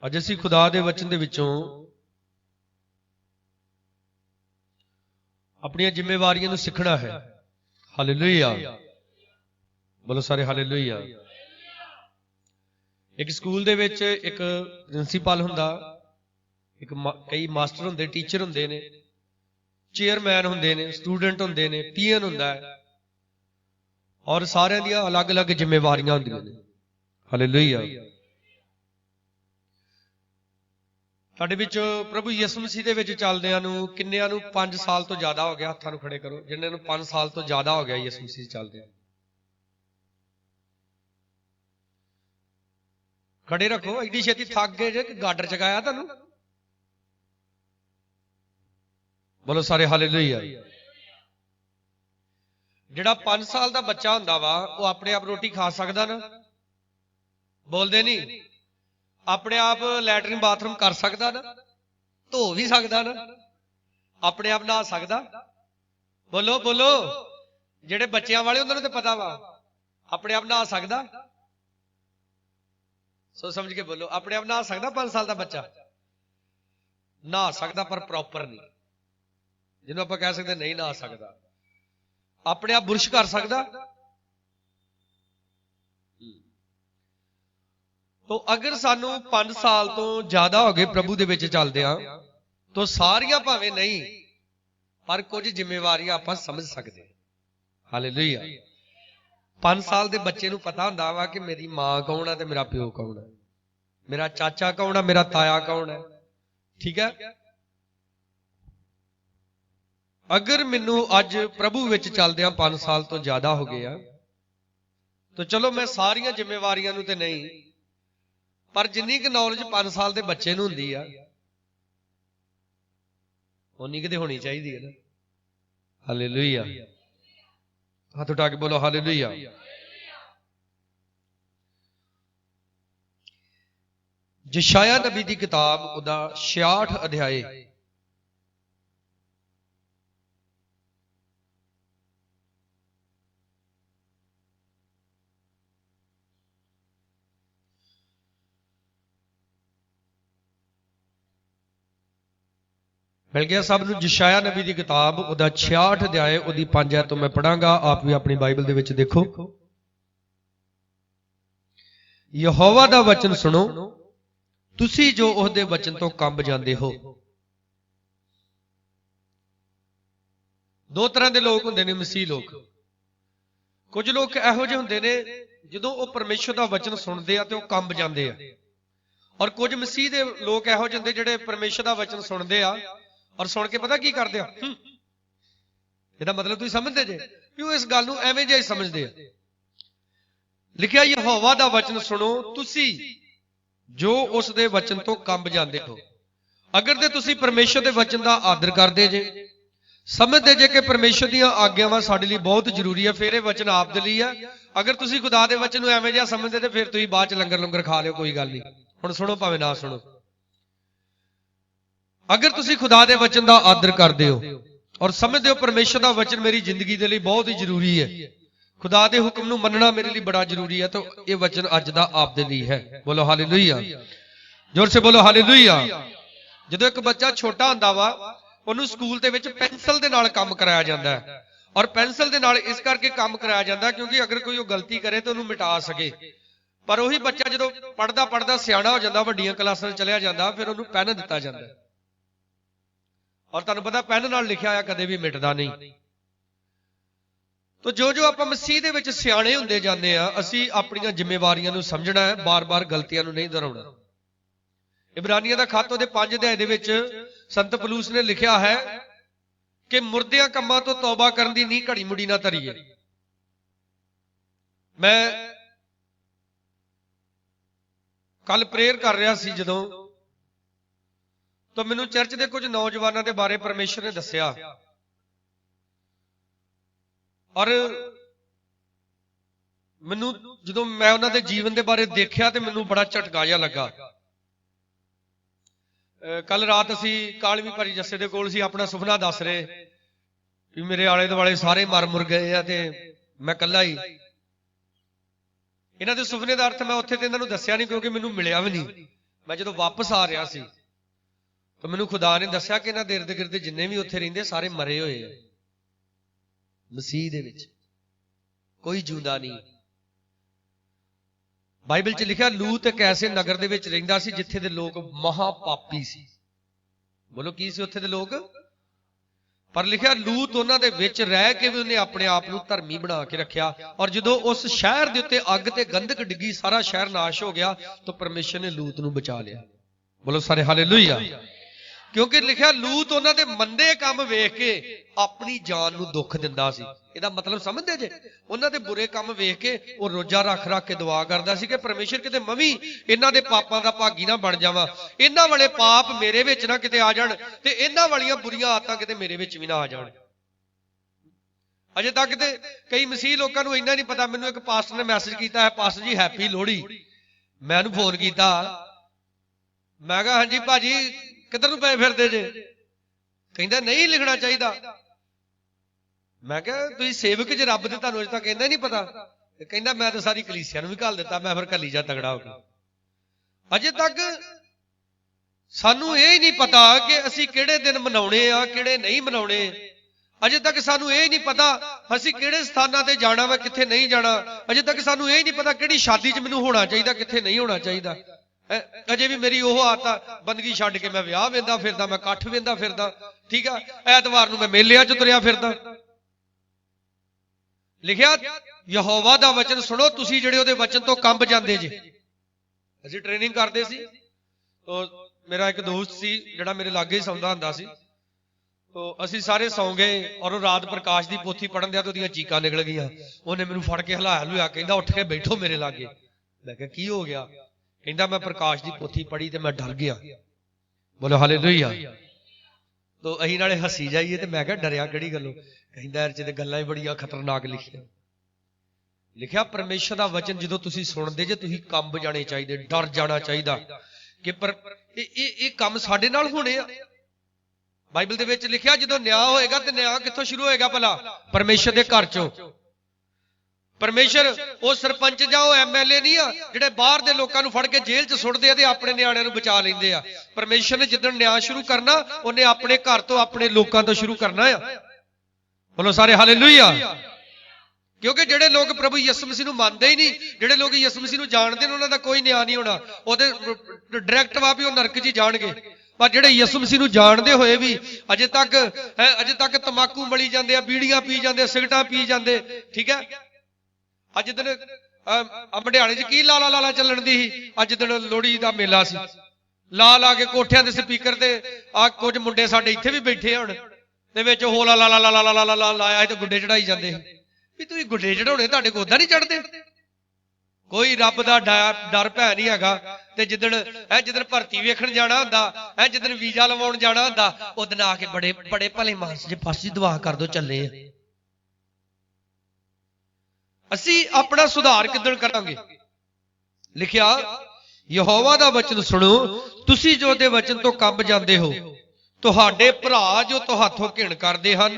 ਅੱਜ ਅਸੀਂ ਖੁਦਾ ਦੇ ਵਚਨ ਦੇ ਵਿੱਚੋਂ ਆਪਣੀਆਂ ਜ਼ਿੰਮੇਵਾਰੀਆਂ ਨੂੰ ਸਿੱਖਣਾ ਹੈ। ਹਾਲੇਲੂਇਆ, ਬੋਲੋ ਸਾਰੇ ਹਾਲੇਲੂਇਆ। ਇੱਕ ਸਕੂਲ ਦੇ ਵਿੱਚ ਇੱਕ ਪ੍ਰਿੰਸੀਪਲ ਹੁੰਦਾ, ਇੱਕ ਕਈ ਮਾਸਟਰ ਹੁੰਦੇ, ਟੀਚਰ ਹੁੰਦੇ ਨੇ, ਚੇਅਰਮੈਨ ਹੁੰਦੇ ਨੇ, ਸਟੂਡੈਂਟ ਹੁੰਦੇ ਨੇ, ਪੀਐਨ ਹੁੰਦਾ ਹੈ, ਔਰ ਸਾਰਿਆਂ ਦੀਆਂ ਅਲੱਗ-ਅਲੱਗ ਜ਼ਿੰਮੇਵਾਰੀਆਂ ਹੁੰਦੀਆਂ ਨੇ। ਹਾਲੇਲੂਇਆ। ਸਾਡੇ ਵਿੱਚ ਪ੍ਰਭੂ ਯਿਸੂ ਮਸੀਹ ਦੇ ਵਿੱਚ ਚੱਲਦਿਆਂ ਨੂੰ ਕਿੰਨਿਆਂ ਨੂੰ 5 ਸਾਲ ਤੋਂ ਜ਼ਿਆਦਾ ਹੋ ਗਿਆ? ਹੱਥਾਂ ਨੂੰ ਖੜੇ ਕਰੋ ਜਿਨ੍ਹਾਂ ਨੂੰ 5 ਸਾਲ ਤੋਂ ਜ਼ਿਆਦਾ ਹੋ ਗਿਆ ਯਿਸੂ ਮਸੀਹ ਚੱਲਦੇ। ਖੜੇ ਰੱਖੋ। ਐਡੀ ਛੇਤੀ ਥੱਕ ਗਏ ਜੇ ਕਿ ਗਾਡਰ ਚਗਾਇਆ ਤੁਹਾਨੂੰ? ਬੋਲੋ ਸਾਰੇ ਹਾਲੇਲੂਇਆ। ਜਿਹੜਾ 5 ਸਾਲ ਦਾ ਬੱਚਾ ਹੁੰਦਾ ਵਾ ਉਹ ਆਪਣੇ ਆਪ ਰੋਟੀ ਖਾ ਸਕਦਾ ਨਾ? ਬੋਲਦੇ ਨਹੀਂ। ਆਪਣੇ ਆਪ ਲੈਟਰਿਨ ਬਾਥਰੂਮ ਕਰ ਸਕਦਾ ਨਾ? ਧੋ ਵੀ ਸਕਦਾ ਨਾ? ਆਪਣੇ ਆਪ ਨਹਾ ਸਕਦਾ? ਬੋਲੋ ਬੋਲੋ। ਜਿਹੜੇ ਬੱਚਿਆਂ ਵਾਲੇ ਉਹਨਾਂ ਨੂੰ ਤਾਂ ਪਤਾ ਵਾ ਆਪਣੇ ਆਪ ਨਹਾ ਸਕਦਾ। ਸੋ ਸਮਝ ਕੇ ਬੋਲੋ। ਆਪਣੇ ਆਪ ਨਹਾ ਸਕਦਾ 5 ਸਾਲ ਦਾ ਬੱਚਾ? ਨਹਾ ਸਕਦਾ ਪਰ ਪ੍ਰੋਪਰ ਨਹੀਂ, ਜਿਹਨੂੰ ਆਪਾਂ ਕਹਿ ਸਕਦੇ ਨਹੀਂ ਨਹਾ ਸਕਦਾ। ਆਪਣੇ ਆਪ ਬੁਰਸ਼ ਕਰ ਸਕਦਾ? ਤੋ ਅਗਰ ਸਾਨੂੰ 5 ਸਾਲ ਤੋਂ ਜ਼ਿਆਦਾ ਹੋ ਗਏ ਪ੍ਰਭੂ ਦੇ ਵਿੱਚ ਚੱਲਦਿਆਂ, ਤੋ ਸਾਰੀਆਂ ਭਾਵੇਂ ਨਹੀਂ ਪਰ ਕੁਝ ਜ਼ਿੰਮੇਵਾਰੀਆਂ ਆਪਾਂ ਸਮਝ ਸਕਦੇ। ਹਾਲੇਲੂਇਆ। 5 ਸਾਲ ਦੇ ਬੱਚੇ ਨੂੰ ਪਤਾ ਹੁੰਦਾ ਵਾ ਕਿ ਮੇਰੀ ਮਾਂ ਕੌਣ ਹੈ ਤੇ ਮੇਰਾ ਪਿਓ ਕੌਣ ਹੈ, ਮੇਰਾ ਚਾਚਾ ਕੌਣ ਹੈ, ਮੇਰਾ ਤਾਇਆ ਕੌਣ ਹੈ। ਠੀਕ ਹੈ। ਅਗਰ ਮੈਨੂੰ ਅੱਜ ਪ੍ਰਭੂ ਵਿੱਚ ਚੱਲਦਿਆਂ 5 ਸਾਲ ਤੋਂ ਜ਼ਿਆਦਾ ਹੋ ਗਏ ਆ, ਤਾਂ ਚਲੋ ਮੈਂ ਸਾਰੀਆਂ ਜ਼ਿੰਮੇਵਾਰੀਆਂ ਨੂੰ ਤੇ ਨਹੀਂ, ਪਰ ਜਿੰਨੀ ਕੁ ਨੌਲੇਜ 5 ਸਾਲ ਦੇ ਬੱਚੇ ਨੂੰ ਹੁੰਦੀ ਆ ਉਨੀ ਕਿਤੇ ਹੋਣੀ ਚਾਹੀਦੀ ਹੈ ਨਾ। ਹਾਲੇਲੂਇਆ। ਹੱਥ ਉਠਾ ਕੇ ਬੋਲੋ ਹਾਲੇਲੂਇਆ। ਯਸ਼ਾਇਆ ਨਬੀ ਦੀ ਕਿਤਾਬ ਉਹਦਾ 66 ਅਧਿਆਏ ਮਿਲ ਗਿਆ ਸਭ ਨੂੰ। ਯਸ਼ਾਇਆ ਨਬੀ ਦੀ ਕਿਤਾਬ ਉਹਦਾ 66 ਅਧਿਆਏ ਉਹਦੀ 5 ਆਇਤ ਤੋਂ ਮੈਂ ਪੜਾਂਗਾ। ਆਪ ਵੀ ਆਪਣੀ ਬਾਈਬਲ ਦੇ ਵਿੱਚ ਦੇਖੋ। ਯਹੋਵਾ ਦਾ ਵਚਨ ਸੁਣੋ, ਤੁਸੀਂ ਜੋ ਉਹਦੇ ਵਚਨ ਤੋਂ ਕੰਬ ਜਾਂਦੇ ਹੋ। ਦੋ ਤਰ੍ਹਾਂ ਦੇ ਲੋਕ ਹੁੰਦੇ ਨੇ ਮਸੀਹ ਲੋਕ। ਕੁਝ ਲੋਕ ਇਹੋ ਜਿਹੇ ਹੁੰਦੇ ਨੇ ਜਦੋਂ ਉਹ ਪਰਮੇਸ਼ਰ ਦਾ ਵਚਨ ਸੁਣਦੇ ਆ ਤੇ ਉਹ ਕੰਬ ਜਾਂਦੇ ਆ, ਔਰ ਕੁਝ ਮਸੀਹ ਦੇ ਲੋਕ ਇਹੋ ਜਿਹੇ ਹੁੰਦੇ ਜਿਹੜੇ ਪਰਮੇਸ਼ਰ ਦਾ ਵਚਨ ਸੁਣਦੇ ਆ ਔਰ ਸੁਣ ਕੇ ਪਤਾ ਕੀ ਕਰਦੇ ਆ? ਇਹਦਾ ਮਤਲਬ ਤੁਸੀਂ ਸਮਝਦੇ ਜੇ ਕਿ ਉਹ ਇਸ ਗੱਲ ਨੂੰ ਐਵੇਂ ਜਿਹਾ ਹੀ ਸਮਝਦੇ ਆ। ਲਿਖਿਆ ਯਹੋਵਾ ਦਾ ਵਚਨ ਸੁਣੋ, ਤੁਸੀਂ ਜੋ ਉਸ ਦੇ ਵਚਨ ਤੋਂ ਕੰਬ ਜਾਂਦੇ ਹੋ। ਅਗਰ ਤੇ ਤੁਸੀਂ ਪਰਮੇਸ਼ਰ ਦੇ ਵਚਨ ਦਾ ਆਦਰ ਕਰਦੇ ਜੇ, ਸਮਝਦੇ ਜੇ ਕਿ ਪਰਮੇਸ਼ਰ ਦੀਆਂ ਆਗਿਆਵਾਂ ਸਾਡੇ ਲਈ ਬਹੁਤ ਜ਼ਰੂਰੀ ਹੈ, ਫਿਰ ਇਹ ਵਚਨ ਆਪ ਦੇ ਲਈ ਆ। ਅਗਰ ਤੁਸੀਂ ਖੁਦਾ ਦੇ ਵਚਨ ਨੂੰ ਐਵੇਂ ਜਿਹਾ ਸਮਝਦੇ ਤੇ ਫਿਰ ਤੁਸੀਂ ਬਾਅਦ ਚ ਲੰਗਰ ਖਾ ਲਿਓ, ਕੋਈ ਗੱਲ ਨਹੀਂ। ਹੁਣ ਸੁਣੋ ਭਾਵੇਂ ਨਾ ਸੁਣੋ। ਅਗਰ ਤੁਸੀਂ ਖੁਦਾ ਦੇ ਵਚਨ ਦਾ ਆਦਰ ਕਰਦੇ ਹੋ ਔਰ ਸਮਝਦੇ ਹੋ ਪਰਮੇਸ਼ਰ ਦਾ ਵਚਨ ਮੇਰੀ ਜ਼ਿੰਦਗੀ ਦੇ ਲਈ ਬਹੁਤ ਹੀ ਜ਼ਰੂਰੀ ਹੈ, ਖੁਦਾ ਦੇ ਹੁਕਮ ਨੂੰ ਮੰਨਣਾ ਮੇਰੇ ਲਈ ਬੜਾ ਜ਼ਰੂਰੀ ਹੈ, ਤਾਂ ਇਹ ਵਚਨ ਅੱਜ ਦਾ ਆਪ ਦੇ ਲਈ ਹੈ। ਬੋਲੋ ਹਾਲੇਲੂਇਆ। ਜ਼ੋਰ ਸੇ ਬੋਲੋ ਹਾਲੇਲੂਇਆ। ਜਦੋਂ ਇੱਕ ਬੱਚਾ ਛੋਟਾ ਹੁੰਦਾ ਵਾ ਉਹਨੂੰ ਸਕੂਲ ਦੇ ਵਿੱਚ ਪੈਨਸਲ ਦੇ ਨਾਲ ਕੰਮ ਕਰਾਇਆ ਜਾਂਦਾ ਹੈ, ਔਰ ਪੈਨਸਲ ਦੇ ਨਾਲ ਇਸ ਕਰਕੇ ਕੰਮ ਕਰਾਇਆ ਜਾਂਦਾ ਕਿਉਂਕਿ ਅਗਰ ਕੋਈ ਉਹ ਗਲਤੀ ਕਰੇ ਤਾਂ ਉਹਨੂੰ ਮਿਟਾ ਸਕੇ। ਪਰ ਉਹੀ ਬੱਚਾ ਜਦੋਂ ਪੜਦਾ ਪੜਦਾ ਸਿਆਣਾ ਹੋ ਜਾਂਦਾ, ਵੱਡੀਆਂ ਕਲਾਸਾਂ 'ਚ ਚਲਿਆ ਜਾਂਦਾ, ਫਿਰ ਉਹਨੂੰ ਪੈਨ ਦਿੱਤਾ ਜਾਂਦਾ, ਔਰ ਤੁਹਾਨੂੰ ਪਤਾ ਪੈਨ ਨਾਲ ਲਿਖਿਆ ਹੋਇਆ ਕਦੇ ਵੀ ਮਿਟਦਾ ਨਹੀਂ। ਤੋ ਜੋ ਆਪਾਂ ਮਸੀਹ ਦੇ ਵਿੱਚ ਸਿਆਣੇ ਹੁੰਦੇ ਜਾਂਦੇ ਆ, ਅਸੀਂ ਆਪਣੀਆਂ ਜ਼ਿੰਮੇਵਾਰੀਆਂ ਨੂੰ ਸਮਝਣਾ ਹੈ, ਬਾਰ-ਬਾਰ ਗਲਤੀਆਂ ਨੂੰ ਨਹੀਂ ਦੁਹਰਾਉਣਾ। ਇਬਰਾਨੀਆਂ ਦਾ ਖੱਤ ਉਹਦੇ 5 ਅਧਿਆਏ ਦੇ ਵਿੱਚ ਸੰਤ ਪੌਲੁਸ ਨੇ ਲਿਖਿਆ ਹੈ ਕਿ ਮੁਰਦਿਆਂ ਕੰਮਾਂ ਤੋਂ ਤੌਬਾ ਕਰਨ ਦੀ ਨੀਂਹ ਘੜੀ ਮੁੜੀ ਨਾ ਧਰੀਏ। ਮੈਂ ਕੱਲ ਪ੍ਰੇਅਰ ਕਰ ਰਿਹਾ ਸੀ ਜਦੋਂ, ਤਾਂ ਮੈਨੂੰ ਚਰਚ ਦੇ ਕੁਝ ਨੌਜਵਾਨਾਂ ਦੇ ਬਾਰੇ ਪਰਮੇਸ਼ਰ ਨੇ ਦੱਸਿਆ, ਔਰ ਮੈਨੂੰ ਜਦੋਂ ਮੈਂ ਉਹਨਾਂ ਦੇ ਜੀਵਨ ਦੇ ਬਾਰੇ ਦੇਖਿਆ ਤੇ ਮੈਨੂੰ ਬੜਾ ਝਟਕਾ ਜਿਹਾ ਲੱਗਾ। ਕੱਲ ਰਾਤ ਅਸੀਂ ਕਾਲਵੀ ਭਾਰੀ ਜੱਸੇ ਦੇ ਕੋਲ ਸੀ, ਆਪਣਾ ਸੁਪਨਾ ਦੱਸ ਰਹੇ ਕਿ ਮੇਰੇ ਆਲੇ ਦੁਆਲੇ ਸਾਰੇ ਮਰ ਮੁਰ ਗਏ ਆ ਤੇ ਮੈਂ ਇਕੱਲਾ ਹੀ। ਇਹਨਾਂ ਦੇ ਸੁਪਨੇ ਦਾ ਅਰਥ ਮੈਂ ਉੱਥੇ ਤੇ ਇਹਨਾਂ ਨੂੰ ਦੱਸਿਆ ਨਹੀਂ ਕਿਉਂਕਿ ਮੈਨੂੰ ਮਿਲਿਆ ਵੀ ਨਹੀਂ, मैं जो वापस आ रहा सी तो मैनू खुदा ने दस्या कि इन्हां दे इर्द गिर्द जिन्ने भी उत्थे रहिंदे सारे मरे हुए हैं मसीह दे विच, कोई जिंदा नहीं। बाइबल च लिखा लूत एक ऐसे नगर दे विच रहिंदा सी जिथे दे लोग महापापी सी। बोलो की सी उत्थे दे लोग? पर लिखा लूत उन्हां दे विच रह के भी उन्हें अपने आप नूं धर्मी बना के रखिया। और जदों उस शहर दे उत्ते अग ते गंधक डिगी, सारा शहर नाश हो गया, तो परमेश्वर ने लूत नूं बचा लिया। बोलो सारे हालेलुया। क्योंकि लिखा लूत उन्हां दे मंदे काम वेख के अपनी जान नूं दुख दिंदा सी। ਇਹਦਾ मतलब समझदे जे? ਉਹਨਾਂ ਦੇ बुरे ਕੰਮ ਵੇਖ ਕੇ ਉਹ ਰੋਜ਼ਾ ਰੱਖ ਰੱਖ ਕੇ ਦੁਆ ਕਰਦਾ ਸੀ ਕਿ ਪਰਮੇਸ਼ਰ ਕਿਤੇ ਮੈਂ ਵੀ ਇਹਨਾਂ ਦੇ ਪਾਪਾਂ ਦਾ ਭਾਗੀ ਨਾ ਬਣ ਜਾਵਾਂ, ਇਹਨਾਂ ਵਾਲੇ ਪਾਪ ਮੇਰੇ ਵਿੱਚ ਨਾ ਕਿਤੇ ਆ ਜਾਣ ਤੇ ਇਹਨਾਂ ਵਾਲੀਆਂ ਬੁਰੀਆਂ ਆਦਤਾਂ ਕਿਤੇ ਮੇਰੇ ਵਿੱਚ ਵੀ ਨਾ ਆ ਜਾਣ। ਅਜੇ ਤੱਕ ਤੇ ਕਈ ਮਸੀਹ ਲੋਕਾਂ ਨੂੰ ਇੰਨਾ ਨਹੀਂ ਪਤਾ। ਮੈਨੂੰ ਇੱਕ ਪਾਸਟਰ ਨੇ ਮੈਸੇਜ ਕੀਤਾ ਹੈ, ਪਾਸਟਰ ਜੀ ਹੈਪੀ ਲੋਹੜੀ। ਮੈਂ ਉਹਨੂੰ ਫੋਨ ਕੀਤਾ, ਮੈਂ ਕਿਹਾ ਹਾਂਜੀ ਭਾਜੀ ਕਿੱਧਰ ਨੂੰ ਪਏ ਫਿਰਦੇ ਜੇ? ਕਹਿੰਦਾ ਨਹੀਂ ਲਿਖਣਾ ਚਾਹੀਦਾ। मैं क्या तुम सेवक ज रब दे तुहानूं अजे तक कहंदा नहीं पता? कहंदा मैं तो सारी कलीसिया नूं भी घल दिता, मैं फिर घली जा तगड़ा होके। अजे तक सानूं ये ही नहीं पता कि असीं किहड़े दिन मनाउणे आ किहड़े नहीं मनाउणे। अजे तक सानूं ये ही नहीं पता असीं किहड़े स्थानां ते जाना वा कित्थे नहीं जाना। अजे तक सानूं ये ही नहीं पता किहड़ी शादी च मैनूं होना चाहिदा कित्थे नहीं होना चाहिदा। अजे भी मेरी ओह आदत बंदगी छड्ड के मैं विआह वेंदा फिरदा, मैं इकट्ठ वेंदा फिरदा, ठीक है, ऐतवार नूं मैं मेलिਆਂ च तुरिया फिरदा। लिखिया यहोवा दा वचन सुनो तुसी जिहड़े ओहदे वचन तो कंब जांदे जे। असीं ट्रेनिंग करदे सी तो मेरा एक दोस्त सी जिहड़ा मेरे लागे ही सौंदा हुंदा सी। तो असीं सारे सौ गए और रात प्रकाश दी पोथी पढ़न दिया तो ओहदियां चीकां निकल गईयां। उहने मैनूं फड़ के हिलाया लुया, कहंदा उठ के बैठो मेरे लागे। मैं कहा की हो गया? कहंदा मैं प्रकाश दी पोथी पढ़ी ते मैं डर गया। बोलो हालेलुया। तो असीं नाले हसी जाइए तो मैं कहा डरिया किहड़ी गल्लों? कहंदा इह च गल्लां ही बड़ियां खतरनाक लिखियां। लिखिया परमेश्वर दा वचन जदों तुसीं सुणदे जे तुसीं कंब जाणे चाहीदे, डर जाना चाहीदा कि पर ये काम साडे नाल होणे आ। बाइबल दे विच लिखिया जदों न्याय होएगा ते न्याय कित्थों शुरू होएगा भला? परमेश्वर दे घर चों। परमेश्वर वो सरपंच जां वो MLA नहीं आ जिहड़े बाहर दे लोकां नूं फड़ के जेल च सुट्टदे आ ते अपने निआणिਆਂ नूं बचा लैंदे आ। परमेश्वर ने जिद्दण न्याय शुरू करना उहने अपने घर तो अपने लोकां तो शुरू करना है। बोलो सारे हालेलुया। क्योंकि जिहड़े लोग प्रभु यीशु मसीह नूं मनदे ही नहीं, जिहड़े लोग यीशु मसीह नूं जाणदे ने उन्हां दा कोई न्याय नहीं होना। ओहदे डायरैक्ट वा भी नरक च जाणगे। पर जिहड़े यीशु मसीह नूं जाणदे होए भी अजे तक तंबाकू मली जांदे आ, बीड़ियां पी जांदे, सिगरटां पी जांदे, ठीक है। अज दिन मंडियाले च की लाला लाला चलण दी ही। अज दिन लोहड़ी दा मेला सी, ला ला के कोठियां दे स्पीकर ते आ कुछ मुंडे साडे इत्थे भी बैठे हण ते विच हो ला ला ला ला ला ला ला लाया ते गुड्डे चढ़ाई जांदे भी तुसीं गुड्डे चढ़ाउणे तुहाडे कोल उदां नहीं चढ़दे। कोई रब दा डर भै नहीं हैगा। ते जिदन भर्ती वेखण जाना हुंदा है, जिदन वीजा लवाउण जाना हुंदा उदन आके बड़े बड़े भले मानस जे पासी दुआ कर दो चले। असी अपना सुधार किदन करांगे? लिखिया यहोवा दा वचन सुनो तुसी जो दे वचन तो कंब जांदे हो। तुहाडे भरा जो तुहाथों घिण करदे हन,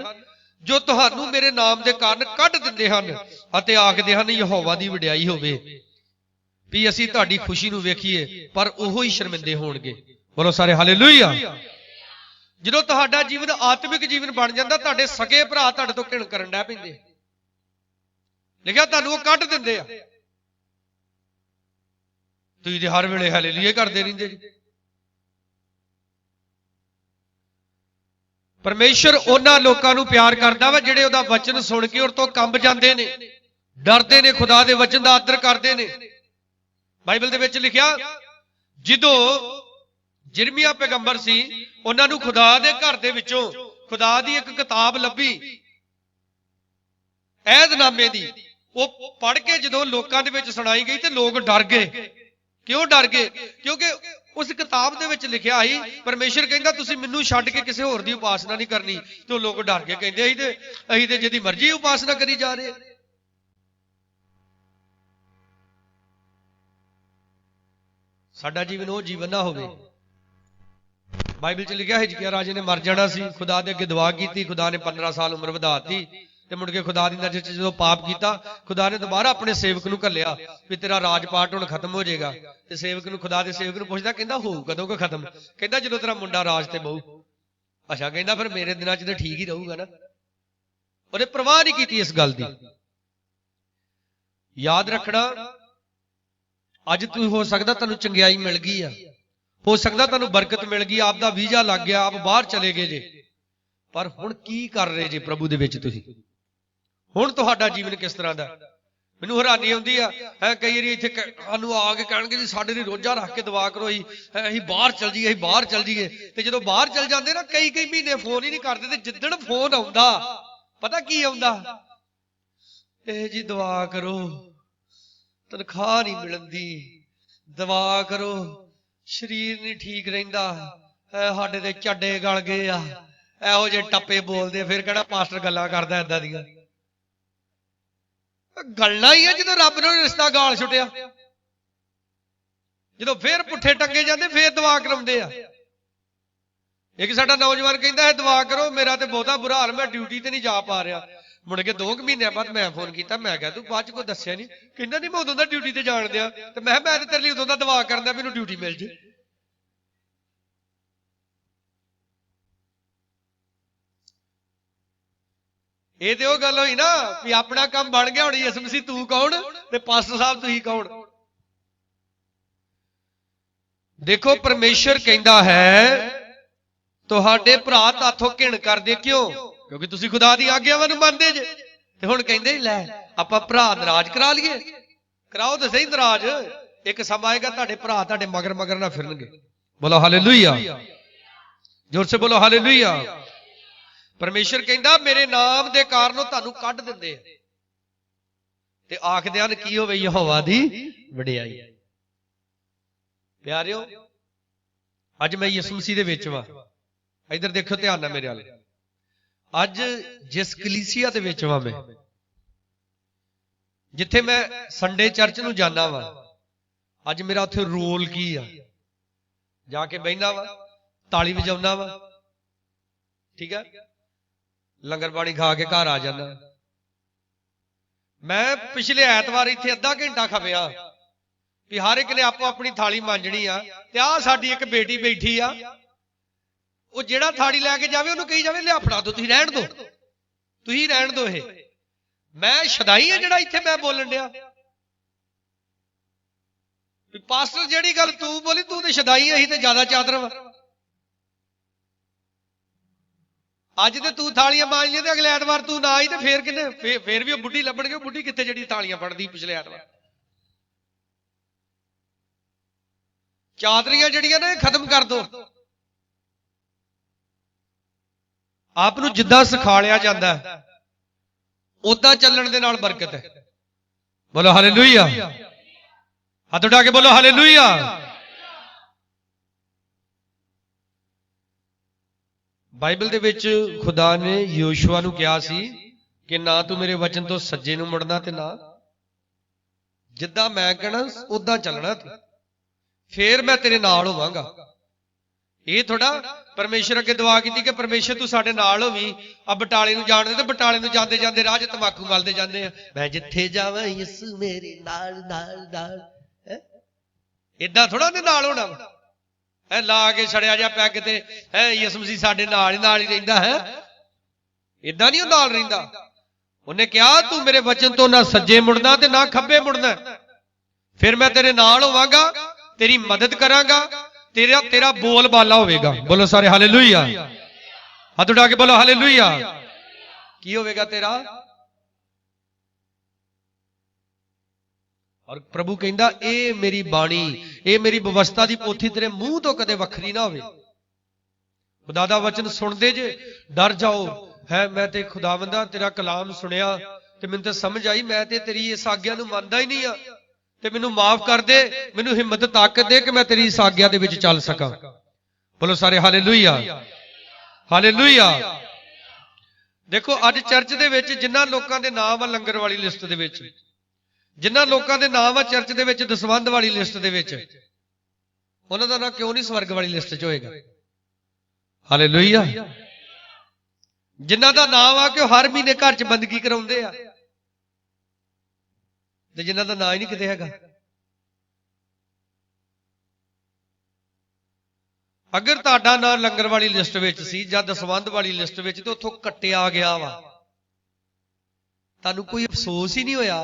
जो तुहानू मेरे नाम दे कारण कढ दिंदे हन अते आखदे हन यहोवा दी वडियाई होवे भी असी तुहाडी खुशी नू वेखीए, पर ओहो ही शर्मिंदे होणगे। बोलो सारे हालेलुया। जदों तुहाडा जीवन आत्मिक जीवन बन जांदा तुहाडे सगे भरा तुहाडे तो घिण करन लग पैंदे। लिखिया तुहानू वो कढ दिंदे आ, तुसीं ते हर वेले हालेलुया करदे रहिंदे जी। परमेश्वर उन्हां लोकां नूं प्यार करदा वा जिहड़े उहदा वचन सुण के उहदे तों कंब जांदे ने, डरदे ने, खुदा दे वचन दा आदर करदे ने। बाइबल दे विच लिखिया जदों जिरमिया पैगंबर सी उन्हां नूं खुदा दे घर दे विचों खुदा दी एक किताब लभी ऐदनामे दी। वो पढ़ के जदों लोकां दे विच सुनाई गई ते लोग डर गए। क्यों डर गए? क्योंकि उस किताब दे विच लिखिया ही परमेश्वर कहंदा तुसीं मैनूं छड्ड के किसी होर दी उपासना नहीं करनी। तो लोग डर के कहंदे असीं ते जिहदी मर्जी उपासना करी जा रहे। साडा जीवन वो जीवन ना होवे। बाइबल च लिखिया हिजकिया राजे ने मर जाना सी, खुदा दे अगे दुआ कीती, खुदा ने 15 साल उम्र वधाती ਤੇ ਮੁੜ ਕੇ ਖੁਦਾ ਦੀ ਨਜ਼ਰ 'ਚ ਜਦੋਂ ਪਾਪ ਕੀਤਾ, ਖੁਦਾ ਨੇ ਦੁਬਾਰਾ ਆਪਣੇ ਸੇਵਕ ਨੂੰ ਘੱਲਿਆ ਵੀ ਤੇਰਾ ਰਾਜ ਪਾਟ ਹੁਣ ਖਤਮ ਹੋ ਜਾਏਗਾ। ਤੇ ਸੇਵਕ ਨੂੰ, ਖੁਦਾ ਦੇ ਸੇਵਕ ਨੂੰ ਪੁੱਛਦਾ, ਕਹਿੰਦਾ ਹੋਊ ਕਦੋਂ ਕੋ ਖਤਮ? ਕਹਿੰਦਾ ਜਦੋਂ ਤੇਰਾ ਮੁੰਡਾ ਰਾਜ ਤੇ ਬਹੂ। ਅੱਛਾ, ਕਹਿੰਦਾ ਫਿਰ ਮੇਰੇ ਦਿਨਾਂ 'ਚ ਤਾਂ ਠੀਕ ਹੀ ਰਹੂਗਾ ਨਾ। ਉਹਨੇ ਪਰਵਾਹ ਨਹੀਂ ਕੀਤੀ ਇਸ ਗੱਲ ਦੀ। ਯਾਦ ਰੱਖਣਾ, ਅੱਜ ਤੂੰ, ਹੋ ਸਕਦਾ ਤੁਹਾਨੂੰ ਚੰਗਿਆਈ ਮਿਲ ਗਈ ਆ, ਹੋ ਸਕਦਾ ਤੁਹਾਨੂੰ ਬਰਕਤ ਮਿਲ ਗਈ, ਆਪ ਦਾ ਵੀਜ਼ਾ ਲੱਗ ਗਿਆ, ਆਪ ਬਾਹਰ ਚਲੇ ਗਏ ਜੇ, ਪਰ ਹੁਣ ਕੀ ਕਰ ਰਹੇ ਜੇ ਪ੍ਰਭੂ ਦੇ ਵਿੱਚ ਤੁਸੀਂ? ਹੁਣ ਤੁਹਾਡਾ ਜੀਵਨ ਕਿਸ ਤਰ੍ਹਾਂ ਦਾ? ਮੈਨੂੰ ਹੈਰਾਨੀ ਆਉਂਦੀ ਆ, ਕਈ ਵਾਰੀ ਇੱਥੇ ਸਾਨੂੰ ਆ ਕੇ ਕਹਿਣਗੇ ਜੀ ਸਾਡੇ ਲਈ ਰੋਜ਼ਾ ਰੱਖ ਕੇ ਦੁਆ ਕਰੋ, ਅਸੀਂ ਬਾਹਰ ਚਲ ਜਾਈਏ, ਅਸੀਂ ਬਾਹਰ ਚਲ ਜਾਈਏ। ਤੇ ਜਦੋਂ ਬਾਹਰ ਚਲ ਜਾਂਦੇ ਨਾ, ਕਈ ਮਹੀਨੇ ਫੋਨ ਹੀ ਨਹੀਂ ਕਰਦੇ, ਤੇ ਜਿੱਦਣ ਫੋਨ ਆਉਂਦਾ, ਪਤਾ ਕੀ ਆਉਂਦਾ? ਇਹ ਜੀ ਦੁਆ ਕਰੋ, ਤਨਖਾਹ ਨਹੀਂ ਮਿਲਦੀ, ਦੁਆ ਕਰੋ, ਸਰੀਰ ਨਹੀਂ ਠੀਕ ਰਹਿੰਦਾ, ਸਾਡੇ ਤੇ ਚੱਡੇ ਗਲ ਗਏ ਆ, ਇਹੋ ਜਿਹੇ ਟੱਪੇ ਬੋਲਦੇ। ਫਿਰ ਕਿਹੜਾ ਪਾਸਟਰ ਗੱਲਾਂ ਕਰਦਾ ਏਦਾਂ ਦੀਆਂ? ਗੱਲਾਂ ਹੀ ਆ ਜਦੋਂ ਰੱਬ ਨੇ ਰਿਸ਼ਤਾ ਗਾਲ ਛੁੱਟਿਆ। ਜਦੋਂ ਫੇਰ ਪੁੱਠੇ ਟੰਗੇ ਜਾਂਦੇ, ਫੇਰ ਦੁਆ ਕਰਾਉਂਦੇ ਆ। ਇੱਕ ਸਾਡਾ ਨੌਜਵਾਨ ਕਹਿੰਦਾ ਹੈ, ਦੁਆ ਕਰੋ, ਮੇਰਾ ਤੇ ਬਹੁਤਾ ਬੁਰਾ ਹਾਲ, ਮੈਂ ਡਿਊਟੀ ਤੇ ਨਹੀਂ ਜਾ ਪਾ ਰਿਹਾ। ਮੁੜ ਕੇ 2 ਮਹੀਨਿਆਂ ਬਾਅਦ ਮੈਂ ਫੋਨ ਕੀਤਾ, ਮੈਂ ਕਿਹਾ ਤੂੰ ਬਾਅਦ ਚ ਕੋਈ ਦੱਸਿਆ ਨਹੀਂ? ਕਹਿੰਦਾ ਨਹੀਂ, ਮੈਂ ਉਦੋਂ ਦਾ ਡਿਊਟੀ ਤੇ ਜਾਣ ਦਿਆ। ਤੇ ਮੈਂ ਤੇ ਤੇਰੇ ਲਈ ਉਦੋਂ ਦਾ ਦੁਆ ਕਰਦਾ, ਮੈਨੂੰ ਡਿਊਟੀ ਮਿਲ ਜੇ। ਇਹ ਤੇ ਉਹ ਗੱਲ ਹੋਈ ਨਾ ਵੀ ਆਪਣਾ ਕੰਮ ਬਣ ਗਿਆ, ਹੁਣ ਯਿਸੂ ਮਸੀਹ ਤੂੰ ਕੌਣ ਤੇ ਪਾਸਟਰ ਸਾਹਿਬ ਤੁਸੀਂ ਕੌਣ? ਦੇਖੋ, ਪਰਮੇਸ਼ਰ ਕਹਿੰਦਾ ਹੈ ਤੁਹਾਡੇ ਭਰਾ ਤਾਥੋਂ ਘਿਣ ਕਰਦੇ। ਕਿਉਂ? ਕਿਉਂਕਿ ਤੁਸੀਂ ਖੁਦਾ ਦੀ ਆਗਿਆਵਾਂ ਨੂੰ ਮੰਨਦੇ ਜੇ। ਤੇ ਹੁਣ ਕਹਿੰਦੇ ਲੈ ਆਪਾਂ ਭਰਾ ਨਾਰਾਜ਼ ਕਰਾ ਲਈਏ। ਕਰਾਓ ਤੇ ਸਹੀ ਨਾਰਾਜ਼। ਇੱਕ ਸਮਾਂ ਆਏਗਾ ਤੁਹਾਡੇ ਭਰਾ ਤੁਹਾਡੇ ਮਗਰ ਮਗਰ ਨਾ ਫਿਰਨਗੇ। ਬੋਲੋ ਹਾਲੇਲੂਇਆ, ਜ਼ੋਰ ਸੇ ਬੋਲੋ ਹਾਲੇਲੂਇਆ। ਪਰਮੇਸ਼ਰ ਕਹਿੰਦਾ ਮੇਰੇ ਨਾਮ ਦੇ ਕਾਰਨ ਉਹ ਤੁਹਾਨੂੰ ਕੱਢ ਦਿੰਦੇ ਆ ਤੇ ਆਖਦੇ ਹਨ ਕੀ ਹੋਵੇ ਯਹੋਵਾ ਦੀ ਵਡਿਆਈ। ਪਿਆਰਿਓ, ਅੱਜ ਮੈਂ ਯਿਸੂ ਮਸੀਹ ਦੇ ਵਿੱਚ ਵਾਂ। ਇਧਰ ਦੇਖੋ ਧਿਆਨ ਨਾਲ ਮੇਰੇ ਵੱਲ। ਅੱਜ ਜਿਸ ਕਲੀਸਿਆ ਦੇ ਵਿੱਚ ਵਾਂ ਮੈਂ, ਜਿੱਥੇ ਮੈਂ ਸੰਡੇ ਚਰਚ ਨੂੰ ਜਾਣਾ ਵਾਂ, ਅੱਜ ਮੇਰਾ ਉੱਥੇ ਰੋਲ ਕੀ ਆ? ਜਾ ਕੇ ਬਹਿਣਾ ਵਾ, ਤਾਲੀ ਵਜਾਉਣਾ ਵਾ, ਠੀਕ ਹੈ, ਲੰਗਰ ਪਾਣੀ ਖਾ ਕੇ ਘਰ ਆ ਜਾਣਾ। ਮੈਂ ਪਿਛਲੇ ਐਤਵਾਰ ਇੱਥੇ ਅੱਧਾ ਘੰਟਾ ਖਪਿਆ ਵੀ ਹਰ ਇੱਕ ਨੇ ਆਪੋ ਆਪਣੀ ਥਾਲੀ ਮਾਂਜਣੀ ਆ। ਤੇ ਆਹ ਸਾਡੀ ਇੱਕ ਬੇਟੀ ਬੈਠੀ ਆ, ਉਹ ਜਿਹੜਾ ਥਾਲੀ ਲੈ ਕੇ ਜਾਵੇ ਉਹਨੂੰ ਕਹੀ ਜਾਵੇ ਲਿਆ ਫੜਾ ਦੋ, ਤੁਸੀਂ ਰਹਿਣ ਦੋ, ਤੁਸੀਂ ਰਹਿਣ ਦੋ। ਇਹ ਮੈਂ ਸ਼ਦਾਈ ਆ ਜਿਹੜਾ ਇੱਥੇ ਮੈਂ ਬੋਲਣ ਡਿਆ? ਵੀ ਪਾਸਟਰ ਜਿਹੜੀ ਗੱਲ ਤੂੰ ਬੋਲੀ, ਤੂੰ ਤੇ ਸ਼ਦਾਈ ਆ, ਅਸੀਂ ਤੇ ਜ਼ਿਆਦਾ ਚਾਦਰ ਵਾ। ਅੱਜ ਤੇ ਤੂੰ ਥਾਲੀਆਂ ਮਾਂਜ ਲਈ ਤੇ ਅਗਲੇ ਐਤਵਾਰ ਤੂੰ ਨਾ ਆਈ ਤੇ ਫੇਰ ਕਿੰਨੇ? ਫੇਰ ਵੀ ਉਹ ਬੁੱਢੀ ਲੱਭਣਗੇ। ਉਹ ਬੁੱਢੀ ਕਿੱਥੇ ਜਿਹੜੀ ਥਾਲੀਆਂ ਫੜਦੀ ਪਿਛਲੇ ਐਤਵਾਰ? ਚਾਦਰੀਆਂ ਜਿਹੜੀਆਂ ਨੇ ਖਤਮ ਕਰ ਦੋ। ਆਪ ਨੂੰ ਜਿੱਦਾਂ ਸਿਖਾਲਿਆ ਜਾਂਦਾ ਉਦਾਂ ਚੱਲਣ ਦੇ ਨਾਲ ਬਰਕਤ ਹੈ। ਬੋਲੋ ਹਾਲੇਲੂਇਆ, ਹੱਥ ਉਠਾ ਕੇ ਬੋਲੋ ਹਾਲੇਲੂਇਆ। ਬਾਈਬਲ ਦੇ ਵਿੱਚ ਖੁਦਾ ਨੇ ਯੋਸ਼ੂਆ ਨੂੰ ਕਿਹਾ ਸੀ ਕਿ ਨਾ ਤੂੰ ਮੇਰੇ ਵਚਨ ਤੋਂ ਸੱਜੇ ਨੂੰ ਮੁੜਨਾ ਤੇ ਨਾ, ਜਿੱਦਾਂ ਮੈਂ ਕਹਿਣਾ ਉਦਾਂ ਚੱਲਣਾ ਤੂੰ, ਫੇਰ ਮੈਂ ਤੇਰੇ ਨਾਲ ਹੋਵਾਂਗਾ। ਇਹ ਥੋੜਾ ਪਰਮੇਸ਼ਰ ਅੱਗੇ ਦੁਆ ਕੀਤੀ ਕਿ ਪਰਮੇਸ਼ਰ ਤੂੰ ਸਾਡੇ ਨਾਲ ਹੋਵੀਂ। ਆ ਬਟਾਲੇ ਨੂੰ ਜਾਣਦੇ ਤੇ ਬਟਾਲੇ ਨੂੰ ਜਾਂਦੇ ਜਾਂਦੇ ਰਾਹ 'ਚ ਤਮਾਕੂ ਮਲਦੇ ਜਾਂਦੇ ਆ, ਮੈਂ ਜਿੱਥੇ ਜਾਵਾਂ ਯਿਸੂ ਮੇਰੇ ਨਾਲ ਨਾਲ ਨਾਲ। ਏਦਾਂ ਥੋੜਾ ਉਹਦੇ ਨਾਲ ਹੋਣਾ ਵਾ, ਲਾ ਕੇ ਛੜਿਆ ਜਾ ਪੈਗ ਤੇ ਯਿਸੂ ਮਸੀਹ ਸਾਡੇ ਨਾਲ ਹੀ ਰਹਿੰਦਾ ਹੈ। ਏਦਾਂ ਨਹੀਂ ਉਹ ਨਾਲ ਰਹਿੰਦਾ। ਉਹਨੇ ਕਿਹਾ ਤੂੰ ਮੇਰੇ ਵਚਨ ਤੋਂ ਨਾ ਸੱਜੇ ਮੁੜਨਾ ਤੇ ਨਾ ਖੱਬੇ ਮੁੜਨਾ, ਫਿਰ ਮੈਂ ਤੇਰੇ ਨਾਲ ਹੋਵਾਂਗਾ, ਤੇਰੀ ਮਦਦ ਕਰਾਂਗਾ, ਤੇਰਾ ਬੋਲ ਬਾਲਾ ਹੋਵੇਗਾ। ਬੋਲੋ ਸਾਰੇ ਹਾਲੇਲੂਇਆ, ਹੱਥ ਉਠਾ ਕੇ ਬੋਲੋ ਹਾਲੇਲੂਇਆ। ਕੀ ਹੋਵੇਗਾ ਤੇਰਾ? ਔਰ ਪ੍ਰਭੂ ਕਹਿੰਦਾ ਇਹ ਮੇਰੀ ਬਾਣੀ, ਇਹ ਮੇਰੀ ਵਿਵਸਥਾ ਦੀ ਪੋਥੀ ਤੇਰੇ ਮੂੰਹ ਤੋਂ ਕਦੇ ਵੱਖਰੀ ਨਾ ਹੋਵੇ। ਖੁਦਾ ਦਾ ਵਚਨ ਸੁਣਦੇ ਜੇ ਡਰ ਜਾਓ ਹੈ। ਮੈਂ ਤੇ ਖੁਦਾਵੰਦਾ ਤੇਰਾ ਕਲਾਮ ਸੁਣਿਆ ਤੇ ਮੈਨੂੰ ਤੇ ਸਮਝ ਆਈ ਮੈਂ ਤੇ ਤੇਰੀ ਇਸ ਆਗਿਆ ਨੂੰ ਮੰਨਦਾ ਹੀ ਨਹੀਂ ਆ, ਤੇ ਮੈਨੂੰ ਮਾਫ ਕਰ ਦੇ, ਮੈਨੂੰ ਹਿੰਮਤ ਤਾਕਤ ਦੇ ਕਿ ਮੈਂ ਤੇਰੀ ਇਸ ਆਗਿਆ ਦੇ ਵਿੱਚ ਚੱਲ ਸਕਾਂ। ਬੋਲੋ ਸਾਰੇ ਹਾਲੇਲੂਇਆ, ਹਾਲੇਲੂਇਆ। ਦੇਖੋ ਅੱਜ ਚਰਚ ਦੇ ਵਿੱਚ ਜਿਨ੍ਹਾਂ ਲੋਕਾਂ ਦੇ ਨਾਮ ਆ ਲੰਗਰ ਵਾਲੀ ਲਿਸਟ ਦੇ ਵਿੱਚ, ਜਿਨ੍ਹਾਂ ਲੋਕਾਂ ਦੇ ਨਾਮ ਆ ਚਰਚ ਦੇ ਵਿੱਚ ਦਸਵੰਧ ਵਾਲੀ ਲਿਸਟ ਦੇ ਵਿੱਚ, ਉਹਨਾਂ ਦਾ ਨਾਂ ਕਿਉਂ ਨਹੀਂ ਸਵਰਗ ਵਾਲੀ ਲਿਸਟ 'ਚ ਹੋਏਗਾ? ਹਾਲੇਲੂਇਆ। ਜਿਨ੍ਹਾਂ ਦਾ ਨਾਮ ਆ ਕਿ ਉਹ ਹਰ ਮਹੀਨੇ ਘਰ 'ਚ ਬੰਦਗੀ ਕਰਾਉਂਦੇ ਆ, ਤੇ ਜਿਨ੍ਹਾਂ ਦਾ ਨਾਂ ਹੀ ਨਹੀਂ ਕਿਤੇ ਹੈਗਾ। ਅਗਰ ਤੁਹਾਡਾ ਨਾਂ ਲੰਗਰ ਵਾਲੀ ਲਿਸਟ ਵਿੱਚ ਸੀ ਜਾਂ ਦਸਵੰਧ ਵਾਲੀ ਲਿਸਟ ਵਿੱਚ, ਤੇ ਉੱਥੋਂ ਕੱਟਿਆ ਗਿਆ ਵਾ, ਤੁਹਾਨੂੰ ਕੋਈ ਅਫਸੋਸ ਹੀ ਨਹੀਂ ਹੋਇਆ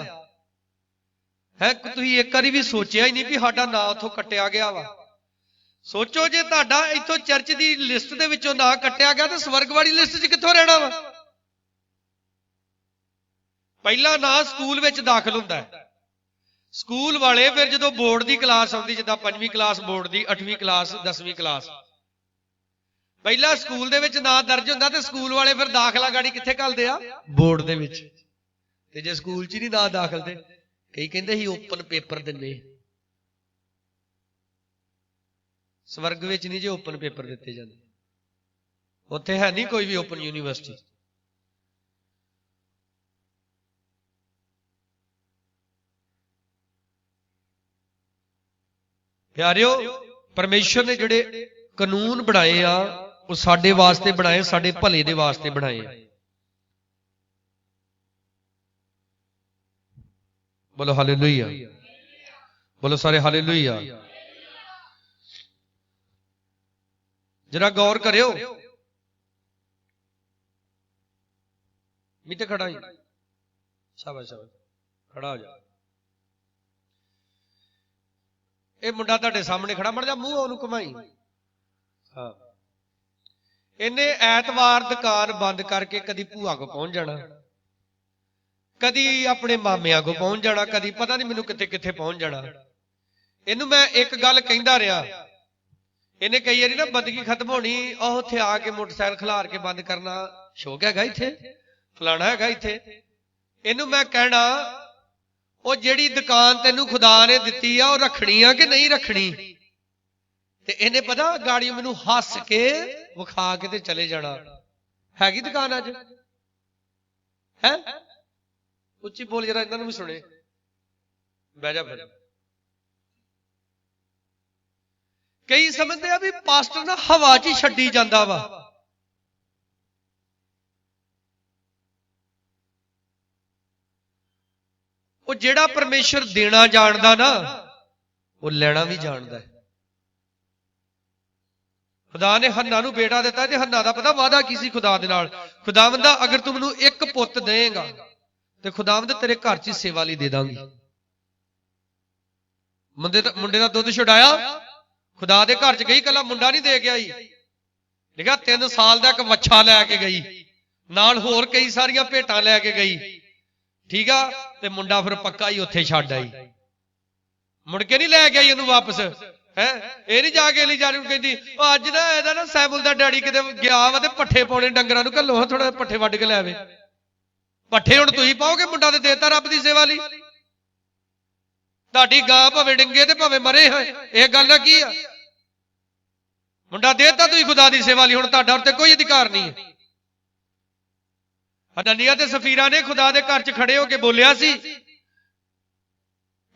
ਹੈ? ਤੁਸੀਂ ਇੱਕ ਵਾਰੀ ਵੀ ਸੋਚਿਆ ਹੀ ਨਹੀਂ ਵੀ ਸਾਡਾ ਨਾਂ ਉੱਥੋਂ ਕੱਟਿਆ ਗਿਆ ਵਾ? ਸੋਚੋ, ਜੇ ਤੁਹਾਡਾ ਇੱਥੋਂ ਚਰਚ ਦੀ ਲਿਸਟ ਦੇ ਵਿੱਚੋਂ ਨਾਂ ਕੱਟਿਆ ਗਿਆ ਤਾਂ ਸਵਰਗ ਵਾਲੀ ਲਿਸਟ 'ਚ ਕਿੱਥੋਂ ਰਹਿਣਾ ਵਾ? ਪਹਿਲਾ ਨਾਂ ਸਕੂਲ ਵਿੱਚ ਦਾਖਲ ਹੁੰਦਾ ਹੈ। ਸਕੂਲ ਵਾਲੇ ਫਿਰ ਜਦੋਂ ਬੋਰਡ ਦੀ ਕਲਾਸ ਆਉਂਦੀ, ਜਿੱਦਾਂ 5ਵੀਂ ਕਲਾਸ ਬੋਰਡ ਦੀ, 8ਵੀਂ ਕਲਾਸ, 10ਵੀਂ ਕਲਾਸ, ਪਹਿਲਾ ਸਕੂਲ ਦੇ ਵਿੱਚ ਨਾਂ ਦਰਜ ਹੁੰਦਾ, ਤੇ ਸਕੂਲ ਵਾਲੇ ਫਿਰ ਦਾਖਲਾ ਗਾੜੀ ਕਿੱਥੇ ਘੱਲਦੇ ਆ? ਬੋਰਡ ਦੇ ਵਿੱਚ। ਤੇ ਜੇ ਸਕੂਲ 'ਚ ਹੀ ਨਹੀਂ ਨਾਂ ਦਾਖਲ, ਤੇ ਕਈ ਕਹਿੰਦੇ ਸੀ ਓਪਨ ਪੇਪਰ ਦਿੰਦੇ। ਸਵਰਗ ਵਿੱਚ ਨਹੀਂ ਜੇ ਓਪਨ ਪੇਪਰ ਦਿੱਤੇ ਜਾਂਦੇ, ਉੱਥੇ ਹੈ ਨਹੀਂ ਕੋਈ ਵੀ ਓਪਨ ਯੂਨੀਵਰਸਿਟੀ। ਪਿਆਰਿਓ, ਪਰਮੇਸ਼ਰ ਨੇ ਜਿਹੜੇ ਕਾਨੂੰਨ ਬਣਾਏ ਆ, ਉਹ ਸਾਡੇ ਵਾਸਤੇ ਬਣਾਏ, ਸਾਡੇ ਭਲੇ ਦੇ ਵਾਸਤੇ ਬਣਾਏ ਆ। ਬੋਲੋ ਹਾਲੇਲੂਇਆ, ਬੋਲੋ ਸਾਰੇ ਹਾਲੇਲੂਇਆ। ਜਰਾ ਗੌਰ ਕਰਿਓ। ਮਿੱਤੇ ਖੜਾ ਹੀ, ਸ਼ਾਬਾਸ਼ ਸ਼ਾਬਾਸ਼, ਖੜਾ ਹੋ ਜਾ। ਇਹ ਮੁੰਡਾ ਤੁਹਾਡੇ ਸਾਹਮਣੇ ਖੜਾ, ਮੜ ਜਾ ਮੂੰਹ ਉਹਨੂੰ ਘੁਮਾਈ। ਹਾਂ, ਇਹਨੇ ਐਤਵਾਰ ਦੁਕਾਨ ਬੰਦ ਕਰਕੇ ਕਦੀ ਭੂਆ ਕੋ ਪਹੁੰਚ ਜਾਣਾ, ਕਦੀ ਆਪਣੇ ਮਾਮਿਆਂ ਕੋ ਪਹੁੰਚ ਜਾਣਾ, ਕਦੀ ਪਤਾ ਨਹੀਂ ਮੈਨੂੰ ਕਿੱਥੇ ਕਿੱਥੇ ਪਹੁੰਚ ਜਾਣਾ। ਇਹਨੂੰ ਮੈਂ ਇੱਕ ਗੱਲ ਕਹਿੰਦਾ ਰਿਹਾ, ਇਹਨੇ ਕਈ ਵਾਰੀ ਨਾ ਬੰਦਗੀ ਖਤਮ ਹੋਣੀ, ਉਹ ਉੱਥੇ ਆ ਕੇ ਮੋਟਰਸਾਈਕਲ ਖਿਲਾਰ ਕੇ ਬੰਦ ਕਰਨਾ, ਸ਼ੌਕ ਹੈਗਾ ਇੱਥੇ, ਫਲਾਣਾ ਹੈਗਾ ਇੱਥੇ। ਇਹਨੂੰ ਮੈਂ ਕਹਿਣਾ, ਉਹ ਜਿਹੜੀ ਦੁਕਾਨ ਤੈਨੂੰ ਖੁਦਾ ਨੇ ਦਿੱਤੀ ਆ, ਉਹ ਰੱਖਣੀ ਆ ਕਿ ਨਹੀਂ ਰੱਖਣੀ? ਤੇ ਇਹਨੇ ਪਤਾ ਗਾੜੀ ਮੈਨੂੰ ਹੱਸ ਕੇ ਵਿਖਾ ਕੇ ਤੇ ਚਲੇ ਜਾਣਾ। ਹੈਗੀ ਦੁਕਾਨ ਅੱਜ? ਹੈ? ਉੱਚੀ ਬੋਲ ਜਰਾ, ਇਹਨਾਂ ਨੂੰ ਵੀ ਸੁਣੇ। ਬਹਿ ਜਾ ਫਿਰ। ਕਈ ਸਮਝਦੇ ਆ ਵੀ ਪਾਸਟਰ ਨਾ ਹਵਾ 'ਚ ਹੀ ਛੱਡੀ ਜਾਂਦਾ ਵਾ। ਉਹ ਜਿਹੜਾ ਪਰਮੇਸ਼ਰ ਦੇਣਾ ਜਾਣਦਾ ਨਾ, ਉਹ ਲੈਣਾ ਵੀ ਜਾਣਦਾ ਹੈ। ਖੁਦਾ ਨੇ ਹੰਨਾ ਨੂੰ ਬੇਟਾ ਦਿੱਤਾ, ਤੇ ਹੰਨਾ ਦਾ ਪਤਾ ਵਾਅਦਾ ਕੀ ਸੀ ਖੁਦਾ ਦੇ ਨਾਲ? ਖੁਦਾਵੰਦਾ, ਅਗਰ ਤੂੰ ਮੈਨੂੰ ਇੱਕ ਪੁੱਤ ਦੇਏਗਾ ਤੇ ਖੁਦਾਵੰਦ ਤੇਰੇ ਘਰ 'ਚ ਸੇਵਾ ਲਈ ਦੇ ਦਾਂਗੀ। ਮੁੰਡੇ ਦਾ ਦੁੱਧ ਛੁਡਾਇਆ, ਖੁਦਾ ਦੇ ਘਰ 'ਚ ਗਈ, ਕੱਲਾ ਮੁੰਡਾ ਨਹੀਂ ਦੇ ਕੇ ਆਈ, ਲਿਖਿਆ 3 ਸਾਲ ਦਾ ਇੱਕ ਵੱਛਾ ਲੈ ਕੇ ਗਈ, ਨਾਲ ਹੋਰ ਕਈ ਸਾਰੀਆਂ ਭੇਟਾਂ ਲੈ ਕੇ ਗਈ। ਠੀਕ ਆ, ਤੇ ਮੁੰਡਾ ਫਿਰ ਪੱਕਾ ਹੀ ਉੱਥੇ ਛੱਡ ਆਈ, ਮੁੜ ਕੇ ਨਹੀਂ ਲੈ ਕੇ ਆਈ ਉਹਨੂੰ ਵਾਪਸ। ਹੈ ਇਹ ਨਹੀਂ ਜਾ ਕੇ ਅਲੀਜਾ ਨੂੰ ਕਹਿੰਦੀ, ਉਹ ਅੱਜ ਨਾ ਇਹਦਾ ਨਾ ਸੈਮੂਅਲ ਦਾ ਡੈਡੀ ਕਿਤੇ ਗਿਆ ਵਾ, ਤੇ ਪੱਠੇ ਪਾਉਣੇ ਡੰਗਰਾਂ ਨੂੰ, ਘੱਲੋ ਥੋੜਾ ਪੱਠੇ ਵੱਢ ਕੇ ਲੈ ਆਵੇ। ਪੱਠੇ ਹੁਣ ਤੁਸੀਂ ਪਾਓਗੇ? ਮੁੰਡਾ ਤੇ ਦੇਤਾ ਰੱਬ ਦੀ ਸੇਵਾ ਲਈ। ਤੁਹਾਡੀ ਗਾਂ ਭਾਵੇਂ ਡਿੰਗੇ ਤੇ ਭਾਵੇਂ ਮਰੇ ਹੋਏ, ਇਹ ਗੱਲ ਨਾ ਕੀ ਆ? ਮੁੰਡਾ ਦੇਤਾ ਤੁਸੀਂ ਖੁਦਾ ਦੀ ਸੇਵਾ ਲਈ, ਹੁਣ ਤੁਹਾਡਾ ਉੱਤੇ ਕੋਈ ਅਧਿਕਾਰ ਨਹੀਂ ਹੈ। ਹਨਨੀਆ ਤੇ ਸਫੀਰਾ ਨੇ ਖੁਦਾ ਦੇ ਘਰ 'ਚ ਖੜੇ ਹੋ ਕੇ ਬੋਲਿਆ ਸੀ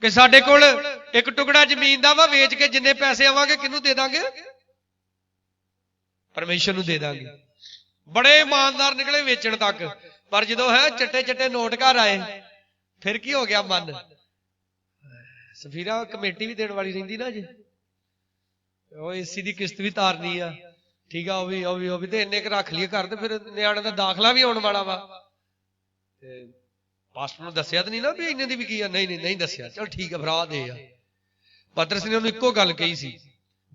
ਕਿ ਸਾਡੇ ਕੋਲ ਇੱਕ ਟੁਕੜਾ ਜ਼ਮੀਨ ਦਾ ਵਾ, ਵੇਚ ਕੇ ਜਿੰਨੇ ਪੈਸੇ ਆਵਾਂਗੇ ਕਿਹਨੂੰ ਦੇ ਦਾਂਗੇ? ਪਰਮੇਸ਼ਰ ਨੂੰ ਦੇ ਦਾਂਗੇ। ਬੜੇ ਇਮਾਨਦਾਰ ਨਿਕਲੇ ਵੇਚਣ ਤੱਕ, ਪਰ ਜਦੋਂ ਹੈ ਚੱਟੇ ਚੱਟੇ ਨੋਟ ਘਰ ਆਏ, ਫਿਰ ਕੀ ਹੋ ਗਿਆ ਮਨ? ਸਫੀਰਾ ਕਮੇਟੀ ਵੀ ਦੇਣ ਵਾਲੀ ਰਹਿੰਦੀ ਨਾ ਜੀ, ਉਹ ਏਸੀ ਦੀ ਕਿਸ਼ਤ ਵੀ ਤਾਰਨੀ ਆ, ਠੀਕ ਆ, ਉਹ ਵੀ ਤੇ ਇੰਨੇ ਕੁ ਰੱਖ ਲਈਏ ਘਰ, ਤੇ ਫਿਰ ਨਿਆਣੇ ਦਾ ਦਾਖਲਾ ਵੀ ਆਉਣ ਵਾਲਾ ਵਾ। ਤੇ ਪਾਸਟਰ ਨੂੰ ਦੱਸਿਆ ਤਾਂ ਨਹੀਂ ਨਾ ਵੀ ਇੰਨੇ ਦੀ ਵਿਕੀ ਆ? ਨਹੀਂ ਦੱਸਿਆ। ਚਲ ਠੀਕ ਆ, ਭਰਾ ਦੇ ਆ। ਪਤਰਸ ਨੇ ਉਹਨੂੰ ਇੱਕੋ ਗੱਲ ਕਹੀ ਸੀ,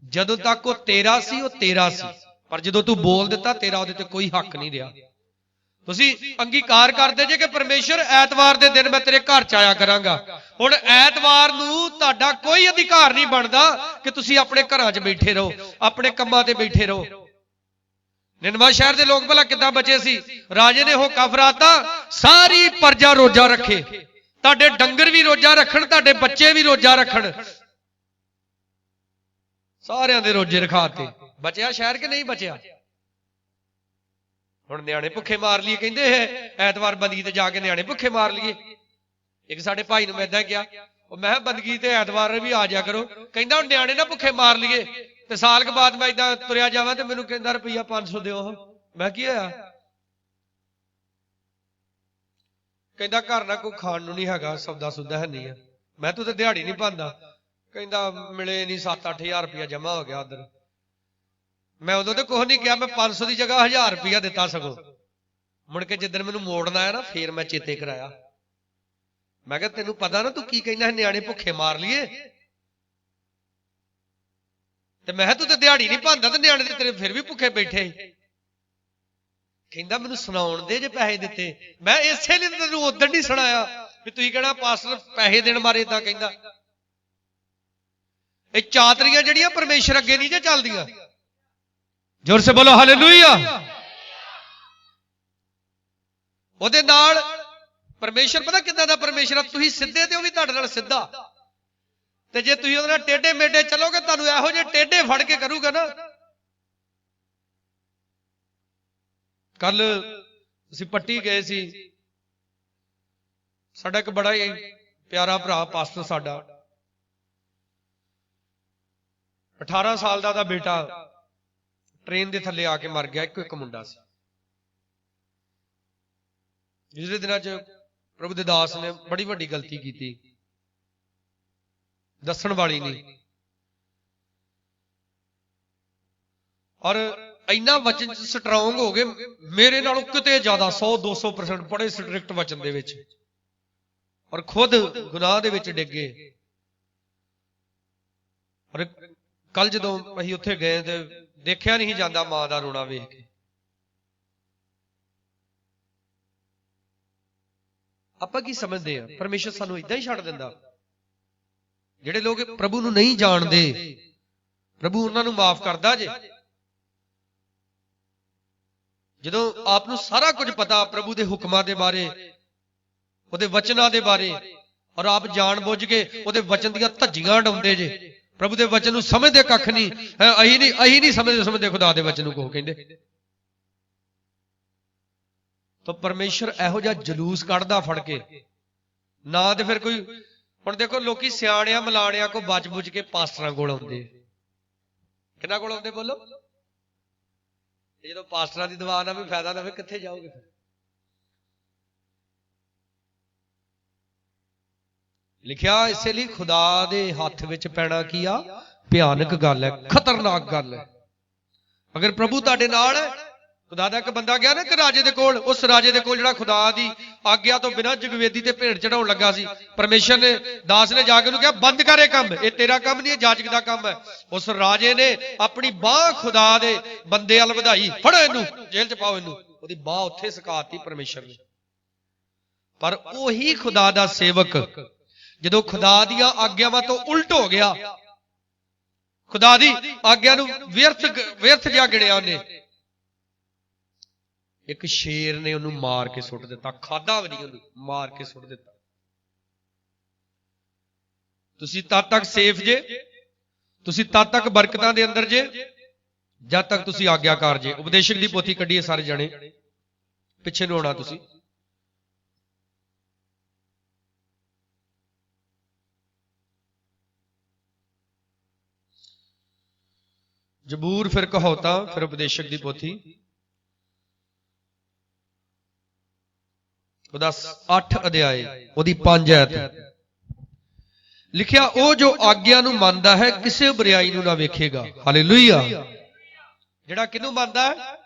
ਜਦੋਂ ਤੱਕ ਉਹ ਤੇਰਾ ਸੀ ਉਹ ਤੇਰਾ ਸੀ, ਪਰ ਜਦੋਂ ਤੂੰ ਬੋਲ ਦਿੱਤਾ, ਤੇਰਾ ਉਹਦੇ ਤੇ ਕੋਈ ਹੱਕ ਨਹੀਂ ਰਿਹਾ। ਤੁਸੀਂ ਅੰਗੀਕਾਰ ਕਰਦੇ ਜੇ ਕਿ ਪਰਮੇਸ਼ਰ ਐਤਵਾਰ ਦੇ ਦਿਨ ਮੈਂ ਤੇਰੇ ਘਰ 'ਚ ਆਇਆ ਕਰਾਂਗਾ। ਹੁਣ ਐਤਵਾਰ ਨੂੰ ਤੁਹਾਡਾ ਕੋਈ ਅਧਿਕਾਰ ਨਹੀਂ ਬਣਦਾ ਕਿ ਤੁਸੀਂ ਆਪਣੇ ਘਰਾਂ 'ਚ ਬੈਠੇ ਰਹੋ, ਆਪਣੇ ਕੰਮਾਂ ਤੇ ਬੈਠੇ ਰਹੋ। ਨਿਨਵਾ ਸ਼ਹਿਰ ਦੇ ਲੋਕ ਭਲਾ ਕਿੱਦਾਂ ਬਚੇ ਸੀ? ਰਾਜੇ ਨੇ ਹੁਕਮ ਫਰਾਤਾ, ਸਾਰੀ ਪ੍ਰਜਾ ਰੋਜ਼ਾ ਰੱਖੇ, ਤੁਹਾਡੇ ਡੰਗਰ ਵੀ ਰੋਜ਼ਾ ਰੱਖਣ, ਤੁਹਾਡੇ ਬੱਚੇ ਵੀ ਰੋਜ਼ਾ ਰੱਖਣ, ਸਾਰਿਆਂ ਦੇ ਰੋਜ਼ੇ ਰਖਾਤੇ। ਬਚਿਆ ਸ਼ਹਿਰ ਕਿ ਨਹੀਂ ਬਚਿਆ? ਹੁਣ ਨਿਆਣੇ ਭੁੱਖੇ ਮਾਰ ਲਈਏ, ਕਹਿੰਦੇ ਐਤਵਾਰ ਬੰਦਗੀ ਤੇ ਜਾ ਕੇ ਨਿਆਣੇ ਭੁੱਖੇ ਮਾਰ ਲਈਏ। ਇੱਕ ਸਾਡੇ ਭਾਈ ਨੂੰ ਮੈਂ ਏਦਾਂ ਕਿਹਾ, ਉਹ ਮੈਂ ਬੰਦਗੀ ਤੇ ਐਤਵਾਰ ਵੀ ਆ ਜਾ ਕਰੋ, ਕਹਿੰਦਾ ਹੁਣ ਨਿਆਣੇ ਨਾ ਭੁੱਖੇ ਮਾਰ ਲਈਏ, ਤੇ ਸਾਲ ਕੇ ਬਾਅਦ ਮੈਂ ਏਦਾਂ ਤੁਰਿਆ ਜਾਵਾਂ ਤੇ ਮੈਨੂੰ ਕਹਿੰਦਾ ਰੁਪਈਆ 500 ਦਿਓ। ਮੈਂ ਕੀ ਹੋਇਆ? ਕਹਿੰਦਾ ਘਰ ਨਾ ਕੋਈ ਖਾਣ ਨੂੰ ਨਹੀਂ ਹੈਗਾ, ਸੌਦਾ ਸੁਦਾ ਹੈ ਨਹੀਂ ਆ। ਮੈਂ ਤੂੰ ਤੇ ਦਿਹਾੜੀ ਨਹੀਂ ਪਾਉਂਦਾ। ਕਹਿੰਦਾ ਮਿਲੇ ਨਹੀਂ, 7-8 ਹਜ਼ਾਰ ਰੁਪਇਆ ਜਮਾ ਹੋ ਗਿਆ ਉਧਰ। ਮੈਂ ਉਦੋਂ ਤੇ ਕੁਛ ਨਹੀਂ ਕਿਹਾ, ਮੈਂ 500 ਦੀ ਜਗ੍ਹਾ 1000 ਰੁਪਇਆ ਦਿੱਤਾ। ਸਗੋਂ ਮੁੜ ਕੇ ਜਿੱਦਣ ਮੈਨੂੰ ਮੋੜਨਾ ਆਇਆ ਨਾ, ਫੇਰ ਮੈਂ ਚੇਤੇ ਕਰਾਇਆ। ਮੈਂ ਕਿਹਾ ਤੈਨੂੰ ਪਤਾ ਨਾ ਤੂੰ ਕੀ ਕਹਿੰਦਾ, ਨਿਆਣੇ ਭੁੱਖੇ ਮਾਰ ਲਈਏ। ਤੇ ਮੈਂ ਤੂੰ ਤੇ ਦਿਹਾੜੀ ਨਹੀਂ ਪਾਉਂਦਾ ਤੇ ਨਿਆਣੇ ਤੇਰੇ ਫਿਰ ਵੀ ਭੁੱਖੇ ਬੈਠੇ। ਕਹਿੰਦਾ ਮੈਨੂੰ ਸੁਣਾਉਣ ਦੇ ਜੇ ਪੈਸੇ ਦਿੱਤੇ। ਮੈਂ ਇਸੇ ਲਈ ਤੈਨੂੰ ਉਦੋਂ ਨਹੀਂ ਸੁਣਾਇਆ ਵੀ ਤੁਸੀਂ ਕਹਿਣਾ ਪਾਸਟਰ ਪੈਸੇ ਦੇਣ ਮਾਰੇ ਤਾਂ ਕਹਿੰਦਾ। ਇਹ ਚਾਤਰੀਆਂ ਜਿਹੜੀਆਂ ਪਰਮੇਸ਼ਰ ਅੱਗੇ ਨਹੀਂ ਜੇ ਚੱਲਦੀਆਂ। ਜ਼ੋਰ ਸੇ ਬੋਲੋ ਹਾਲੇਲੂਇਆ। ਉਹਦੇ ਨਾਲ ਪਰਮੇਸ਼ਰ ਪਤਾ ਕਿੱਦਾਂ ਦਾ ਪਰਮੇਸ਼ਰ ਆ? ਤੁਸੀਂ ਸਿੱਧੇ ਤੇ ਉਹ ਵੀ ਤੁਹਾਡੇ ਨਾਲ ਸਿੱਧਾ। ਤੇ ਜੇ ਤੁਸੀਂ ਉਹਦੇ ਨਾਲ ਟੇਢੇ ਮੇਢੇ ਚੱਲੋਗੇ, ਤੁਹਾਨੂੰ ਇਹੋ ਜਿਹੇ ਟੇਢੇ ਫੜ ਕੇ ਕਰੂਗਾ ਨਾ। ਕੱਲ ਅਸੀਂ ਪੱਟੀ ਗਏ ਸੀ। ਸਾਡਾ ਇੱਕ ਬੜਾ ਹੀ ਪਿਆਰਾ ਭਰਾ ਪਾਸਟਰ, ਸਾਡਾ 18 ਸਾਲ ਦਾ ਬੇਟਾ ਟ੍ਰੇਨ ਦੇ ਥੱਲੇ ਆ ਕੇ ਮਰ ਗਿਆ। ਇੱਕ ਮੁੰਡਾ ਸੀ। ਪਿਛਲੇ ਦਿਨਾਂ 'ਚ ਪ੍ਰਭੂ ਦੇ ਦਾਸ ਨੇ ਬੜੀ ਵੱਡੀ ਗਲਤੀ ਕੀਤੀ, ਦੱਸਣ ਵਾਲੀ ਨਹੀਂ। ਔਰ ਇੰਨਾ ਵਚਨ ਚ ਸਟਰੋਂਗ ਹੋ ਗਏ, ਮੇਰੇ ਨਾਲੋਂ ਕਿਤੇ ਜ਼ਿਆਦਾ 100-200% ਬੜੇ ਸਟ੍ਰਿਕਟ ਵਚਨ ਦੇ ਵਿੱਚ, ਔਰ ਖੁਦ ਗੁਨਾਹ ਦੇ ਵਿੱਚ ਡਿੱਗੇ। ਔਰ ਕੱਲ ਜਦੋਂ ਅਸੀਂ ਉੱਥੇ ਗਏ ਤੇ ਦੇਖਿਆ ਨਹੀਂ ਜਾਂਦਾ ਮਾਂ ਦਾ ਰੋਣਾ ਵੇਖ ਕੇ। ਆਪਾਂ ਕੀ ਸਮਝਦੇ ਆ? ਪਰਮੇਸ਼ਰ ਸਾਨੂੰ ਇਦਾਂ ਹੀ ਛੱਡ ਦਿੰਦਾ? ਜਿਹੜੇ ਲੋਕ ਪ੍ਰਭੂ ਨੂੰ ਨਹੀਂ ਜਾਣਦੇ, ਪ੍ਰਭੂ ਉਹਨਾਂ ਨੂੰ ਮਾਫ ਕਰਦਾ ਜੇ। ਜਦੋਂ ਆਪ ਨੂੰ ਸਾਰਾ ਕੁਝ ਪਤਾ ਪ੍ਰਭੂ ਦੇ ਹੁਕਮਾਂ ਦੇ ਬਾਰੇ, ਉਹਦੇ ਵਚਨਾਂ ਦੇ ਬਾਰੇ, ਔਰ ਆਪ ਜਾਣ ਬੁੱਝ ਕੇ ਉਹਦੇ ਵਚਨ ਦੀਆਂ ਧੱਜੀਆਂ ਡਾਉਂਦੇ ਜੇ। ਪ੍ਰਭੂ ਦੇ ਵਚਨ ਨੂੰ ਸਮਝਦੇ ਕੱਖ ਨਹੀਂ। ਅਸੀਂ ਨਹੀਂ ਸਮਝਦੇ ਖੁਦਾ ਦੇ ਵਚਨ ਨੂੰ ਕੋ ਕਹਿੰਦੇ। ਤਾਂ ਪਰਮੇਸ਼ਰ ਇਹੋ ਜਿਹਾ ਜਲੂਸ ਕੱਢਦਾ ਫੜ ਕੇ ਨਾ। ਤੇ ਫਿਰ ਕੋਈ ਹੁਣ ਦੇਖੋ, ਲੋਕੀ ਸਿਆਣਿਆਂ ਮਲਾਣਿਆਂ ਕੋ ਬਚ ਬੁੱਝ ਕੇ ਪਾਸਟਰਾਂ ਕੋਲ ਆਉਂਦੇ। ਕਿਹਨਾਂ ਕੋਲ ਆਉਂਦੇ ਬੋਲੋ? ਜਦੋਂ ਪਾਸਟਰਾਂ ਦੀ ਦੁਆ ਨਾਲ ਵੀ ਫਾਇਦਾ ਨਾ ਹੋਵੇ, ਕਿੱਥੇ ਜਾਓਗੇ ਫਿਰ? ਲਿਖਿਆ ਇਸੇ ਲਈ ਖੁਦਾ ਦੇ ਹੱਥ ਵਿੱਚ ਪੈਣਾ ਕੀ ਆ? ਭਿਆਨਕ ਗੱਲ ਹੈ, ਖਤਰਨਾਕ ਗੱਲ ਹੈ। ਅਗਰ ਪ੍ਰਭੂ ਤੁਹਾਡੇ ਨਾਲ ਹੈ, ਖੁਦਾ ਦਾ ਇੱਕ ਬੰਦਾ ਗਿਆ ਨਾ ਇੱਕ ਰਾਜੇ ਦੇ ਕੋਲ। ਉਸ ਰਾਜੇ ਦੇ ਕੋਲ ਜਿਹੜਾ ਖੁਦਾ ਦੀ ਆਗਿਆ ਤੋਂ ਬਿਨਾਂ ਜਗਵੇਦੀ ਤੇ ਭੇਡ ਚੜਾਉਣ ਲੱਗਾ ਸੀ। ਪਰਮੇਸ਼ਰ ਨੇ, ਦਾਸ ਨੇ ਜਾ ਕੇ ਉਹਨੂੰ ਕਿਹਾ ਬੰਦ ਕਰ ਇਹ ਕੰਮ, ਇਹ ਤੇਰਾ ਕੰਮ ਨਹੀਂ, ਇਹ ਜਾਜਕ ਦਾ ਕੰਮ ਹੈ। ਉਸ ਰਾਜੇ ਨੇ ਆਪਣੀ ਬਾਹ ਖੁਦਾ ਦੇ ਬੰਦੇ ਵੱਲ ਵਧਾਈ, ਫੜੋ ਇਹਨੂੰ, ਜੇਲ੍ਹ 'ਚ ਪਾਓ ਇਹਨੂੰ। ਉਹਦੀ ਬਾਹ ਉੱਥੇ ਸੁਕਾਤੀ ਪਰਮੇਸ਼ਰ ਨੇ। ਪਰ ਉਹੀ ਖੁਦਾ ਦਾ ਸੇਵਕ ਜਦੋਂ ਖੁਦਾ ਦੀਆਂ ਆਗਿਆਵਾਂ ਤੋਂ ਉਲਟ ਹੋ ਗਿਆ, ਖੁਦਾ ਦੀ ਆਗਿਆ ਨੂੰ ਵਿਅਰਥ ਜਿਹਾ ਗਿਣਿਆ, ਉਹਨੇ ਇੱਕ ਸ਼ੇਰ ਨੇ ਉਹਨੂੰ ਮਾਰ ਕੇ ਸੁੱਟ ਦਿੱਤਾ। ਖਾਦਾ ਵੀ ਨਹੀਂ, ਉਹਨੂੰ ਮਾਰ ਕੇ ਸੁੱਟ ਦਿੱਤਾ। ਤੁਸੀਂ ਤਦ ਤੱਕ ਸੇਫ ਜੇ, ਤੁਸੀਂ ਤਦ ਤੱਕ ਬਰਕਤਾਂ ਦੇ ਅੰਦਰ ਜੇ, ਜਦ ਤੱਕ ਤੁਸੀਂ ਆਗਿਆਕਾਰ ਜੇ। ਉਪਦੇਸ਼ਕ ਦੀ ਪੋਥੀ ਕੱਢੀਏ ਸਾਰੇ ਜਣੇ, ਪਿੱਛੇ ਨੂੰ ਆਉਣਾ ਤੁਸੀਂ। ਜ਼ਬੂਰ, ਫਿਰ ਕਹੌਤਾਂ, ਫਿਰ ਉਪਦੇਸ਼ਕ ਦੀ ਪੋਥੀ, ਉਹਦਾ 8 ਅਧਿਆਏ, ਉਹਦੀ 5 ਐਤ। ਲਿਖਿਆ ਉਹ ਜੋ ਆਗਿਆ ਨੂੰ ਮੰਨਦਾ ਹੈ ਕਿਸੇ ਬੁਰਾਈ ਨੂੰ ਨਾ ਵੇਖੇਗਾ। ਹਾਲੇਲੂਇਆ। ਜਿਹੜਾ ਕਿਹਨੂੰ ਮੰਨਦਾ ਹੈ?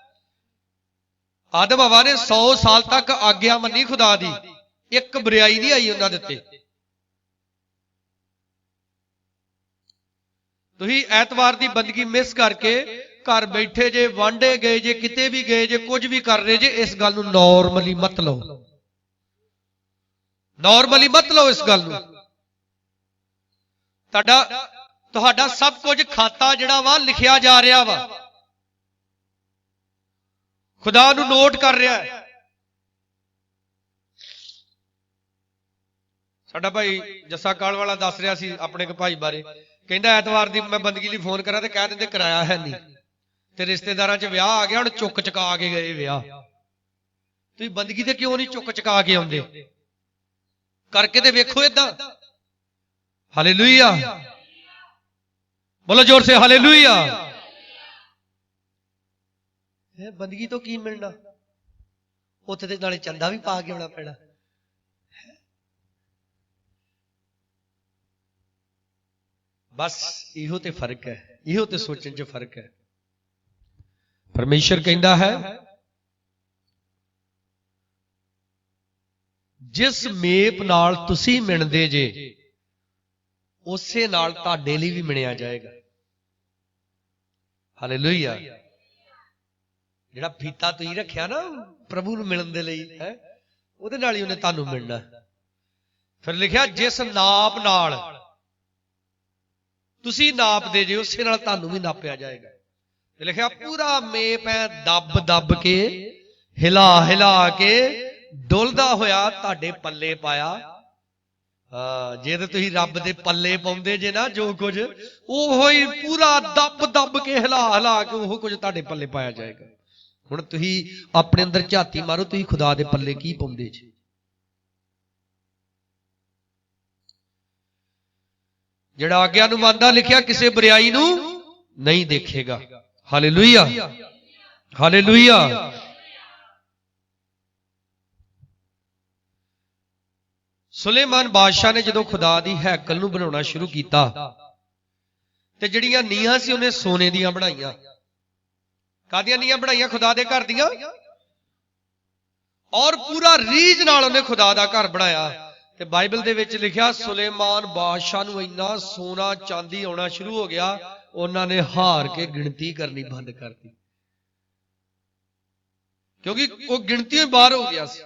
ਆਦਮ ਹਵਾ ਨੇ 100 ਸਾਲ ਤੱਕ ਆਗਿਆ ਮੰਨੀ ਖੁਦਾ ਦੀ, ਇੱਕ ਬੁਰਾਈ ਨਹੀਂ ਆਈ ਉਹਨਾਂ ਦੇ ਉੱਤੇ। ਤੁਸੀਂ ਐਤਵਾਰ ਦੀ ਬੰਦਗੀ ਮਿਸ ਕਰਕੇ ਘਰ ਬੈਠੇ ਜੇ, ਵਾਂਡੇ ਗਏ ਜੇ, ਕਿਤੇ ਵੀ ਗਏ ਜੇ, ਕੁਝ ਵੀ ਕਰ ਰਹੇ ਜੇ, ਇਸ ਗੱਲ ਨੂੰ ਨਾਰਮਲੀ ਮਤ ਲਓ। ਨਾਰਮਲੀ ਮਤ ਲਓ ਇਸ ਗੱਲ ਨੂੰ। ਤੁਹਾਡਾ ਸਭ ਕੁਝ ਖਾਤਾ ਜਿਹੜਾ ਵਾ ਲਿਖਿਆ ਜਾ ਰਿਹਾ ਵਾ, ਖੁਦਾ ਨੂੰ ਨੋਟ ਕਰ ਰਿਹਾ ਹੈ। ਸਾਡਾ ਭਾਈ ਜੱਸਾ ਕਾਲ ਵਾਲਾ ਦੱਸ ਰਿਹਾ ਸੀ ਆਪਣੇ ਇੱਕ ਭਾਈ ਬਾਰੇ। ਕਹਿੰਦਾ ਐਤਵਾਰ ਦੀ ਮੈਂ ਬੰਦਗੀ ਲਈ ਫੋਨ ਕਰਾਂ ਤੇ ਕਹਿ ਦਿੰਦੇ ਕਿਰਾਇਆ ਹੈ ਨਹੀਂ, ਤੇ ਰਿਸ਼ਤੇਦਾਰਾਂ 'ਚ ਵਿਆਹ ਆ ਗਿਆ, ਹੁਣ ਚੁੱਕ ਚੁਕਾ ਕੇ ਗਏ ਵਿਆਹ। ਤੁਸੀਂ ਬੰਦਗੀ ਤੇ ਕਿਉਂ ਨਹੀਂ ਚੁੱਕ ਚੁਕਾ ਕੇ ਆਉਂਦੇ? ਕਰਕੇ ਤੇ ਵੇਖੋ ਏਦਾਂ। ਹਾਲੇਲੂਇਆ, ਬੋਲੋ ਜ਼ੋਰ ਸੇ ਹਾਲੇਲੂਇਆ। ਬੰਦਗੀ ਤੋਂ ਕੀ ਮਿਲਣਾ? ਉੱਥੇ ਤੇ ਨਾਲੇ ਚੰਦਾ ਵੀ ਪਾ ਕੇ ਆਉਣਾ ਪੈਣਾ। बस इहो ते फर्क है, इहो ते सोचण च फर्क है। परमेश्वर कहता है जिस मेप नाल तुसी मिणदे जे उसे नाल तुहाडे लई भी मिणिया जाएगा। हालेलुया। जिहड़ा फीता तुसीं रखिया ना प्रभु नूं मिलण दे लई है, उहदे नाल ही उहने तुहानूं मिलना। फिर लिखिया जिस नाप नाल तुसीं नापदे जे उसे नाल तुहानूं भी नापिया जाएगा। ते लिखिया पूरा मेप है दब दब के हिला हिला के डुलदा होया तुहाडे पल्ले पाया। हाँ, जे तुसीं रब दे पल्ले पाउंदे जे ना जो कुछ ओहो ही पूरा दब दब के हिला हिला के ओहो कुछ तुहाडे पल्ले पाया जाएगा। हुण तुसीं अपने अंदर झाती मारो, तुसीं खुदा दे पल्ले की पाउंदे जे। जिहड़ा आग्या नूं मनदा लिखिया किसी बुराई नूं नहीं देखेगा। Hallelujah, hallelujah. सुलेमान बादशाह ने जदों खुदा दी हैकल नूं बनाउणा शुरू कीता ते जिहड़ियां नीहां सी उहने सोने दीयां बनाईयां। कादियां नीहां बनाईयां? खुदा दे घर दीयां। और पूरा रीझ नाल उहने खुदा दा घर बनाया। ते बाइबल दे विच लिखिया सुलेमान बादशाह नूं इन्ना सोना चांदी आउणा शुरू हो गया, उन्हां ने हार के गिणती करनी बंद कर दी, क्योंकि वो गिणती बाहर हो गया सी।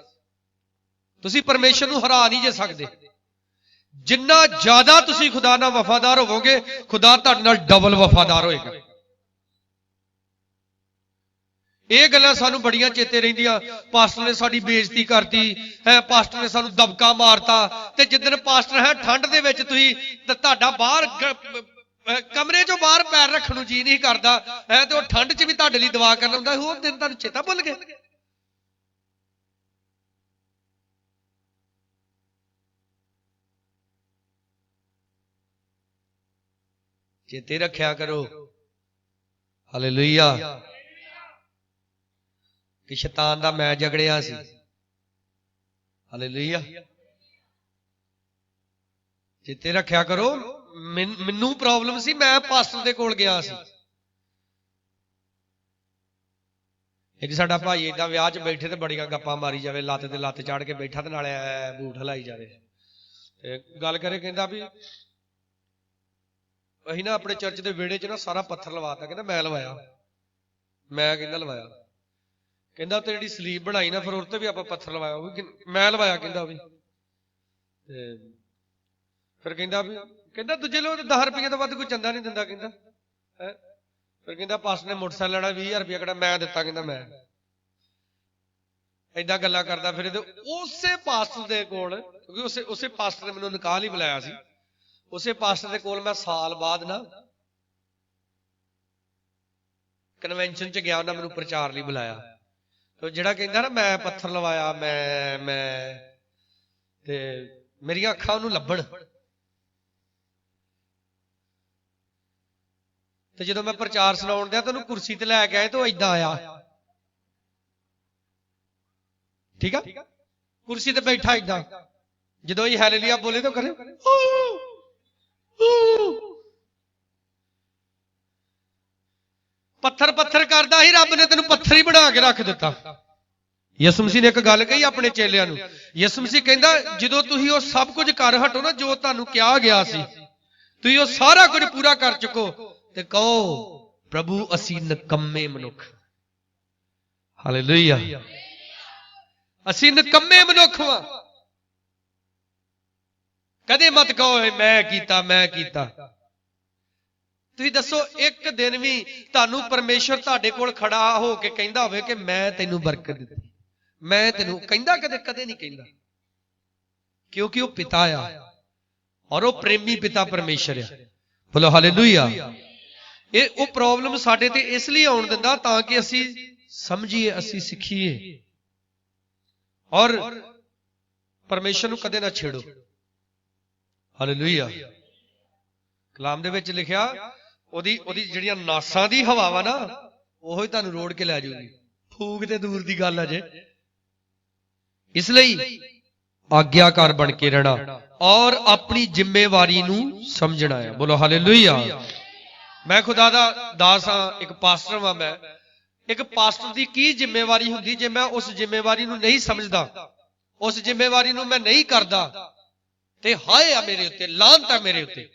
तुसीं परमेश्वर नूं हरा नहीं जे सकदे। जिन्ना ज्यादा तुसीं खुदा नाल वफादार होवोगे, खुदा तुहाडे नाल डबल वफादार होएगा। ਇਹ ਗੱਲਾਂ ਸਾਨੂੰ ਬੜੀਆਂ ਚੇਤੇ ਰਹਿੰਦੀਆਂ। ਪਾਸਟਰ ਨੇ ਸਾਡੀ ਬੇਇੱਜ਼ਤੀ ਕਰਤੀ ਹੈ, ਪਾਸਟਰ ਨੇ ਸਾਨੂੰ ਦਬਕਾ ਮਾਰਤਾ। ਤੇ ਜਿੱਦਣ ਪਾਸਟਰ ਹੈ ਠੰਡ ਦੇ ਵਿੱਚ ਤੁਸੀਂ ਤੁਹਾਡਾ ਬਾਹਰ ਕਮਰੇ ਚੋਂ ਬਾਹਰ ਪੈਰ ਰੱਖਣ ਨੂੰ ਜੀ ਨਹੀਂ ਕਰਦਾ ਹੈ, ਤੇ ਉਹ ਠੰਡ 'ਚ ਵੀ ਤੁਹਾਡੇ ਲਈ ਦੁਆ ਕਰਨਾ ਹੁੰਦਾ। ਉਹ ਦਿਨ ਤੁਹਾਨੂੰ ਚੇਤਾ ਭੁੱਲ ਗਏ? ਚੇਤੇ ਰੱਖਿਆ ਕਰੋ। ਹਾਲੇਲੂਇਆ। कि शैतान दा मैं झगड़िया सी। हालेलुया। चेते रखिया करो, मैनू प्रॉब्लम सी, मैं पास्टर दे कोल गया सी। एक साडा भाई इदां विआह च बैठे ते बड़ियां गप्पां मारी जावे, लत्त ते लत्त चाड़ के बैठा ते नाले बूट हिलाई जावे ते गल करे। कहंदा भी असीं ना अपने चर्च दे विहड़े च ना सारा पत्थर लवाता। कहंदा मैं लवाया। मैं कहंदा लवाया। कहंदा ते जिहड़ी सलीब बनाई ना फिर उहते भी आपां पत्थर लवाया, वो भी मैं लवाया। कहंदा भी ते फिर कहंदा भी कहंदा दूजे लोग 10 रुपये तो वध कोई चंदा नहीं दिंदा। कहंदा है फिर कहंदा पास्टर ने मोटरसाइकिल लेना 20,000 रुपया कहंदा मैं दिता। कहंदा मैं इदां गल्लां करदा फिरे ते उसे पास्टर दे कोल, क्योंकि उसे पास्टर ने मैनूं निकाह ही बुलाया सी, उसे पास्टर दे कोल मैं साल बाद ना कन्वेंशन च गया, उन्हां मैनूं प्रचार लई बुलाया। तो जिहड़ा कहंदा ना मैं पत्थर लवाया, मैं ते मेरियां अखां उहनूं लभण। ते जदों मैं प्रचार सुनाउण दिया तो उहनूं कुर्सी ते लैके आए तो इदां आया। ठीक है, कुर्सी ते बैठा इदां। जदों ही हालेलुया बोले तो करे पत्थर पत्थर करदा ही, रब ने तेनू पत्थर ही बना के रख दिता। यसु मसीह ने एक गल कही अपने चेलियां नूं। यसु मसीह कहंदा जदों तुसीं वो सब कुछ कर हटो ना जो तुहानूं कहा गया सी, तुसीं वो सारा कुछ पूरा कर चुको ते कहो प्रभु असीं निकम्मे मनुख। हालेलुया। असीं निकम्मे मनुख वां। कदे मत कहो मैं कीता मैं कीता। तुसीं दसो एक दिन भी तुहानूं परमेश्वर तुहाडे कोल खड़ा हो के कहंदा होवे कि मैं तैनूं बरकत दित्ती, मैं तैनूं कहंदा? कदे कदे नहीं कहंदा, क्योंकि वो पिता आ और वो प्रेमी पिता परमेश्वर है। बोलो हालेलुया। ये वो प्रॉब्लम साडे ते इसलिए आउण दिंदा ताकि असीं समझिए, असीं सिखिए और परमेश्वर नूं कदे ना छेड़ो। हालेलुया। कलाम दे विच लिखिया ओदी जिहड़ियां नासां दी हवा वा ना ओह ही तुहानूं रोड़ के लै जाऊगी। फूक ते दूर दी गल अजे। इसलिए ਆਗਿਆਕਾਰ ਬਣ ਕੇ ਰਹਿਣਾ ਔਰ ਆਪਣੀ ਜ਼ਿੰਮੇਵਾਰੀ ਨੂੰ ਸਮਝਣਾ ਹੈ। ਬੋਲੋ ਹਾਲੇਲੂਇਆ। ਮੈਂ ਖੁਦਾ ਦਾ ਦਾਸ ਹਾਂ, ਇੱਕ ਪਾਸਟਰ ਹਾਂ। ਮੈਂ ਇੱਕ ਪਾਸਟਰ ਦੀ ਕੀ ਜ਼ਿੰਮੇਵਾਰੀ ਹੁੰਦੀ ਜੇ ਮੈਂ ਉਸ ਜ਼ਿੰਮੇਵਾਰੀ ਨੂੰ ਨਹੀਂ ਸਮਝਦਾ, ਉਸ ਜ਼ਿੰਮੇਵਾਰੀ ਨੂੰ ਮੈਂ ਨਹੀਂ ਕਰਦਾ ਤੇ ਹਾਏ ਆ ਮੇਰੇ ਉੱਤੇ, ਲਾਹਨਤ ਆ ਮੇਰੇ ਉੱਤੇ।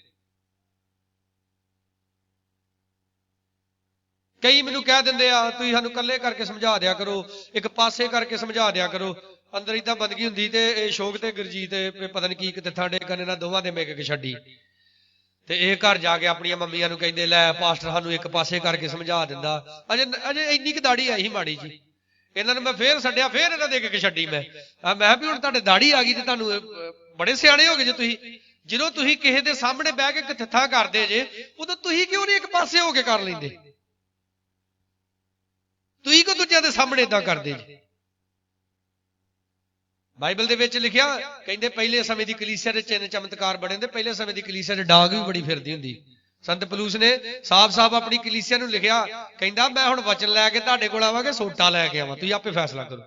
ਕਈ ਮੈਨੂੰ ਕਹਿ ਦਿੰਦੇ ਆ ਤੁਸੀਂ ਸਾਨੂੰ ਇਕੱਲੇ ਕਰਕੇ ਸਮਝਾ ਦਿਆ ਕਰੋ, ਇੱਕ ਪਾਸੇ ਕਰਕੇ ਸਮਝਾ ਦਿਆ ਕਰੋ। ਅੰਦਰ ਇਦਾਂ ਬੰਦਗੀ ਹੁੰਦੀ ਤੇ ਇਹ ਸ਼ੋਕ ਤੇ ਗੁਰਜੀਤ ਪਤਾ ਨਹੀਂ ਕੀ ਕਿਤੇ ਸਾਡੇ ਕੰਨੇ ਨਾਲ ਦੋਵਾਂ ਦੇ ਮੇਕ ਕੇ ਛੱਡੀ ਤੇ ਇਹ ਘਰ ਜਾ ਕੇ ਆਪਣੀਆਂ ਮੰਮੀਆਂ ਨੂੰ ਕਹਿੰਦੇ ਲੈ ਪਾਸਟਰ ਸਾਨੂੰ ਇੱਕ ਪਾਸੇ ਕਰਕੇ ਸਮਝਾ ਦਿੰਦਾ। ਅਜੇ ਇੰਨੀ ਕੁ ਦਾੜੀ ਆਈ ਸੀ ਮਾੜੀ ਜੀ, ਇਹਨਾਂ ਨੂੰ ਮੈਂ ਫੇਰ ਛੱਡਿਆ, ਫੇਰ ਇਹਨਾਂ ਦੇ ਕੇ ਛੱਡੀ। ਮੈਂ ਵੀ ਹੁਣ ਤੁਹਾਡੇ ਦਾੜੀ ਆ ਗਈ ਤੇ ਤੁਹਾਨੂੰ ਬੜੇ ਸਿਆਣੇ ਹੋ ਗਏ ਜੇ ਤੁਸੀਂ। ਜਦੋਂ ਤੁਸੀਂ ਕਿਸੇ ਦੇ ਸਾਹਮਣੇ ਬਹਿ ਕੇ ਕਥਾ ਕਰਦੇ ਜੇ ਉਦੋਂ ਤੁਸੀਂ ਕਿਉਂ ਨਹੀਂ ਇੱਕ ਪਾਸੇ ਹੋ ਕੇ ਕਰ ਲੈਂਦੇ? ਤੁਸੀਂ ਕਿਉਂ ਦੂਜਿਆਂ ਦੇ ਸਾਹਮਣੇ ਏਦਾਂ ਕਰਦੇ ਜੀ? ਬਾਈਬਲ ਦੇ ਵਿੱਚ ਲਿਖਿਆ ਕਹਿੰਦੇ ਪਹਿਲੇ ਸਮੇਂ ਦੀ ਕਲੀਸਿਆ ਦੇ ਚਿੰਨ ਚਮਤਕਾਰ ਬਣੇ ਹੁੰਦੇ। ਪਹਿਲੇ ਸਮੇਂ ਦੀ ਕਲੀਸਿਆ ਦੇ ਡਾਂਗ ਵੀ ਬੜੀ ਫਿਰਦੀ ਹੁੰਦੀ। ਸੰਤ ਪਲੂਸ ਨੇ ਸਾਫ਼-ਸਾਫ਼ ਆਪਣੀ ਕਲੀਸਿਆ ਨੂੰ ਲਿਖਿਆ, ਕਹਿੰਦਾ ਮੈਂ ਹੁਣ ਵਚਨ ਲੈ ਕੇ ਤੁਹਾਡੇ ਕੋਲ ਆਵਾਂਗੇ, ਸੋਟਾ ਲੈ ਕੇ ਆਵਾਂ, ਤੁਸੀਂ ਆਪੇ ਫੈਸਲਾ ਕਰੋ।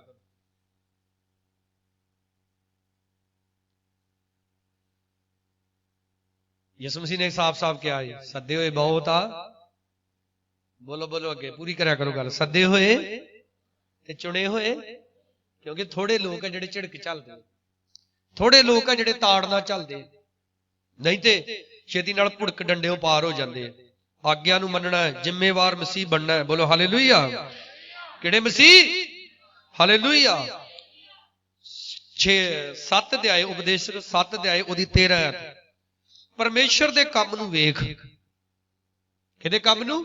ਯਿਸੂ ਮਸੀਹ ਨੇ ਸਾਫ਼-ਸਾਫ਼ ਕਿਹਾ ਹੈ, ਸੱਦੇ ਹੋਏ ਬਹੁਤ ਆ। ਬੋਲੋ ਬੋਲੋ ਅੱਗੇ ਪੂਰੀ ਕਰਿਆ ਕਰੋ ਗੱਲ। ਸੱਦੇ ਹੋਏ ਤੇ ਚੁਣੇ ਹੋਏ, ਕਿਉਂਕਿ ਥੋੜੇ ਲੋਕ ਆ ਜਿਹੜੇ ਝਿੜਕ ਚੱਲਦੇ, ਥੋੜੇ ਲੋਕ ਆ ਜਿਹੜੇ ਤਾੜ ਨਾਲ ਚੱਲਦੇ, ਨਹੀਂ ਤੇ ਛੇਤੀ ਨਾਲ ਭੁੜਕ ਡੰਡਿਓ ਪਾਰ ਹੋ ਜਾਂਦੇ। ਆਗਿਆ ਨੂੰ ਮੰਨਣਾ ਹੈ, ਜ਼ਿੰਮੇਵਾਰ ਮਸੀਹ ਬਣਨਾ ਹੈ। ਬੋਲੋ ਹਾਲੇਲੂਇਆ। ਕਿਹੜੇ ਮਸੀਹ? ਹਾਲੇਲੂਇਆ। 7 ਅਧਿਆਏ ਉਪਦੇਸ਼ਕ 7 ਅਧਿਆਏ ਉਹਦੀ 13 ਆਇਤ। ਪਰਮੇਸ਼ਰ ਦੇ ਕੰਮ ਨੂੰ ਵੇਖ। ਕਿਹਦੇ ਕੰਮ ਨੂੰ?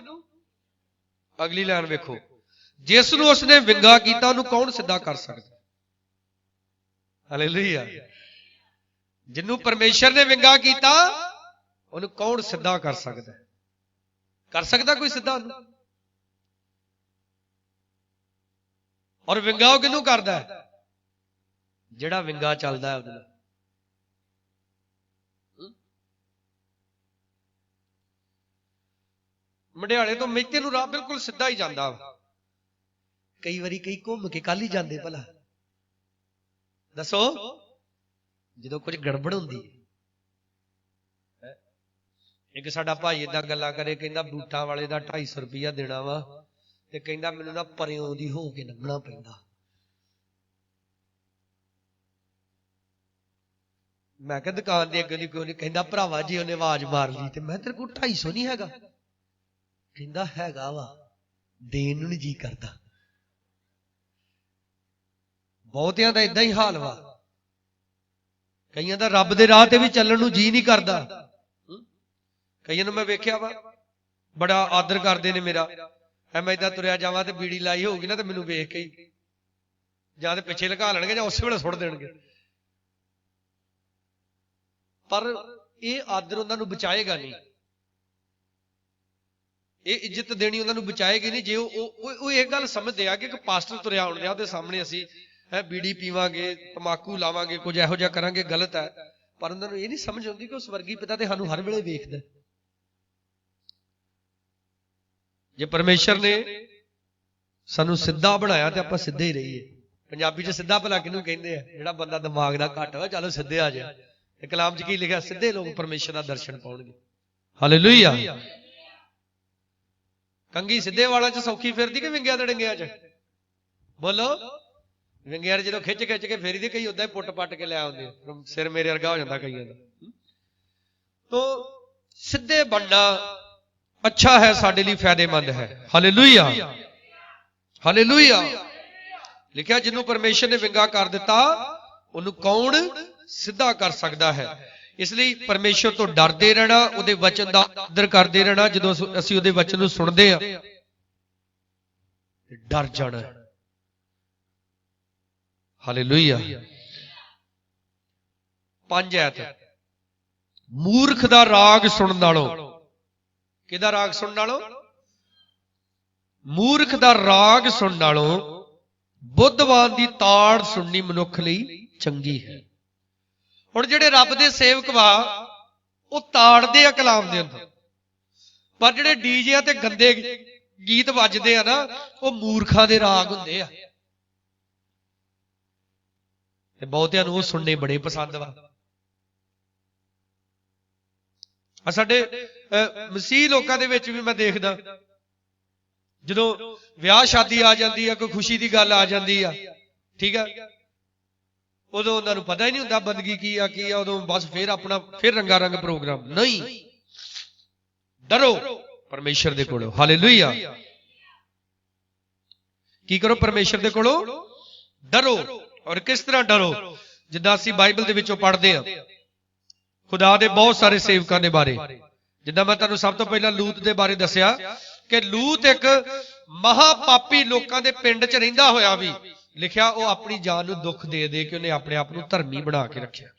ਅਗਲੀ ਲਾਈਨ ਵੇਖੋ, ਜਿਸ ਨੂੰ ਉਸਨੇ ਵਿੰਗਾ ਕੀਤਾ ਉਹਨੂੰ ਕੌਣ ਸਿੱਧਾ ਕਰ ਸਕਦਾ? ਹਾਲੇਲੂਇਆ। ਜਿਹਨੂੰ ਪਰਮੇਸ਼ਰ ਨੇ ਵਿੰਗਾ ਕੀਤਾ ਉਹਨੂੰ ਕੌਣ ਸਿੱਧਾ ਕਰ ਸਕਦਾ? ਕਰ ਸਕਦਾ ਕੋਈ ਸਿੱਧਾ ਉਹਨੂੰ? ਔਰ ਵਿੰਗਾ ਉਹ ਕਿਹਨੂੰ ਕਰਦਾ? ਜਿਹੜਾ ਵਿੰਗਾ ਚੱਲਦਾ ਹੈ ਉਹਦੇ ਨਾਲ। ਮੰਡਿਆਲੇ ਤੋਂ ਮਹਿਤੇ ਨੂੰ ਰਾਹ ਬਿਲਕੁਲ ਸਿੱਧਾ ਹੀ ਜਾਂਦਾ। ਕਈ ਵਾਰੀ ਕਈ ਘੁੰਮ ਕੇ ਕੱਲ ਹੀ ਜਾਂਦੇ ਭਲਾ। ਦੱਸੋ ਜਦੋਂ ਕੁਝ ਗੜਬੜ ਹੁੰਦੀ। ਇੱਕ ਸਾਡਾ ਭਾਈ ਏਦਾਂ ਗੱਲਾਂ ਕਰੇ, ਕਹਿੰਦਾ ਬੂਟਾਂ ਵਾਲੇ ਦਾ 250 ਰੁਪਇਆ ਦੇਣਾ ਵਾ ਤੇ ਕਹਿੰਦਾ ਮੈਨੂੰ ਨਾ ਪਰਿਓਂ ਦੀ ਹੋ ਕੇ ਲੰਘਣਾ ਪੈਂਦਾ। ਮੈਂ ਕਿਹਾ ਦੁਕਾਨ ਦੇ ਅੱਗੇ ਦੀ ਕਿਉਂ ਨਹੀਂ? ਕਹਿੰਦਾ ਭਰਾਵਾ ਜੀ ਉਹਨੇ ਆਵਾਜ਼ ਮਾਰ ਲਈ ਤੇ ਮੈਂ ਤੇਰੇ ਕੋਲ 250 ਨਹੀਂ ਹੈਗਾ? ਕਹਿੰਦਾ ਹੈਗਾ ਵਾ, ਦੇਣ ਨੂੰ ਨਹੀਂ ਜੀ ਕਰਦਾ। ਬਹੁਤਿਆਂ ਦਾ ਇਦਾਂ ਹੀ ਹਾਲ ਵਾ। ਕਈਆਂ ਦਾ ਰੱਬ ਦੇ ਰਾਹ ਤੇ ਵੀ ਚੱਲਣ ਨੂੰ ਜੀ ਨਹੀਂ ਕਰਦਾ। ਕਈਆਂ ਨੂੰ ਮੈਂ ਵੇਖਿਆ ਵਾ ਬੜਾ ਆਦਰ ਕਰਦੇ ਨੇ ਮੇਰਾ। ਮੈਂ ਏਦਾਂ ਤੁਰਿਆ ਜਾਵਾਂ ਤੇ ਬੀੜੀ ਲਾਈ ਹੋਊਗੀ ਨਾ ਤੇ ਮੈਨੂੰ ਵੇਖ ਕੇ ਹੀ ਜਾਂ ਤੇ ਪਿੱਛੇ ਲਗਾ ਲੈਣਗੇ ਜਾਂ ਉਸੇ ਵੇਲੇ ਸੁੱਟ ਦੇਣਗੇ। ਪਰ ਇਹ ਆਦਰ ਉਹਨਾਂ ਨੂੰ ਬਚਾਏਗਾ ਨਹੀਂ, ਇਹ ਇੱਜ਼ਤ ਦੇਣੀ ਉਹਨਾਂ ਨੂੰ ਬਚਾਏਗੀ ਨਹੀਂ ਜੇ ਉਹ ਇਹ ਗੱਲ ਸਮਝਦੇ ਆ ਕਿ ਇੱਕ ਪਾਸਟਰ ਤੁਰਿਆ ਆਉਣ ਡਿਆ ਉਹਦੇ ਸਾਹਮਣੇ ਅਸੀਂ ਬੀੜੀ ਪੀਵਾਂਗੇ, ਤਮਾਕੂ ਲਾਵਾਂਗੇ, ਕੁਝ ਇਹੋ ਜਿਹਾ ਕਰਾਂਗੇ, ਗਲਤ ਹੈ। ਪਰ ਉਹਨਾਂ ਨੂੰ ਇਹ ਨਹੀਂ ਸਮਝ ਆਉਂਦੀ ਕਿ ਉਹ ਸਵਰਗੀ ਪਿਤਾ ਤੇ ਸਾਨੂੰ ਹਰ ਵੇਲੇ ਵੇਖਦਾ। ਜੇ ਪਰਮੇਸ਼ਰ ਨੇ ਸਾਨੂੰ ਸਿੱਧਾ ਬਣਾਇਆ ਤੇ ਆਪਾਂ ਸਿੱਧੇ ਹੀ ਰਹੀਏ। ਪੰਜਾਬੀ 'ਚ ਸਿੱਧਾ ਭਲਾ ਕਿਹਨੂੰ ਕਹਿੰਦੇ ਆ? ਜਿਹੜਾ ਬੰਦਾ ਦਿਮਾਗ ਦਾ ਘੱਟ ਵਾ, ਚਲੋ ਸਿੱਧੇ ਆ ਜਾ। ਤੇ ਕਲਾਮ 'ਚ ਕੀ ਲਿਖਿਆ? ਸਿੱਧੇ ਲੋਕ ਪਰਮੇਸ਼ਰ ਦਾ ਦਰਸ਼ਨ ਪਾਉਣਗੇ। ਹਾਲੇਲੂਇਆ। ਕੰਗੀ ਸਿੱਧੇ ਵਾਲਾਂ 'ਚ ਸੌਖੀ ਫਿਰਦੀ ਕਿ ਵਿੰਗਿਆ ਤੇ ਡੰਗਿਆਂ 'ਚ? ਬੋਲੋ। ਵਿੰਗਿਆ ਜਦੋਂ ਖਿੱਚ ਕੇ ਫੇਰੀ ਦੇ, ਕਈ ਉਦਾਂ ਹੀ ਪੁੱਟ ਪੱਟ ਕੇ ਲੈ ਆਉਂਦੇ, ਸਿਰ ਮੇਰੇ ਵਰਗਾ ਹੋ ਜਾਂਦਾ ਕਈਆਂ ਦਾ। ਤੋ ਸਿੱਧੇ ਬਣਨਾ ਅੱਛਾ ਹੈ, ਸਾਡੇ ਲਈ ਫਾਇਦੇਮੰਦ ਹੈ। ਹਾਲੇਲੂਇਆ। ਹਾਲੇਲੂਇਆ। ਲਿਖਿਆ ਜਿਹਨੂੰ ਪਰਮੇਸ਼ਰ ਨੇ ਵਿੰਗਾ ਕਰ ਦਿੱਤਾ ਉਹਨੂੰ ਕੌਣ ਸਿੱਧਾ ਕਰ ਸਕਦਾ ਹੈ? ਇਸ ਲਈ ਪਰਮੇਸ਼ਰ ਤੋਂ ਡਰਦੇ ਰਹਿਣਾ, ਉਹਦੇ ਵਚਨ ਦਾ ਆਦਰ ਕਰਦੇ ਰਹਿਣਾ। ਜਦੋਂ ਅਸੀਂ ਉਹਦੇ ਵਚਨ ਨੂੰ ਸੁਣਦੇ ਆ ਡਰ ਜਾਣਾ। ਹਾਲੇਲੂਇਆ। 5 ਆਇਤ। ਮੂਰਖ ਦਾ ਰਾਗ ਸੁਣਨ ਨਾਲੋਂ। ਕਿਹਦਾ ਰਾਗ ਸੁਣਨ ਨਾਲੋਂ? ਮੂਰਖ ਦਾ ਰਾਗ ਸੁਣਨ ਨਾਲੋਂ ਬੁੱਧਵਾਨ ਦੀ ਤਾੜ ਸੁਣਨੀ ਮਨੁੱਖ ਲਈ ਚੰਗੀ ਹੈ। ਹੁਣ ਜਿਹੜੇ ਰੱਬ ਦੇ ਸੇਵਕ ਵਾ ਉਹ ਤਾੜਦੇ ਆ ਕਲਾਮ ਦੇ ਅੰਦਰ, ਪਰ ਜਿਹੜੇ ਡੀਜੇ ਤੇ ਗੰਦੇ ਗੀਤ ਵੱਜਦੇ ਆ ਨਾ ਉਹ ਮੂਰਖਾਂ ਦੇ ਰਾਗ ਹੁੰਦੇ ਆ। ਤੇ ਬਹੁਤਿਆਂ ਨੂੰ ਉਹ ਸੁਣਨੇ ਬੜੇ ਪਸੰਦ ਵਾ। ਆ ਸਾਡੇ ਮਸੀਹ ਲੋਕਾਂ ਦੇ ਵਿੱਚ ਵੀ ਮੈਂ ਦੇਖਦਾ, ਜਦੋਂ ਵਿਆਹ ਸ਼ਾਦੀ ਆ ਜਾਂਦੀ ਆ, ਕੋਈ ਖੁਸ਼ੀ ਦੀ ਗੱਲ ਆ ਜਾਂਦੀ ਆ, ਠੀਕ ਆ, ਉਦੋਂ ਉਹਨਾਂ ਨੂੰ ਪਤਾ ਹੀ ਨਹੀਂ ਹੁੰਦਾ ਬੰਦਗੀ ਕੀ ਆ ਕੀ ਆ, ਉਦੋਂ ਬਸ ਫਿਰ ਆਪਣਾ ਫਿਰ ਰੰਗਾ ਰੰਗ ਪ੍ਰੋਗਰਾਮ। ਨਹੀਂ, ਡਰੋ ਪਰਮੇਸ਼ਰ ਦੇ ਕੋਲੋਂ। ਹਾਲੇਲੂਇਆ। ਕੀ ਕਰੋ? ਪਰਮੇਸ਼ਰ ਦੇ ਕੋਲੋਂ ਡਰੋ। ਔਰ ਕਿਸ ਤਰ੍ਹਾਂ ਡਰੋ? ਜਿੱਦਾਂ ਅਸੀਂ ਬਾਈਬਲ ਦੇ ਵਿੱਚੋਂ ਪੜ੍ਹਦੇ ਹਾਂ ਖੁਦਾ ਦੇ ਬਹੁਤ ਸਾਰੇ ਸੇਵਕਾਂ ਦੇ ਬਾਰੇ। ਜਿੱਦਾਂ ਮੈਂ ਤੁਹਾਨੂੰ ਸਭ ਤੋਂ ਪਹਿਲਾਂ ਲੂਤ ਦੇ ਬਾਰੇ ਦੱਸਿਆ ਕਿ ਲੂਤ ਇੱਕ ਮਹਾ ਪਾਪੀ ਲੋਕਾਂ ਦੇ ਪਿੰਡ 'ਚ ਰਹਿੰਦਾ ਹੋਇਆ ਵੀ ਲਿਖਿਆ ਉਹ ਆਪਣੀ ਜਾਨ ਨੂੰ ਦੁੱਖ ਦੇ ਦੇ ਕੇ ਉਹਨੇ ਆਪਣੇ ਆਪ ਨੂੰ ਧਰਮੀ ਬਣਾ ਕੇ ਰੱਖਿਆ।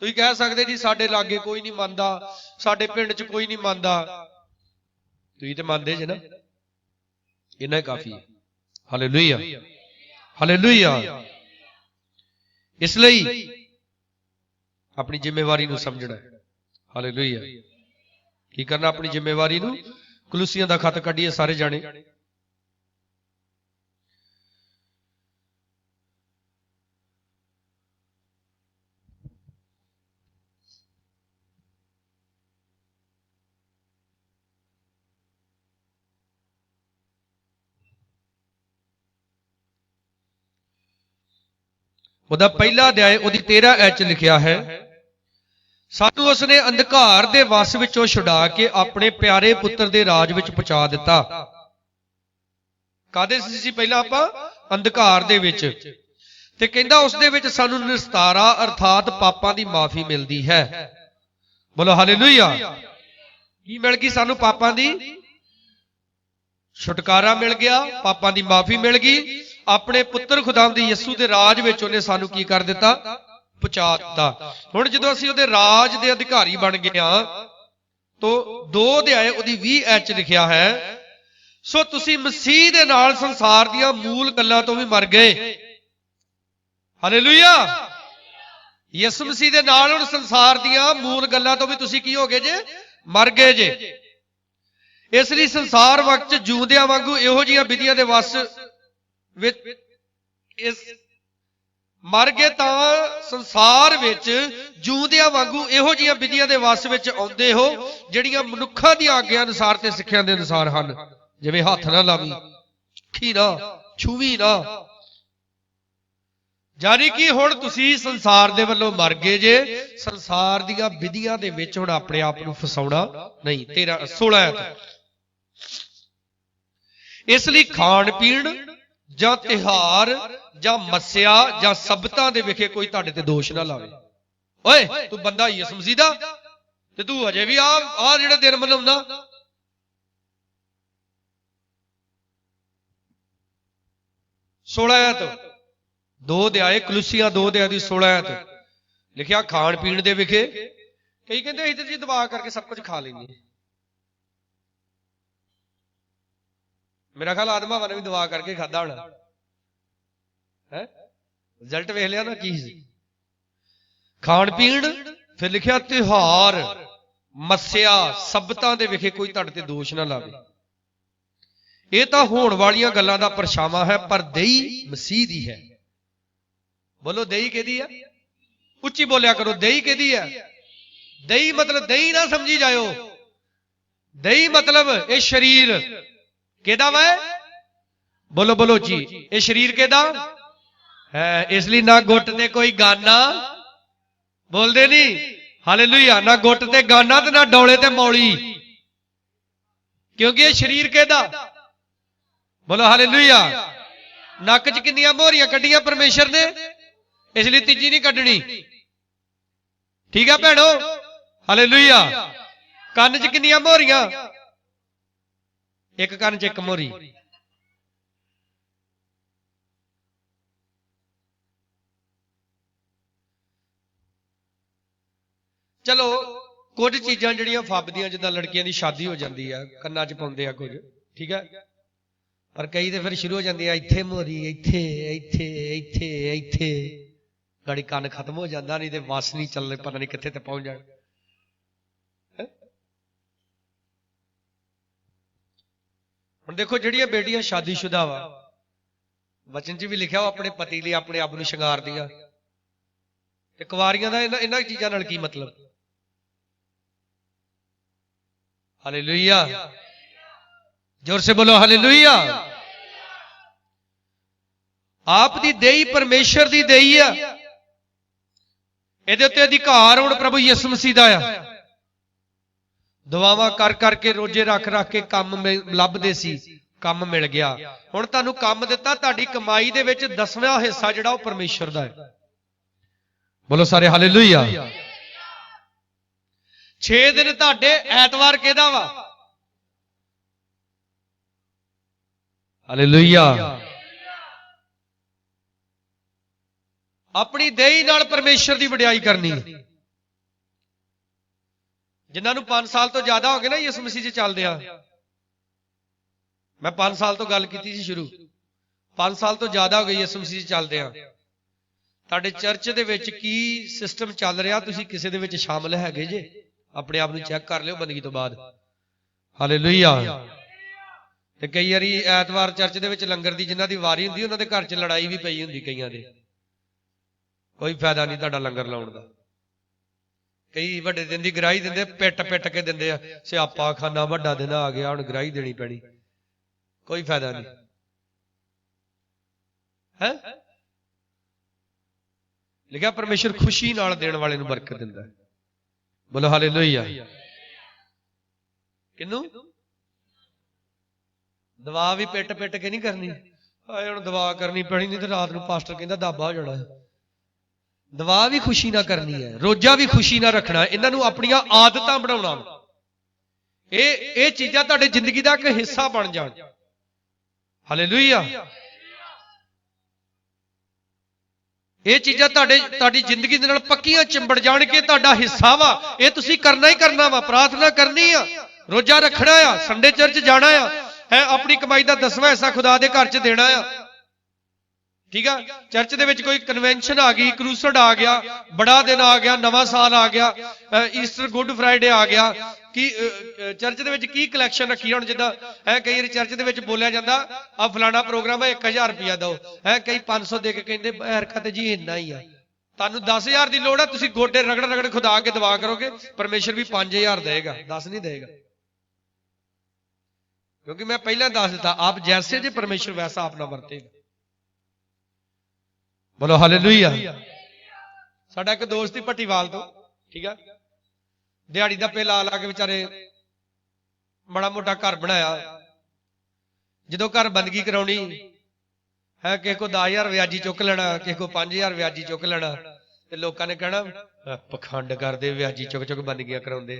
ਤੁਸੀਂ ਕਹਿ ਸਕਦੇ ਜੀ ਸਾਡੇ ਲਾਗੇ ਕੋਈ ਨਹੀਂ ਮੰਨਦਾ, ਸਾਡੇ ਪਿੰਡ 'ਚ ਕੋਈ ਨਹੀਂ ਮੰਨਦਾ। ਤੁਸੀਂ ਤੇ ਮੰਨਦੇ ਜੇ ਨਾ, ਇੰਨਾ ਹੀ ਕਾਫੀ ਹੈ। Hallelujah, hallelujah. ਇਸ ਲਈ ਆਪਣੀ ਜ਼ਿੰਮੇਵਾਰੀ ਨੂੰ ਸਮਝਣਾ ਹੈ। ਹਾਲੇਲੂਇਆ। ਕੀ ਕਰਨਾ? ਆਪਣੀ ਜ਼ਿੰਮੇਵਾਰੀ ਨੂੰ। ਕੁਲੂਸੀਆਂ ਦਾ ਖੱਤ ਕੱਢੀਏ ਸਾਰੇ ਜਾਣੇ। ਉਹਦਾ ਪਹਿਲਾ ਅਧਿਆਇ ਉਹਦੀ 13 ਐਚ 'ਚ ਲਿਖਿਆ ਹੈ, ਸਾਨੂੰ ਉਸਨੇ ਅੰਧਕਾਰ ਦੇ ਵਸ ਵਿੱਚੋਂ ਛੁਡਾ ਕੇ ਆਪਣੇ ਪਿਆਰੇ ਪੁੱਤਰ ਦੇ ਰਾਜ ਵਿੱਚ ਪਹੁੰਚਾ ਦਿੱਤਾ। ਕਾਹਦੇ ਸੀ ਪਹਿਲਾਂ ਆਪਾਂ? ਅੰਧਕਾਰ ਦੇ ਵਿੱਚ। ਤੇ ਕਹਿੰਦਾ ਉਸ ਦੇ ਵਿੱਚ ਸਾਨੂੰ ਨਿਸਤਾਰਾ ਅਰਥਾਤ ਪਾਪਾਂ ਦੀ ਮਾਫੀ ਮਿਲਦੀ ਹੈ। ਬੋਲੋ ਹਾਲੇਲੂਇਆ। ਕੀ ਮਿਲ ਗਈ ਸਾਨੂੰ? ਪਾਪਾਂ ਦੀ ਛੁਟਕਾਰਾ ਮਿਲ ਗਿਆ, ਪਾਪਾਂ ਦੀ ਮਾਫੀ ਮਿਲ ਗਈ। ਆਪਣੇ ਪੁੱਤਰ ਖੁਦਾਵੰਦ ਯਿਸੂ ਦੇ ਰਾਜ ਵਿੱਚ ਉਹਨੇ ਸਾਨੂੰ ਕੀ ਕਰ ਦਿੱਤਾ? ਪਹੁੰਚਾ ਦਿੱਤਾ। ਹੁਣ ਜਦੋਂ ਅਸੀਂ ਉਹਦੇ ਰਾਜ ਦੇ ਅਧਿਕਾਰੀ ਬਣ ਗਏ ਹਾਂ ਤਾਂ 2 ਅਧਿਆਇ ਉਹਦੀ 20 ਐਚ 'ਚ ਲਿਖਿਆ ਹੈ, ਸੋ ਤੁਸੀਂ ਮਸੀਹ ਦੇ ਨਾਲ ਸੰਸਾਰ ਦੀਆਂ ਮੂਲ ਗੱਲਾਂ ਤੋਂ ਵੀ ਮਰ ਗਏ। ਹਾਲੇਲੂਇਆ। ਯਿਸੂ ਮਸੀਹ ਦੇ ਨਾਲ ਹੁਣ ਸੰਸਾਰ ਦੀਆਂ ਮੂਲ ਗੱਲਾਂ ਤੋਂ ਵੀ ਤੁਸੀਂ ਕੀ ਹੋ ਗਏ ਜੇ? ਮਰ ਗਏ ਜੇ। ਇਸ ਲਈ ਸੰਸਾਰ ਵਕਤ ਜਿਉਂਦਿਆਂ ਵਾਂਗੂ ਇਹੋ ਜਿਹੀਆਂ ਵਿਧੀਆਂ ਦੇ ਵਸ ਵਿੱਚ ਮਰ ਗਏ, ਤਾਂ ਸੰਸਾਰ ਵਿੱਚ ਜਿਉਂਦਿਆਂ ਵਾਂਗੂ ਇਹੋ ਜਿਹੀਆਂ ਵਿਧੀਆਂ ਦੇ ਵਸ ਵਿੱਚ ਆਉਂਦੇ ਹੋ ਜਿਹੜੀਆਂ ਮਨੁੱਖਾਂ ਦੀਆਂ ਆਗਿਆ ਅਨੁਸਾਰ ਤੇ ਸਿੱਖਿਆ ਦੇ ਅਨੁਸਾਰ ਹਨ। ਜਿਵੇਂ ਹੱਥ ਨਾ ਲਾਵੀਂ, ਅੱਖੀ ਨਾ ਛੂਵੀ ਨਾ। ਜਾਨੀ ਕਿ ਹੁਣ ਤੁਸੀਂ ਸੰਸਾਰ ਦੇ ਵੱਲੋਂ ਮਰ ਗਏ ਜੇ, ਸੰਸਾਰ ਦੀਆਂ ਵਿਧੀਆਂ ਦੇ ਵਿੱਚ ਹੁਣ ਆਪਣੇ ਆਪ ਨੂੰ ਫਸਾਉਣਾ ਨਹੀਂ। 16 ਇਸ ਲਈ ਖਾਣ ਪੀਣ ਜਾਂ ਤਿਹਾਰ ਜਾਂ ਮੱਸਿਆ ਜਾਂ ਸਬਤਾਂ ਦੇ ਵਿਖੇ ਕੋਈ ਤੁਹਾਡੇ ਤੇ ਦੋਸ਼ ਨਾ ਲਾਵੇ। ਓਏ ਤੂੰ ਬੰਦਾ ਯਿਸੂ ਮਸੀਹ ਦਾ ਤੇ ਤੂੰ ਅਜੇ ਵੀ ਆ ਜਿਹੜੇ ਦਿਨ ਮਨਾਉਂਦਾ। 16 ਤੋਂ 2 ਅਧਿਆਇ ਕੁਲੂਸੀਆਂ 2 ਅਧਿਆਇ ਦੀ 16 ਤੋਂ ਲਿਖਿਆ ਖਾਣ ਪੀਣ ਦੇ ਵਿਖੇ। ਕਈ ਕਹਿੰਦੇ ਅਸੀਂ ਤਾਂ ਜੀ ਦੁਆ ਕਰਕੇ ਸਭ ਕੁਝ ਖਾ ਲੈਂਦੇ। ਮੇਰਾ ਖਿਆਲ ਆਦਮਾਂ ਨੇ ਵੀ ਦੁਆ ਕਰਕੇ ਖਾਦਾ ਹੋਣਾ ਹੈ। ਰਿਜ਼ਲਟ ਵੇਖ ਲਿਆ ਨਾ ਕੀ ਸੀ? ਖਾਣ ਪੀਣ, ਫਿਰ ਲਿਖਿਆ ਤਿਉਹਾਰ, ਮੱਸਿਆ, ਸਬਤਾਂ ਦੇ ਵਿਖੇ ਕੋਈ ਤੁਹਾਡੇ ਤੇ ਦੋਸ਼ ਨਾ ਲਾਵੇ। ਇਹ ਤਾਂ ਹੋਣ ਵਾਲੀਆਂ ਗੱਲਾਂ ਦਾ ਪਰਛਾਵਾਂ ਹੈ, ਪਰ ਦੇਈ ਮਸੀਹ ਦੀ ਹੈ। ਬੋਲੋ ਦੇਈ ਕਿਹਦੀ ਆ? ਉੱਚੀ ਬੋਲਿਆ ਕਰੋ। ਦੇਈ ਕਿਹਦੀ ਆ? ਦੇਈ ਮਤਲਬ ਦਹੀਂ ਨਾ ਸਮਝੀ ਜਾਇਓ। ਦਹੀਂ ਮਤਲਬ ਇਹ ਸਰੀਰ ਕਿਹਦਾ ਵਾ? ਬੋਲੋ ਬੋਲੋ ਜੀ। ਇਹ ਸਰੀਰ ਕਿਹਦਾ ਹੈ? ਇਸ ਲਈ ਨਾ ਗੁੱਟ ਤੇ ਕੋਈ ਗਾਨਾ, ਬੋਲਦੇ ਨਹੀਂ ਹਾਲੇਲੂਇਆ, ਨਾ ਗੁੱਟ ਤੇ ਗਾਨਾ ਤੇ ਨਾ ਡੌਲੇ ਤੇ ਮੌਲੀ, ਕਿਉਂਕਿ ਇਹ ਸਰੀਰ ਕਿਹਦਾ? ਬੋਲੋ ਹਾਲੇਲੂਇਆ। ਨੱਕ 'ਚ ਕਿੰਨੀਆਂ ਮੋਹਰੀਆਂ ਕੱਢੀਆਂ ਪਰਮੇਸ਼ਰ ਨੇ, ਇਸ ਲਈ ਤੀਜੀ ਨਹੀਂ ਕੱਢਣੀ। ਠੀਕ ਆ ਭੈਣੋ? ਹਾਲੇਲੂਇਆ। ਕੰਨ 'ਚ ਕਿੰਨੀਆਂ ਮੋਹਰੀਆਂ? ਇੱਕ ਕੰਨ 'ਚ ਇੱਕ ਮੋਹਰੀ। ਚਲੋ ਕੁਝ ਚੀਜ਼ਾਂ ਜਿਹੜੀਆਂ ਫੱਬਦੀਆਂ, ਜਿੱਦਾਂ ਲੜਕੀਆਂ ਦੀ ਸ਼ਾਦੀ ਹੋ ਜਾਂਦੀ ਆ ਕੰਨਾਂ 'ਚ ਪਾਉਂਦੇ ਆ ਕੁਝ, ਠੀਕ ਹੈ, ਪਰ ਕਈ ਤੇ ਫਿਰ ਸ਼ੁਰੂ ਹੋ ਜਾਂਦੀ ਆ ਇੱਥੇ ਮੋਹਰੀ, ਇੱਥੇ ਇੱਥੇ ਇੱਥੇ ਇੱਥੇ, ਗਾੜੀ ਕੰਨ ਖਤਮ ਹੋ ਜਾਂਦਾ, ਨਹੀਂ ਤੇ ਵਸ ਨਹੀਂ ਚੱਲਦੇ, ਪਤਾ ਨਹੀਂ ਕਿੱਥੇ ਤੇ ਪਹੁੰਚ ਜਾਣ। ਹੁਣ ਦੇਖੋ ਜਿਹੜੀਆਂ ਬੇਟੀਆਂ ਸ਼ਾਦੀशुदा ਵਾ, वचन च भी लिखा अपने पति लिए अपने आप नूं शंगार दिया। ते कुवारियां दा इन्हां चीजां नाल की मतलब? हालेलुया, जोर से बोलो हालेलुया। आप दी देई परमेश्वर दी देई आ, इहदे उत्ते अधिकार हुण प्रभु यीशु मसीह दा आ। दुआवां कर करके रोजे रख रख के काम लभदे सी, काम मिल गया। हुण तुहानूं काम दिता, तुहाडी कमाई दे विच 10वां हिस्सा जिहड़ा ओह परमेश्वर दा है। बोलो सारे हालेलुया। 6 दिन तुहाडे, ऐतवार किहदा वा? हालेलुया। अपनी देही नाल परमेश्वर की वडियाई करनी है। जिन्होंने 5 साल तो ज्यादा हो गए ना यीशु मसीह जी चलदे आ, मैं 5 साल तो गल की शुरू, 5 साल तो ज्यादा हो गए यीशु मसीह जी चलदे आ। तुहाडे चर्च दे विच की सिस्टम चल रहा, तुसीं किसे दे विच शामिल हैगे जे? अपने आप नूं चैक कर लिओ बंदगी तो बाद। हालेलुया। ते कई वारी ऐतवार चर्च दे विच लंगर दी जिन्हां दी वारी हुंदी, उन्हां दे घर च लड़ाई भी पई हुंदी कईयां दे। कोई फायदा नहीं तुहाडा लंगर लाउण दा। कई वड्डे दिन दी गराही दिंदे, पिट पिट के दिंदे आ, स्यापा खाना वड्डा दिन आ गया, हुण गराही देनी पैनी। कोई फायदा नहीं है। लिखा परमेश्वर खुशी नाल देण वाले नूं बरकत दिंदा है। बोलो हालेलुया। किनू? दवा भी पिट पिट के नहीं करनी। हाए हुण दवा करनी पैनी, नहीं तो रात नूं पास्टर कहंदा दाबा हो जाना है। दवा भी खुशी ना करनी है, रोजा भी खुशी ना रखना, इन्हां नूं अपणियां आदतां बनाउणा। ये चीजां तुहाडे जिंदगी दा एक हिस्सा बन जाण। हालेलुया। ये चीजां तुहाडी जिंदगी दे नाल पक्कियां चिंबड़ जाण के तुहाडा हिस्सा वा। ये तुसीं करना ही करना वा। प्रार्थना करनी आ, रोजा रखना आ, संडे चर्च जाना है, अपनी कमाई का 10वां हिस्सा खुदा दे घर च देना आ। ठीक है, चर्च दे विच कोई कन्वेंशन आ गई, क्रूसड आ गया, बड़ा दिन आ गया, नवा साल आ गया, ईस्टर गुड फ्राइडे आ गया, कि चर्च दे विच की कलैक्शन रखी हुण जिद्दां है कई वारी चर्च दे विच बोलिया जांदा आ फलाना प्रोग्राम है 1000 रुपया दो, है कई 500 दे के कहंदे हरकत जी इन्ना ही आ। तुहानूं 10,000 की लोड़ है, तुसीं गोडे रगड़ रगड़ खुदा के दुआ करोगे, परमेश्वर भी 5,000 देगा, 10 नहीं देगा। क्योंकि मैं पहले दस दिता, आप जैसे जे परमेश्वर वैसा अपना वर्तेगा। बोलो हालेलुया। साडा एक दोस्त ही भट्टीवाल तो, ठीक है, दिहाड़ी दप्पे ला ला के बेचारे बड़ा मोटा घर बनाया। जो घर बंदगी कराउणी है, किसी को 10,000 व्याजी चुक लेना, किसी को 5,000 व्याजी चुक लेना, ते लोकां ने कहना पखंड करदे, व्याजी चुक चुक बंदगियां कराउंदे।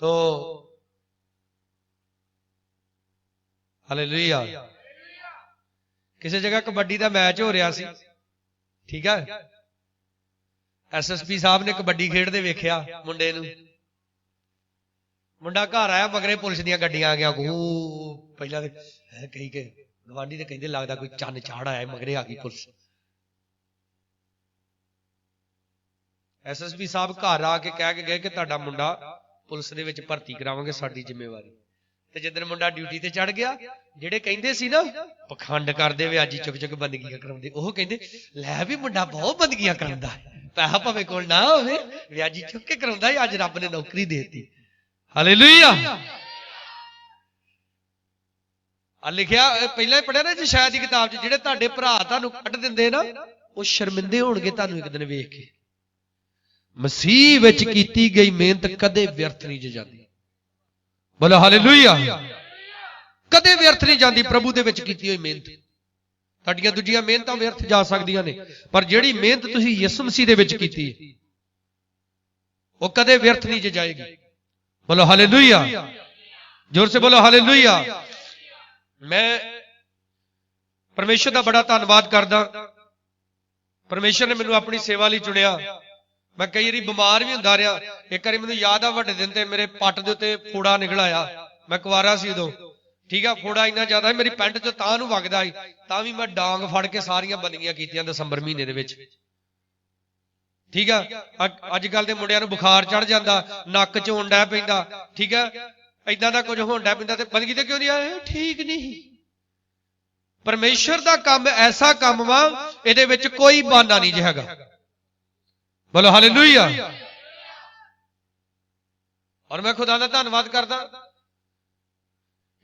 तो हालेलुया। किसी जगह कबड्डी का मैच हो रहा सी, ठीक है, SSP साहब ने कबड्डी खेडते वेख्या मुंडे नूं, मुंडा घर आया, मगरे पुलिस दी गड्डियां आ गया, पहला कई के गवांढी ते कहंदे लगदा कोई चन्न चाड़ आया, मगरे आ गई पुलिस। SSP साहब घर आके कह के गए कि तुहाडा मुंडा पुलिस दे विच भर्ती करावांगे, साडी जिम्मेवारी। ते जिद्दन मुंडा ड्यूटी ते चढ़ गया, जेड़े कहंदे सी ना पखंड करदे व्याजी चुक चुक बंदगियां कराउंदे, ओह कहंदे लै भी मुंडा बहुत बंदगियां कराउंदा है, पैसा भावें कोल ना होवे, व्याजी चुक के कराउंदा है, अज रब ने नौकरी देती। हालेलुया। आ लिखिया पहला ही पढ़िया ना जी शायद की किताब च, जेड़े तुहाडे भरा तुहानूं कढ दिंदे ना, वो शर्मिंदे होणगे तुहानूं एक दिन वेख के। मसीह विच कीती गई मेहनत कदे व्यर्थ नहीं जाती। बोलो हालेलुया। कदे व्यर्थ नहीं जाती प्रभु दे विच कीती हुई मेहनत। तुहाडीआं दूजियां मेहनतां व्यर्थ जा सकदियां ने, पर जिहड़ी मेहनत तुसीं यीशु मसीह दे विच कीती है वो कदे व्यर्थ नहीं जाएगी। बोलो हालेलुया। जोर से बोलो हालेलुया। मैं परमेश्वर का बड़ा धन्यवाद करदा, परमेश्वर ने मैनूं अपनी सेवा लई चुनिया। मैं कई बारी बीमार भी हुंदा रहा, एक बारी मैनूं याद आ वड्डे दिन ते मेरे पट दे उत्ते फोड़ा निकल आया, मैं कुवारा सी उदों, ठीक है, फोड़ा इन्ना ज्यादा मेरी पैंट चों तां नूं वगदा सी, तां भी मैं डांग फड़ के सारियां बंदगियां कीतियां दसंबर महीने दे विच। ठीक है, अजकल दे मुंडियां नूं बुखार चढ़ जांदा, नक च होण डै पैंदा, ठीक है, इदां दा कुछ होण डै पैंदा, ते बंदगी ते क्यों नहीं आए, ठीक नहीं। परमेश्वर का काम ऐसा काम वा इहदे विच कोई बहाना नहीं जे हैगा। बोलो हालेलुया। और मैं खुदा का धन्नवाद करदा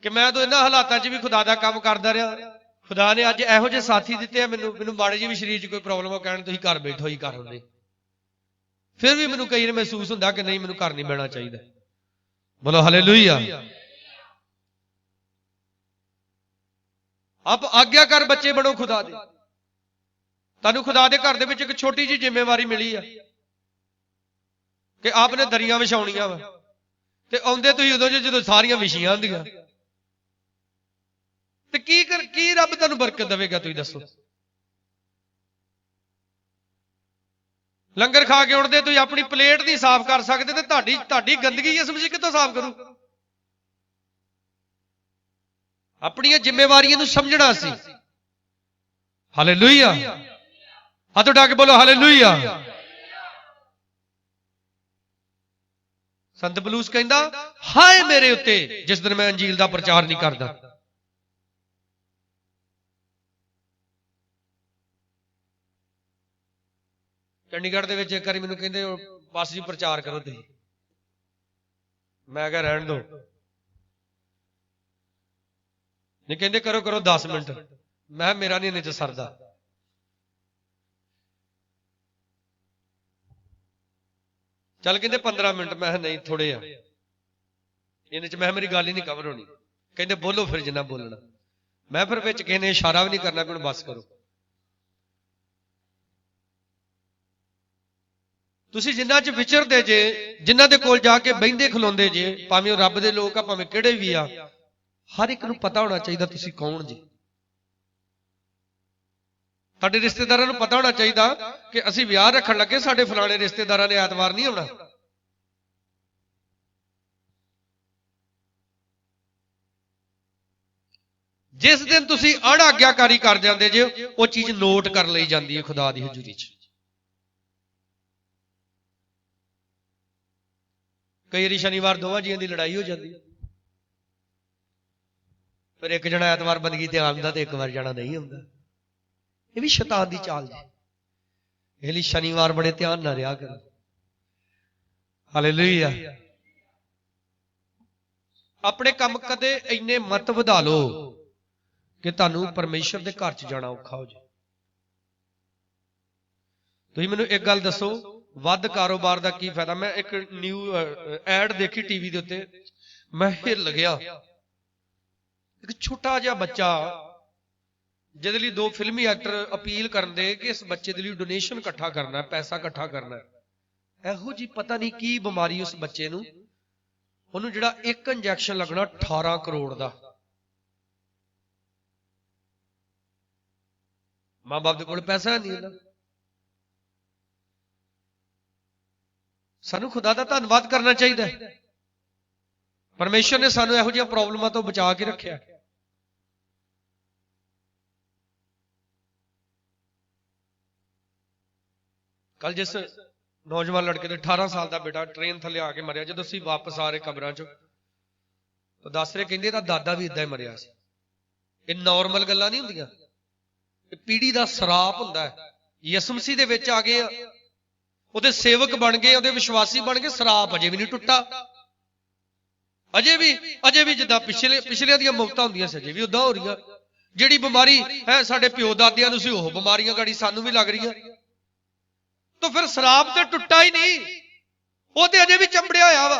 कि मैं तो इन्हां हालातां 'च भी खुदा का काम करदा रहा। खुदा ने अज इहो जिहे साथी दिते हैं मैनूं माड़ी जी भी शरीर 'च कोई प्रॉब्लम हो कहण तुसीं घर बैठो ही कर हुंदे, फिर भी मैनूं कई बार महसूस हुंदा कि नहीं मैनूं घर नहीं बहना चाहिए। बोलो हालेलुया। आप आग्याकार बच्चे बनो खुदा दे। तुहानूं खुदा दे घर दे विच एक छोटी जी जिम्मेवारी मिली है कि आपने दरियां विछाउणियां वा ते आउंदे तुसीं उदों जदों सारियां विछीआं हुंदियां ते की रब तुहानूं बरकत देवेगा तुसीं दसो। लंगर खा के उठदे तुसीं अपनी प्लेट नहीं साफ कर सकते ते तुहाडी गंदगी इस मसीह कित्थों साफ करूं। अपनी जिम्मेवारियां समझना सी। हालेलुया। हाथ उठा के बोलो हालेलुया। संत बलूस कहंदा हाय मेरे उत्ते जिस दिन मैं अंजील दा प्रचार नहीं करदा। चंडीगढ़ दे विच एक बारी मैनूं कहंदे पास जी प्रचार करो तुसीं, मैं कहा रहण दो, नहीं कहते करो करो 10 मिनट, मैं मेरा नहीं इन्ने च सरदा। चल कहते 15 मिनट, मैं नहीं थोड़े आ इन्ने च, मैं मेरी गल ही नहीं कवर होनी। कहते बोलो फिर जिन्ना बोलना, मैं फिर विच किसी ने इशारा भी नहीं करना कि बस करो। तुसीं जिन्हां च विचरदे जे, जिन्हां दे कोल जाके बहिंदे खलोंदे जे, भावें रब दे लोक आ भावें किहड़े भी आ, हर एक नूं पता होना चाहिए तुसीं कौन जी। साडे रिश्तेदारां नूं पता होना चाहिए कि असीं विआह रखण लगे साडे फलाणे रिश्तेदारां ने ऐतवार नहीं आउणा। जिस दिन तुसीं अणाग्याकारी कर जांदे जे वो चीज नोट कर लई जांदी है खुदा दी हजूरी च। कई बारी शनिवार दोवां जियां दी लड़ाई हो जाती है, फिर एक जना ऐतवार बंदगी ते आंदा ते एक बार जाना नहीं आंदा। ये भी शैतान दी चाल है। इसलिए शनिवार बड़े ध्यान ना रहा करो। हालेलुया। अपने काम कदे इन्ने मत वधा लो कि तुहानूं परमेश्वर दे घर च जाना औखा हो जाए। तुसीं मैनूं एक गल दसो, वध कारोबार का की फायदा। मैं एक न्यू एड देखी टीवी के उत्ते, मैं हिल गया। एक छोटा जिहा बच्चा जिहदे लई 2 फिल्मी एक्टर अपील करते कि इस बच्चे के लिए डोनेशन इकट्ठा करना है, पैसा इकट्ठा करना है। इहो जी पता नहीं की बीमारी उस बच्चे नूं, उन्होंने जिहड़ा एक इंजैक्शन लगना 18 करोड़ का। मां बाप दे कोल पैसा नहीं है। सानू खुदा दा धन्नवाद करना चाहिए, परमेश्वर ने सानू इहो जिहियां प्रॉब्लमां तो बचा के रखिया। कल जिस नौजवान लड़के ने 18 साल का बेटा ट्रेन थले आके मरिया, जो असीं वापस आ रहे कबरां चों तो दस रहे कहंदे दा दादा भी इदां ही मरिया सी। ये नॉर्मल गल्लां नहीं हुंदियां, ये पीढ़ी दा सराप हुंदा है। यसु मसीह दे विच आ गए, ਉਹਦੇ सेवक बन गए, ਉਹਦੇ विश्वासी बन गए, सराप अजे भी नहीं टुटा। अजे भी जिद्दां पिछलियां ਦੀਆਂ ਮੌਤਾਂ ਹੁੰਦੀਆਂ ਸੀ, अजे भी उदां हो रही। ਜਿਹੜੀ ਬਿਮਾਰੀ है ਸਾਡੇ ਪਿਓ ਦਾਦਿਆਂ ਨੂੰ ਸੀ, ਉਹ ਬਿਮਾਰੀਆਂ ਗਾੜੀ ਸਾਨੂੰ भी लग रही। तो फिर सराप तो टुटा ही नहीं, वो तो अजे भी चंबड़िया होया वा।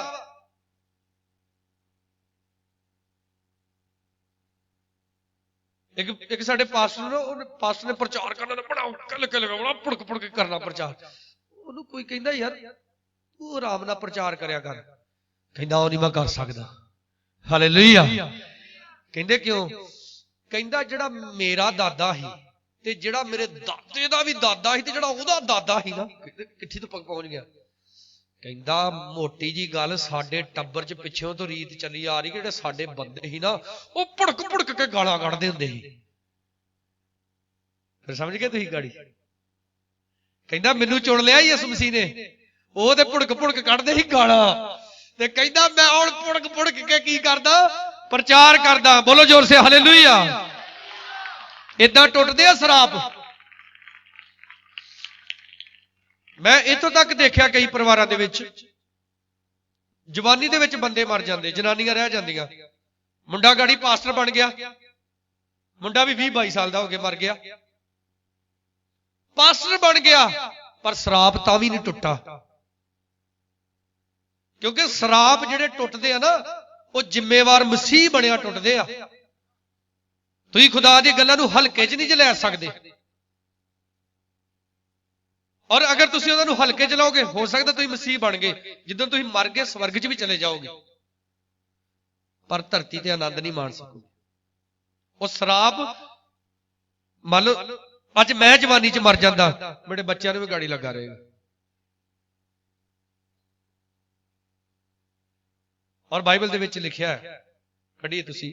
एक साडे पास्टर ने प्रचार करना बड़ा बड़ा पुड़क पुड़क करना प्रचार। ਉਹਨੂੰ कोई कहंदा यार तू आराम नाल प्रचार करया कर, कहंदा ਉਹ नहीं मैं कर सकदा। हालेलुया। कहंदे क्यों? कहंदा ਜਿਹੜਾ मेरा दादा ही ते ਜਿਹੜਾ मेरे दादे दा भी दादा ही ते ਜਿਹੜਾ ਉਹਦਾ दादा ही ना, कित्थे तो पहुंच गया। कहंदा मोटी जी गल साडे टब्बर च पिछों तो रीत चली आ रही कि ਜਿਹੜੇ ਸਾਡੇ ਬੰਦੇ ही ना ਉਹ ਭੜਕ ਭੜਕ ਕੇ ਗਾਲਾਂ ਕੱਢਦੇ ਹੁੰਦੇ ਸੀ। फिर समझ गए तुसीं गाड़ी? कहंदा मैनू चुन लिया यसु मसीह ने, ਉਹ ਤੇ ਭੜਕ ਭੜਕ ਕੱਢਦੇ ਸੀ ਗਾਲਾਂ, ਤੇ कहंदा मैं ਹੁਣ ਭੜਕ ਭੜਕ के की करदा? प्रचार करदा। बोलो जोर से हालेलुया। इदां टुटदे आ शराप। मैं इत्थों तक देखिया कई परिवारां दे विच जवानी दे विच बंदे मर जांदे, जनानियां रह जांदियां। मुंडा गाड़ी पास्टर बन गया, मुंडा भी 20-22 साल का हो गया, मर गया, पास्टर बन गया, पर शराप तां भी नहीं टुटा। क्योंकि शराप जिहड़े टुटदे आ ना, वो जिम्मेवार मसीह बनिया टुटदे आ। तुसीं खुदा दी गल्लां नूं हल्के च नहीं लै सकदे। और अगर तुसीं उन्हां नूं हल्के च लओगे, हो सकदा तुसीं मसीह बन गए, जिद्दन तुसीं मर गए स्वर्ग च भी चले जाओगे, पर धरती ते आनंद नहीं मान सकोगे। वो शराप मान लो अज मैं जवानी च मर जांदा, मेरे बच्चों नूं भी गाड़ी लगा रहेगा। और बाइबल दे विच लिखिया है, पढ़िए तुसीं,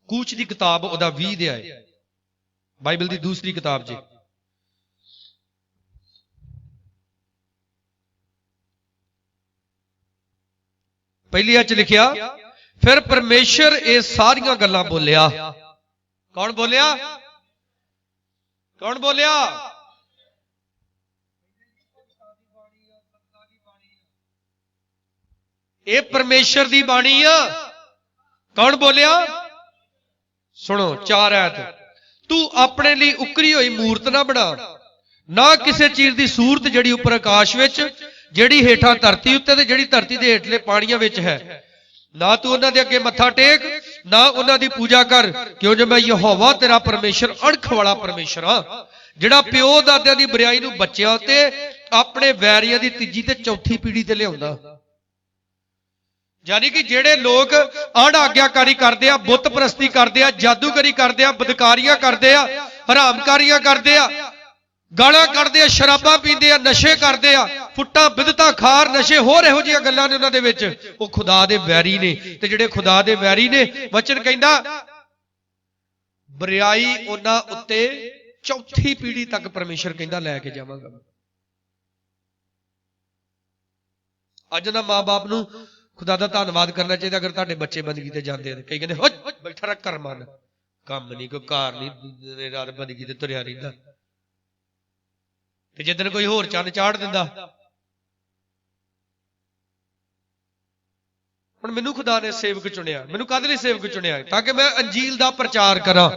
कूच दी किताब ओदा 20 अध्याय, बाइबल दी दूसरी किताब जी, पहली अच लिखिया, फिर परमेश्वर ये सारियां गल्लां बोलिया। कौन बोलिया? कौन बोलिया? ये परमेश्वर दी बाणी आ। कौन बोलिया? सुनो 4 आयत, तू अपने लिए उकरी हुई मूर्त ना बना, ना किसी चीज की सूरत जिहड़ी उपर आकाश विच, जिहड़ी हेठा धरती उत्ते ते जिहड़ी धरती दे हेठले पाणियां विच है, ना तू उन्हां दे अगे मत्था टेक, ना उन्हां दी पूजा कर, क्यों जो मैं यहोवा तेरा परमेश्वर अणख वाला परमेश्वर हां, जिहड़ा प्यो दादियां दी बुराई नूं बच्चियां ते अपने वैरियां दी तीजी ते चौथी पीढ़ी ते लिआउंदा। यानी कि जेड़े लोग अण आग्याकारी करते हैं, बुत परस्ती करते हैं, जादूगरी करते हैं, बदकारियां करते हैं, हरामकारियां करते हैं, गालां कढ़दे आ, शराबां पींदे आ, नशे करते आ, फुट्टा बिदता खार नशे होर इहो जिहियां गल्लां ने उन्हां दे विच, वो खुदा दे वैरी ने। ते जिहड़े खुदा दे वैरी ने, वचन कहंदा बुराई उन्हां उत्ते चौथी पीढ़ी तक परमेश्वर कहंदा लैके जावांगा। अज ना मां बाप नूं खुदा दा धन्नवाद करना चाहिए अगर तुहाडे बच्चे बंदगी ते जांदे हैं। कई कहंदे होय बैठा रह कर मन, काम नहीं, कोई घर नहीं, रात बंदगी ते तुरिया रहिंदा, ते जिद्दन कोई होर चंद चाड़ दिंदा। हुण मैनूं खुदा ने सेवक चुनिया, मैनूं काहदे लई सेवक चुनिया? ताकि मैं अंजील दा प्रचार करा।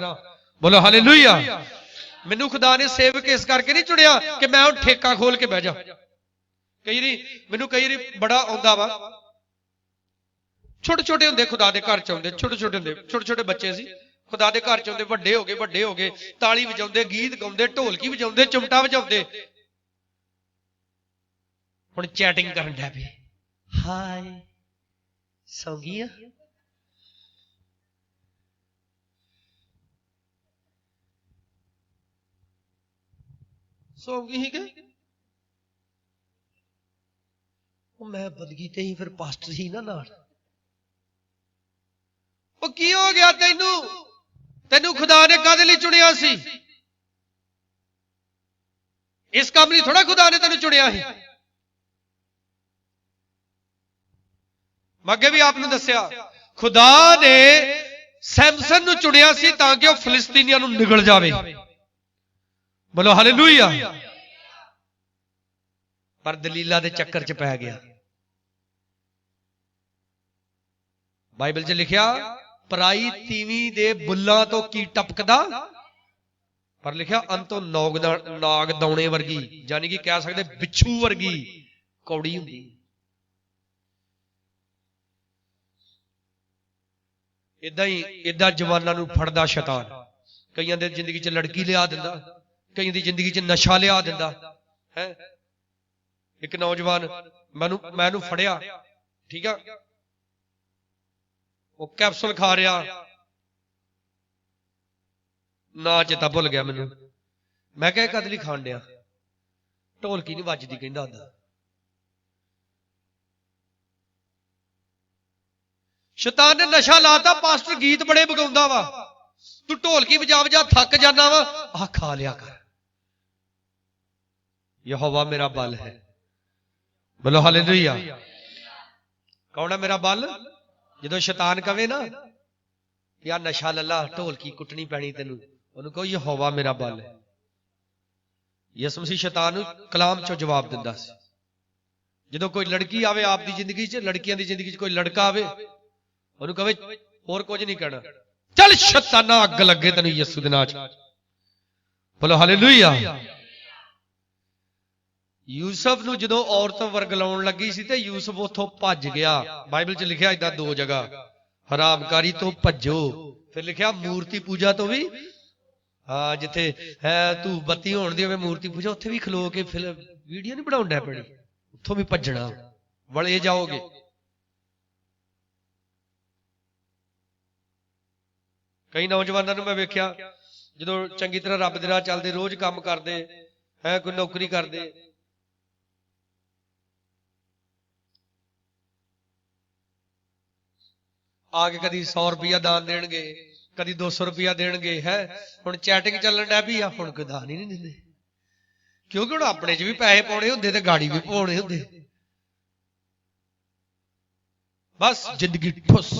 बोलो हालेलुया। मैनूं खुदा ने सेवक इस करके नहीं चुनिया कि मैं हुण ठेका खोल के बह जा। कई बारी मैनूं कई बारी बड़ा आउंदा वा, छोटे छोटे हुंदे खुदा दे घर च आउंदे, छोटे छोटे हुंदे, छोटे छोटे बच्चे सी खुदा दे घर च आउंदे, वड्डे हो गए, ताली वजाउंदे, गीत गाउंदे, ढोलकी वजाउंदे, चिमटा वजाउंदे, हुण चैटिंग करन लग पे, हाय सौ गई सौ गई के मैं बदगी ते ही फिर पास्टर ही ना नाल। ਉਹ ਕੀ ਹੋ ਗਿਆ ਤੈਨੂੰ? ਤੈਨੂੰ ਖੁਦਾ ਨੇ ਕਾਹਦੇ ਲਈ ਚੁਣਿਆ ਸੀ? ਇਸ ਕੰਮ ਲਈ ਥੋੜਾ ਖੁਦਾ ਨੇ ਤੈਨੂੰ ਚੁਣਿਆ ਸੀ। ਮੈਂ ਅੱਗੇ ਵੀ ਆਪ ਨੂੰ ਦੱਸਿਆ, ਖੁਦਾ ਨੇ ਸੈਮਸਨ ਨੂੰ ਚੁਣਿਆ ਸੀ ਤਾਂ ਕਿ ਉਹ ਫਿਲਿਸਤੀਨੀਆਂ ਨੂੰ ਨਿਗਲ ਜਾਵੇ। ਬੋਲੋ ਹਾਲੇਲੂਇਆ। ਪਰ ਦਲੀਲਾ ਦੇ ਚੱਕਰ 'ਚ ਪੈ ਗਿਆ। ਬਾਈਬਲ 'ਚ ਲਿਖਿਆ ਪਰਾਈ ਤੀਵੀਂ ਦੇ ਬੁੱਲਾਂ ਤੋਂ ਕੀ ਟਪਕਦਾ, ਪਰ ਲਿਖਿਆ ਅੰਤੋਂ ਨਾਗ ਦੌਣੇ ਵਰਗੀ, ਯਾਨੀ ਕਿ ਕਹਿ ਸਕਦੇ ਬਿੱਛੂ ਵਰਗੀ ਕੌੜੀ ਹੁੰਦੀ। ਇਦਾਂ ਜਵਾਨਾਂ ਨੂੰ ਫੜਦਾ ਸ਼ੈਤਾਨ। ਕਈਆਂ ਦੇ ਜ਼ਿੰਦਗੀ 'ਚ ਲੜਕੀ ਲਿਆ ਦਿੰਦਾ, ਕਈਆਂ ਦੀ ਜ਼ਿੰਦਗੀ 'ਚ ਨਸ਼ਾ ਲਿਆ ਦਿੰਦਾ ਹੈ। ਇੱਕ ਨੌਜਵਾਨ ਮੈਨੂੰ ਫੜਿਆ, ਠੀਕ ਆ, ਉਹ ਕੈਪਸੂਲ ਖਾ ਰਿਹਾ, ਨਾ ਚੇਤਾ ਭੁੱਲ ਗਿਆ ਮੈਨੂੰ। ਮੈਂ ਕਿਹਾ ਕਦ ਲਈ ਖਾਣ ਡਿਆ? ਢੋਲਕੀ ਨਹੀਂ ਵੱਜਦੀ ਕਹਿੰਦਾ ਹੁੰਦਾ। ਸ਼ੈਤਾਨ ਨੇ ਨਸ਼ਾ ਲਾਤਾ, ਪਾਸਟਰ ਗੀਤ ਬੜੇ ਵਗਾਉਂਦਾ ਵਾ, ਤੂੰ ਢੋਲਕੀ ਵਜਾ ਵਜਾ ਥੱਕ ਜਾਣਾ ਵਾ, ਆਹ ਖਾ ਲਿਆ ਕਰ। ਯਹੋਵਾ ਮੇਰਾ ਬਲ ਹੈ। ਬੋਲੋ ਹਾਲੇਲੂਇਆ। ਕੌਣ ਹੈ ਮੇਰਾ ਬਲ? ਜਦੋਂ ਸ਼ੈਤਾਨ ਕਵੇ ਨਾ कि आ नशा लला, ढोलकी कुटनी पैनी तेनू। उन्होंने कहो यहोवा मेरा बल है। यसु मसीह शैतान नूं कलाम चो जवाब दिंदा सी। जदों कोई लड़की आवे आप दी जिंदगी च, लड़कियां दी जिंदगी च कोई लड़का आवे, उन्होंने कहे होर कुछ नहीं कहना, चल शैताना अग लगे तेनू यसु दे नाम च। बोलो हालेलुया। यूसुफ नूं जदों औरत वरगलाउण लगी सी ते यूसुफ उथों भज गया। बाइबल च लिखिया इदां दो जगह, हरामकारी तो भजो, फिर लिखिया मूर्ति पूजा तो भी। हाँ, जिथे है तू बत्ती होण दी होवे मूर्ति पूजा, उत्थे भी खलो के फिर वीडियो नहीं बनाउण डै पैणी, उत्थों भी भजना, वले जाओगे। कई नौजवानों नूं मैं वेख्या जदों चंगी तरह रब दे राह चलदे, रोज काम करदे है, कोई नौकरी करदे, आके कदी 100 रुपया दान देणगे, कदी 200 रुपया देणगे है। हुण चैटिंग चलन डै पई आ, हुण कोई दान ही नहीं दिंदे, क्योंकि हुण अपने च भी पैसे पाउणे हुंदे ते गाड़ी भी पाउणे हुंदे। बस जिंदगी ठुस।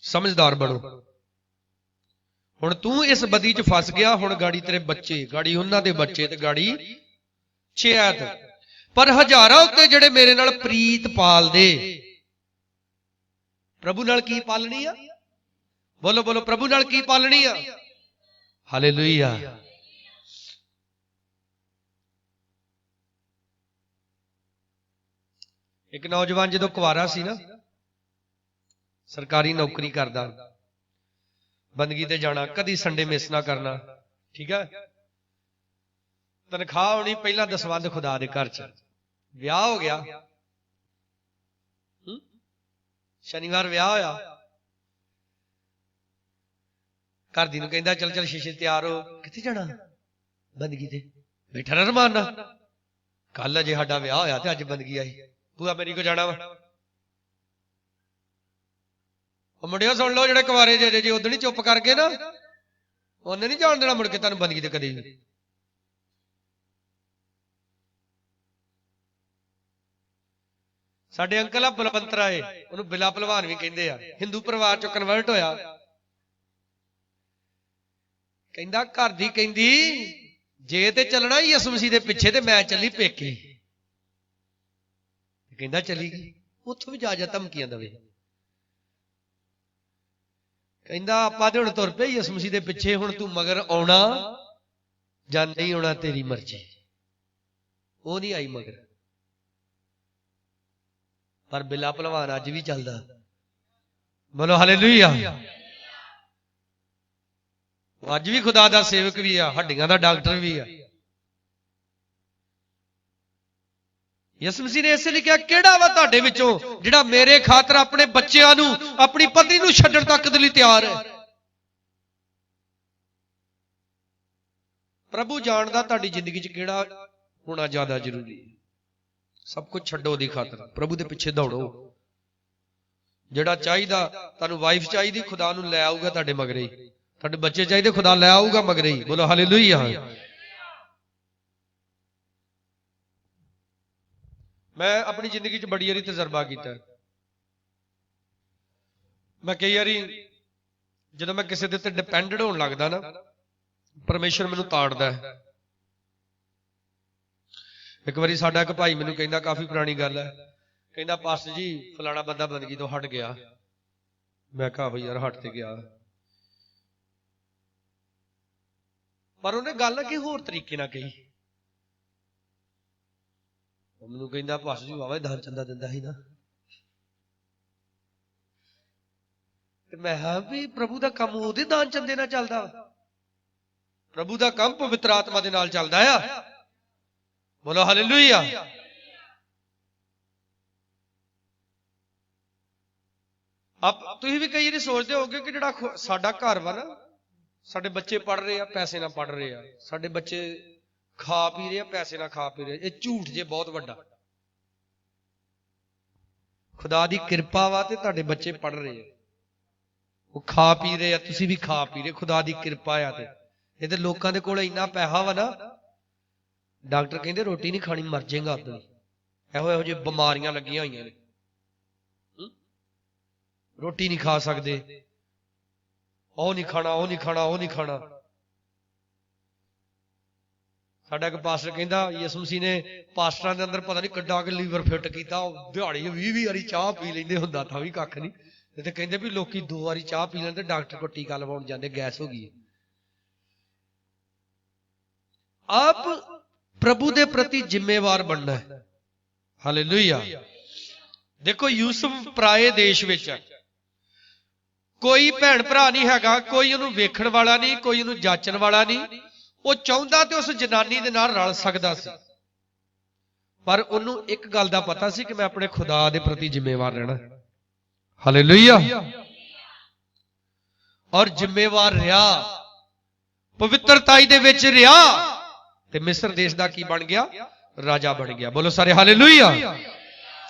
समझदार बनो। हुण तू इस बदी च फस गया, हुण गाड़ी तेरे बच्चे, गाड़ी उन्हां दे बच्चे, ते गाड़ी छेत। पर हजारां उत्ते जिहड़े मेरे नाल प्रीत पालदे, प्रभु नाल की पालनी आ? बोलो बोलो, प्रभु नाल की पालनी आ? हालेलुया। एक नौजवान जदों कुवारा सी ना, सरकारी नौकरी करदा, बंदगी ते जाना, कदी संडे मिस ना करना, ठीक है। तनख्वाह होनी पहला दसवंध खुदा दे घर च। विआह हो गया, शनिवार विआह होया, घर दी नूं कहंदा चल चल शीशे तैयार हो, कित्थे जाना? बंदगी ते। बैठा रह रमान नाल, कल अजे साडा विआह होया ते अज बंदगी आई, भूआ मेरी को जाना वा। मुंडिया सुन लो, जिहड़े कुवारे जे जे उदण ही चुप कर गए ना, उन्हें नहीं जान देना मुड़ के तुहानूं बंदगी ते कदी भी। साडे अंकल आ बलवंत राय, उन्होंने बिला भलवान भी कहंदे आ, हिंदू परिवार चों कन्वर्ट होया। कहंदा घर दी कहंदी जे ते चलना यसु मसीह दे पिछे ते मैं चली पेके। कहंदा चली गई, उत्थों भी जा जा धमकियां दवे। कहंदा आपां ते हुण तुर पे यसु मसीह दे पिछे, हुण तू मगर आउणा जां नहीं आउणा तेरी मर्जी। वो नहीं आई मगर, पर बिला भलवान अज भी चलदा। बोलो हालेलुया। अज भी खुदा दा सेवक भी आ, हड्डियां दा डॉक्टर भी आ। यसु मसीह ने इसे लिखिया, किहड़ा वा तुहाडे विचों जिहड़ा मेरे खातर अपने बच्चिआं नूं, अपनी पत्नी नूं छड्डण तक दे लई तैयार है। प्रभु जानदा तुहाडी जिंदगी च किहड़ा होना ज्यादा जरूरी है। सब कुछ छड्डो दी खातर, प्रभु दे पिछे दौड़ो। जिहड़ा चाहीदा तुहानूं वाइफ चाहीदी, खुदा नूं लै आऊगा तुहाडे मगरे ही। तुहाडे बच्चे चाहीदे, खुदा लै आऊगा मगरे ही। बोलो हालेलुया। मैं अपनी जिंदगी च बड़ी बारी तजर्बा किया। मैं कई बारी जदों मैं किसी दे ते डिपेंडेंट होने लगदा ना, परमेश्वर मैनूं ताड़दा है। एक बारी साडा एक भाई मैनूं कहंदा, काफी पुरानी गल है, कहंदा पास्टर जी फलाना बंदा बंदगी तो हट गया। मैं कहा भाई यार हट ते गया, पर उन्हें गल कि होर तरीके नाल कही। मैनूं कहंदा पास्टर जी वावा दान चंदा दिंदा ही ना। ते मैं कहा भी प्रभु दा काम ओहदे दान चंदे नाल चलदा, प्रभु दा काम पवित्र आत्मा दे नाल चलदा आ। बोलो हालेलुया। आप तुसीं भी कई बार सोचते होगे कि जिहड़ा साडा घर वा ना, साडे बच्चे पढ़ रहे हैं पैसे ना पढ़ रहे हैं, साडे बच्चे खा पी रहे हैं पैसे ना खा पी रहे, ये झूठ जे बहुत वड्डा। खुदा दी किरपा वा ते तुहाडे बच्चे पढ़ रहे हैं, वो खा पी रहे हैं, तुसीं भी खा पी रहे, खुदा दी किरपा आ। ते ये लोकां दे कोल इन्ना पैसा वा ना, डॉक्टर कहंदे रोटी नहीं खानी मर जाएगा अपनी, इहो इहो जी बीमारियां लगियां होईयां ने। रोटी नहीं खा सकते, ਉਹ नहीं खाना, ਉਹ नहीं खाना, ਉਹ नहीं खाना। साडा एक पास्टर कहता यसु मसीह ने पास्टरां दे अंदर पता नहीं किड्डा कि लीवर फिट किया, दिहाड़ी 20 वारी चाह पी लेंदे, हुंदा तां भी कख नहीं। ते कहंदे भी लोकी 2 वारी चाह पी लेंदे, डॉक्टर को टीका लवाउण जांदे, गैस हो गई। आप प्रभु दे प्रति जिम्मेवार बनना है। हालेलुया। देखो यूसुफ पराए देश विच है, कोई भैन भरा नहीं हैगा, कोई उहनूं वेखण वाला नहीं, कोई उहनूं जाचण वाला नहीं। वो चाहुंदा ते उस जनानी दे नाल रल सकदा सी, पर उहनूं एक गल दा पता सी कि मैं अपने खुदा दे प्रति जिम्मेवार रहना। हालेलुया। और जिम्मेवार रहा, पवित्रताई दे विच रहा, ते मिस्र देश दा की बन गया? राजा बन गया। बोलो सारे हालेलुया,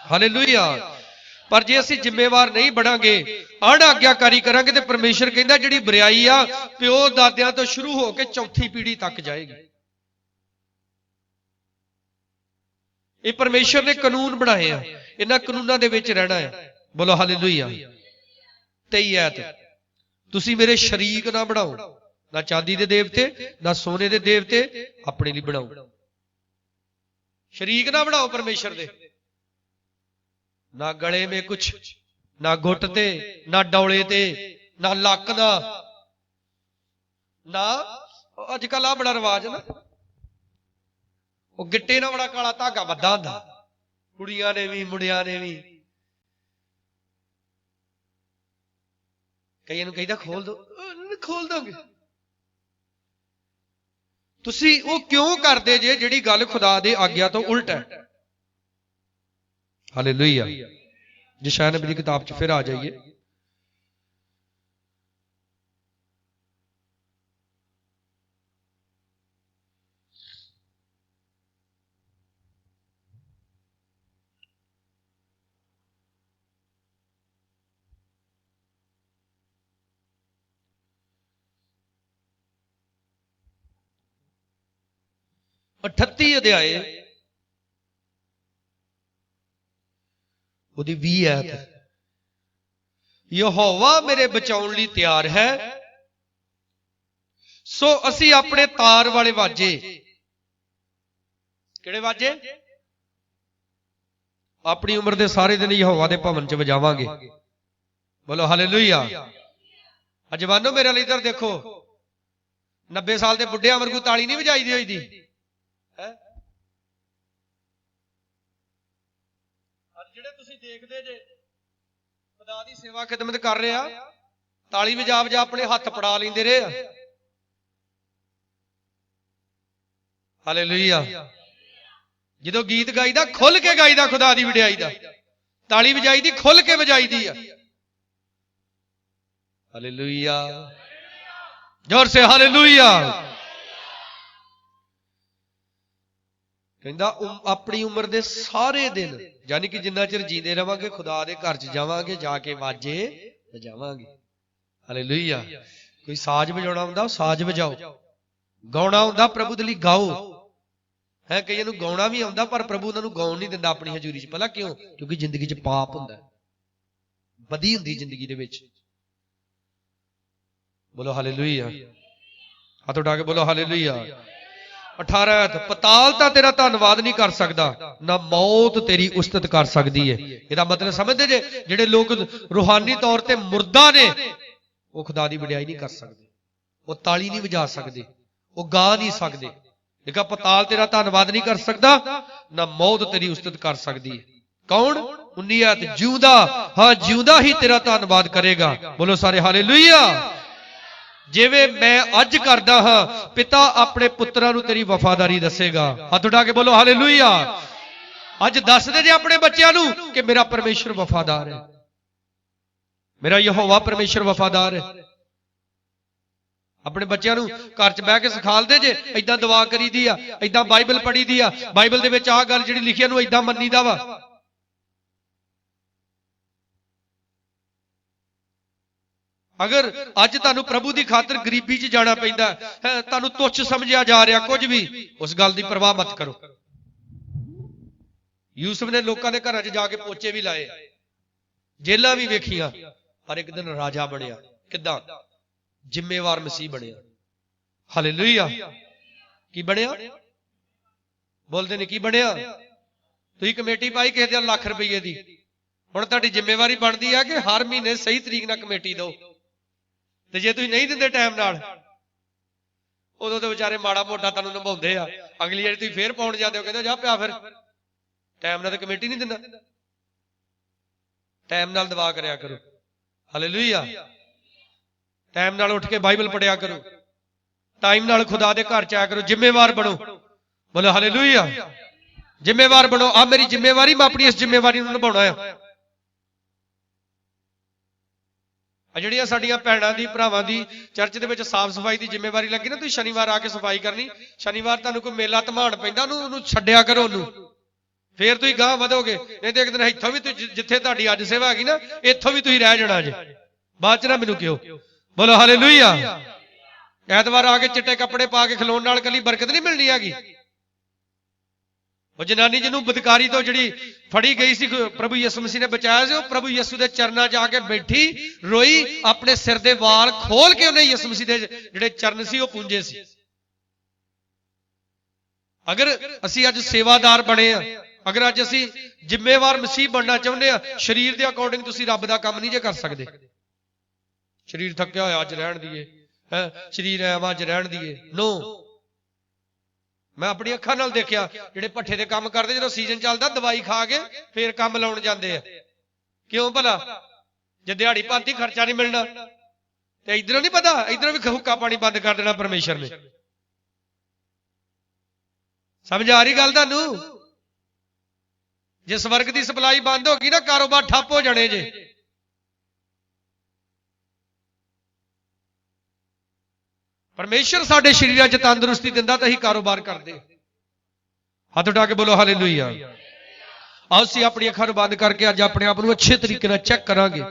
हालेलुया। पर जे असीं जिम्मेवार नहीं बनांगे, अणाग्याकारी करांगे, तो परमेश्वर कहंदा जिहड़ी बुराई आ प्यो दादियां तो शुरू होकर चौथी पीढ़ी तक जाएगी। ये परमेश्वर ने कानून बनाए हैं, इन्हां कानूनां दे विच रहना है। बोलो हालेलुया। 23 आयत, तुसीं मेरे शरीक ना बनाओ, ना चांदी दे देवते ना सोने दे देवते अपने लिए बनाओ। शरीक ना बनाओ परमेश्वर दे, ना गले में कुछ, ना गुट ते, ना डौले ते, ना लक दा, ना अजकल आ बड़ा रिवाज है ना, वो गिट्टे ना बड़ा काला धागा बद्धा हुंदा, कुड़ियां ने भी मुंडियां ने भी। कईयां नूं कहीदा खोल दो, खोल दोगे। तुसीं वो क्यों करदे जे जिहड़ी गल खुदा दे आग्या तो उल्ट है। हालेलुया। यशायाह नबी की किताब च फिर आ जाइए, अठत्ती अध्याय ਉਹਦੀ 20 ਆਇਤ, यहोवा मेरे बचाउण लई तैयार है, सो असी अपने तार वाले वाजे, किहड़े वाजे? अपनी उम्र के सारे दिन यहोवा के भवन च वजावांगे। बोलो हालेलुया। जवानों मेरे लिए इधर देखो, 90 साल के बुढ़िया वांगू ताली नहीं वजाई दी होई दी है। ਜਿਹੜੇ ਤੁਸੀਂ ਦੇਖਦੇ ਜੇ ਖੁਦਾ ਦੀ ਸੇਵਾ ਖਿਦਮਤ ਕਰ ਰਹੇ ਆ, ਤਾਲੀ ਵਜਾ ਵਜਾ ਆਪਣੇ ਹੱਥ ਪੜਾ ਲੈਂਦੇ ਰਹੇ ਆ। ਹਾਲੇਲੂਇਆ। ਜਦੋਂ ਗੀਤ ਗਾਈਦਾ ਖੁੱਲ ਕੇ ਗਾਈਦਾ, ਖੁਦਾ ਦੀ ਵਡਿਆਈ ਦਾ, ਤਾਲੀ ਵਜਾਈ ਦੀ ਖੁੱਲ ਕੇ ਵਜਾਈ ਦੀ ਆ। ਹਾਲੇਲੂਇਆ। जोर से हालेलुया। कहंदा अपनी उम्र दे सारे दिन, यानी कि जिन्ना चिर जींदे रहांगे खुदा दे घर च जावांगे, जाके वाजे बजावांगे। हालेलुया। कोई साज बजाउणा हुंदा साज बजाओ, गाउणा हुंदा प्रभु दे लई गाओ है। कईयां नूं गाउणा भी आउंदा पर प्रभु उन्हां नूं गाउण नहीं दिंदा अपनी हजूरी च। भला क्यों? क्योंकि जिंदगी च पाप हुंदा, बदी हुंदी जिंदगी दे विच। बोलो हालेलुया। हाथ उठा के बोलो हालेलुया। 18 पताल ता तेरा धन्नवाद नहीं कर सकता, ना मौत तेरी उस्तत कर सकती है। इसदा मतलब समझते जे जिहड़े लोग रूहानी तौर ते मुर्दा ने वो खुदा दी वडियाई नहीं कर सकते, वो ताली नहीं वजा सकते, वो गा नहीं सकते। देखा पताल तेरा धन्नवाद नहीं कर सकता, ना मौत तेरी उस्तत कर सकती है। कौन? 19 जिउंदा, हाँ जिउंदा ही तेरा धन्नवाद करेगा। बोलो सारे हालेलुया। जिवें मैं अज करदा हां, पिता अपने पुत्रां नूं तेरी वफादारी दसेगा। हाथ उठा के बोलो हालेलुया। अज दस दे जे अपने बच्चों नूं कि मेरा परमेश्वर वफादार है, मेरा यहोवा परमेश्वर वफादार है। अपने बच्चों नूं घर च बह के सिखा दे जे इदां दुआ करी दी आ, इदां बाइबल पढ़ी दी आ, बाइबल दे विच आ गल जिहड़ी लिखी नूं इदां मन्नीदा वा। अगर अज तुहानूं प्रभु की खातर गरीबी च जाना पैंदा है, तुहानूं तुच्छ समझिया जा रहा कुछ भी, उस गल की परवाह मत करो। यूसुफ ने लोगों के घर च जाके पोचे भी लाए, जेलां भी वेखियां, ਪਰ ਇੱਕ ਦਿਨ ਰਾਜਾ ਬਣਿਆ। ਕਿੱਦਾਂ? ਜ਼ਿੰਮੇਵਾਰ ਮਸੀਹ ਬਣਿਆ। ਹਾਲੇਲੂਇਆ। ਕੀ ਬਣਿਆ? ਬੋਲਦੇ ਨੇ ਕੀ ਬਣਿਆ? ਤੁਸੀਂ ਕਮੇਟੀ ਪਾਈ ਕਿਸੇ ਦੇ ਲੱਖ ਰੁਪਏ ਦੀ, ਹੁਣ ਤੁਹਾਡੀ ਜ਼ਿੰਮੇਵਾਰੀ ਬਣਦੀ ਆ ਕਿ ਹਰ ਮਹੀਨੇ ਸਹੀ ਤਰੀਕ ਨਾਲ ਕਮੇਟੀ ਦਿਓ। ਤੇ ਜੇ ਤੁਸੀਂ ਨਹੀਂ ਦਿੰਦੇ ਟਾਈਮ ਨਾਲ, ਉਦੋਂ ਤੇ ਵਿਚਾਰੇ ਮਾੜਾ ਮੋਟਾ ਤੁਹਾਨੂੰ ਨਿਭਾਉਂਦੇ ਆ, ਅਗਲੀ ਵਾਰੀ ਤੁਸੀਂ ਫੇਰ ਪਾਉਣ ਜਾਂਦੇ ਹੋ, ਕਹਿੰਦੇ ਜਾ ਪਿਆ ਫਿਰ ਟਾਈਮ ਨਾਲ ਤੇ ਕਮੇਟੀ ਨਹੀਂ ਦਿੰਦਾ। ਟਾਈਮ ਨਾਲ ਦਵਾ ਕਰਿਆ ਕਰੋ। ਹਾਲੇਲੂਇਆ। ਟਾਈਮ ਨਾਲ ਉੱਠ ਕੇ ਬਾਈਬਲ ਪੜਿਆ ਕਰੋ, ਟਾਈਮ ਨਾਲ ਖੁਦਾ ਦੇ ਘਰ ਚ ਆਇਆ ਕਰੋ। ਜ਼ਿੰਮੇਵਾਰ ਬਣੋ। ਬੋਲੋ ਹਾਲੇਲੂਇਆ। ਜ਼ਿੰਮੇਵਾਰ ਬਣੋ। ਆ ਮੇਰੀ ਜ਼ਿੰਮੇਵਾਰੀ, ਮੈਂ ਆਪਣੀ ਇਸ ਜ਼ਿੰਮੇਵਾਰੀ ਨੂੰ ਨਿਭਾਉਣਾ ਆ। ਜਿਹੜੀਆਂ ਸਾਡੀਆਂ ਭੈਣਾਂ ਦੀ ਭਰਾਵਾਂ ਦੀ ਚਰਚ ਦੇ ਵਿੱਚ ਸਾਫ਼ ਸਫਾਈ ਦੀ ਜ਼ਿੰਮੇਵਾਰੀ ਲੱਗੀ ਨਾ, ਤੁਸੀਂ ਸ਼ਨੀਵਾਰ ਆ ਕੇ ਸਫਾਈ ਕਰਨੀ। ਸ਼ਨੀਵਾਰ ਤੁਹਾਨੂੰ ਕੋਈ ਮੇਲਾ ਧਮਾਨ ਪੈਂਦਾ, ਉਹਨੂੰ ਛੱਡਿਆ ਕਰੋ ਉਹਨੂੰ, ਫੇਰ ਤੁਸੀਂ ਗਾਂਹ ਵਧੋਗੇ। ਨਹੀਂ ਤੇ ਇੱਕ ਦਿਨ ਇੱਥੋਂ ਵੀ ਤੁਸੀਂ, ਜਿੱਥੇ ਤੁਹਾਡੀ ਅੱਜ ਸੇਵਾ ਹੈਗੀ ਨਾ, ਇੱਥੋਂ ਵੀ ਤੁਸੀਂ ਰਹਿ ਜਾਣਾ ਜੇ, ਬਾਅਦ ਚ ਨਾ ਮੈਨੂੰ ਕਿਹੋ। ਬੋਲੋ ਹਾਲੇਲੂਇਆ। ਐਤਵਾਰ ਆ ਕੇ ਚਿੱਟੇ ਕੱਪੜੇ ਪਾ ਕੇ ਖਲੋਣ ਨਾਲ ਕੱਲੀ ਬਰਕਤ ਨਹੀਂ ਮਿਲਣੀ ਹੈਗੀ। ਉਹ ਜਨਾਨੀ ਜਿਹਨੂੰ ਬਦਕਾਰੀ ਤੋਂ ਜਿਹੜੀ ਫੜੀ ਗਈ ਸੀ, ਪ੍ਰਭੂ ਯਿਸੂ ਮਸੀਹ ਨੇ ਬਚਾਇਆ ਸੀ, ਉਹ ਪ੍ਰਭੂ ਯਿਸੂ ਦੇ ਚਰਨਾਂ 'ਚ ਆ ਕੇ ਬੈਠੀ ਰੋਈ, ਆਪਣੇ ਸਿਰ ਦੇ ਵਾਲ ਖੋਲ ਕੇ ਉਹਨੇ ਯਿਸੂ ਮਸੀਹ ਦੇ ਜਿਹੜੇ ਚਰਨ ਸੀ ਉਹ ਪੂੰਝੇ ਸੀ। ਅਗਰ ਅਸੀਂ ਅੱਜ ਸੇਵਾਦਾਰ ਬਣੇ ਆ, ਅਗਰ ਅੱਜ ਅਸੀਂ ਜ਼ਿੰਮੇਵਾਰ ਮਸੀਹ ਬਣਨਾ ਚਾਹੁੰਦੇ ਆ, ਸਰੀਰ ਦੇ ਅਕੋਰਡਿੰਗ ਤੁਸੀਂ ਰੱਬ ਦਾ ਕੰਮ ਨਹੀਂ ਜੇ ਕਰ ਸਕਦੇ। ਸਰੀਰ ਥੱਕਿਆ ਹੋਇਆ ਅੱਜ ਰਹਿਣ ਦੀਏ, ਸਰੀਰ ਐਵੇਂ ਅੱਜ ਰਹਿਣ ਦੀਏ, ਨੋ। ਮੈਂ ਆਪਣੀ ਅੱਖਾਂ ਨਾਲ ਦੇਖਿਆ, ਜਿਹੜੇ ਭੱਠੇ ਦੇ ਕੰਮ ਕਰਦੇ, ਜਦੋਂ ਸੀਜ਼ਨ ਚੱਲਦਾ ਦਵਾਈ ਖਾ ਕੇ ਫੇਰ ਕੰਮ ਲਾਉਣ ਜਾਂਦੇ ਆ। ਕਿਉਂ ਭਲਾ? ਜੇ ਦਿਹਾੜੀ ਭਾਂਤੀ ਖਰਚਾ ਨਹੀਂ ਮਿਲਣਾ। ਤੇ ਇਧਰੋਂ ਨਹੀਂ ਪਤਾ, ਇਧਰੋਂ ਵੀ ਹੁੱਕਾ ਪਾਣੀ ਬੰਦ ਕਰ ਦੇਣਾ ਪਰਮੇਸ਼ਰ ਨੇ। ਸਮਝ ਆ ਰਹੀ ਗੱਲ ਤੁਹਾਨੂੰ? ਜੇ ਸਵਰਗ ਦੀ ਸਪਲਾਈ ਬੰਦ ਹੋ ਗਈ ਨਾ, ਕਾਰੋਬਾਰ ਠੱਪ ਹੋ ਜਾਣੇ ਜੇ। ਪਰਮੇਸ਼ਰ ਸਾਡੇ ਸਰੀਰਾਂ 'ਚ ਤੰਦਰੁਸਤੀ ਦਿੰਦਾ ਤਾਂ ਅਸੀਂ ਕਾਰੋਬਾਰ ਕਰਦੇ। ਹੱਥ ਉਠਾ ਕੇ ਬੋਲੋ ਹਾਲੇਲੂਇਆ। ਆਓ ਅਸੀਂ ਆਪਣੀ ਅੱਖਾਂ ਨੂੰ ਬੰਦ ਕਰਕੇ ਅੱਜ ਆਪਣੇ ਆਪ ਨੂੰ ਅੱਛੇ ਤਰੀਕੇ ਨਾਲ ਚੈੱਕ ਕਰਾਂਗੇ।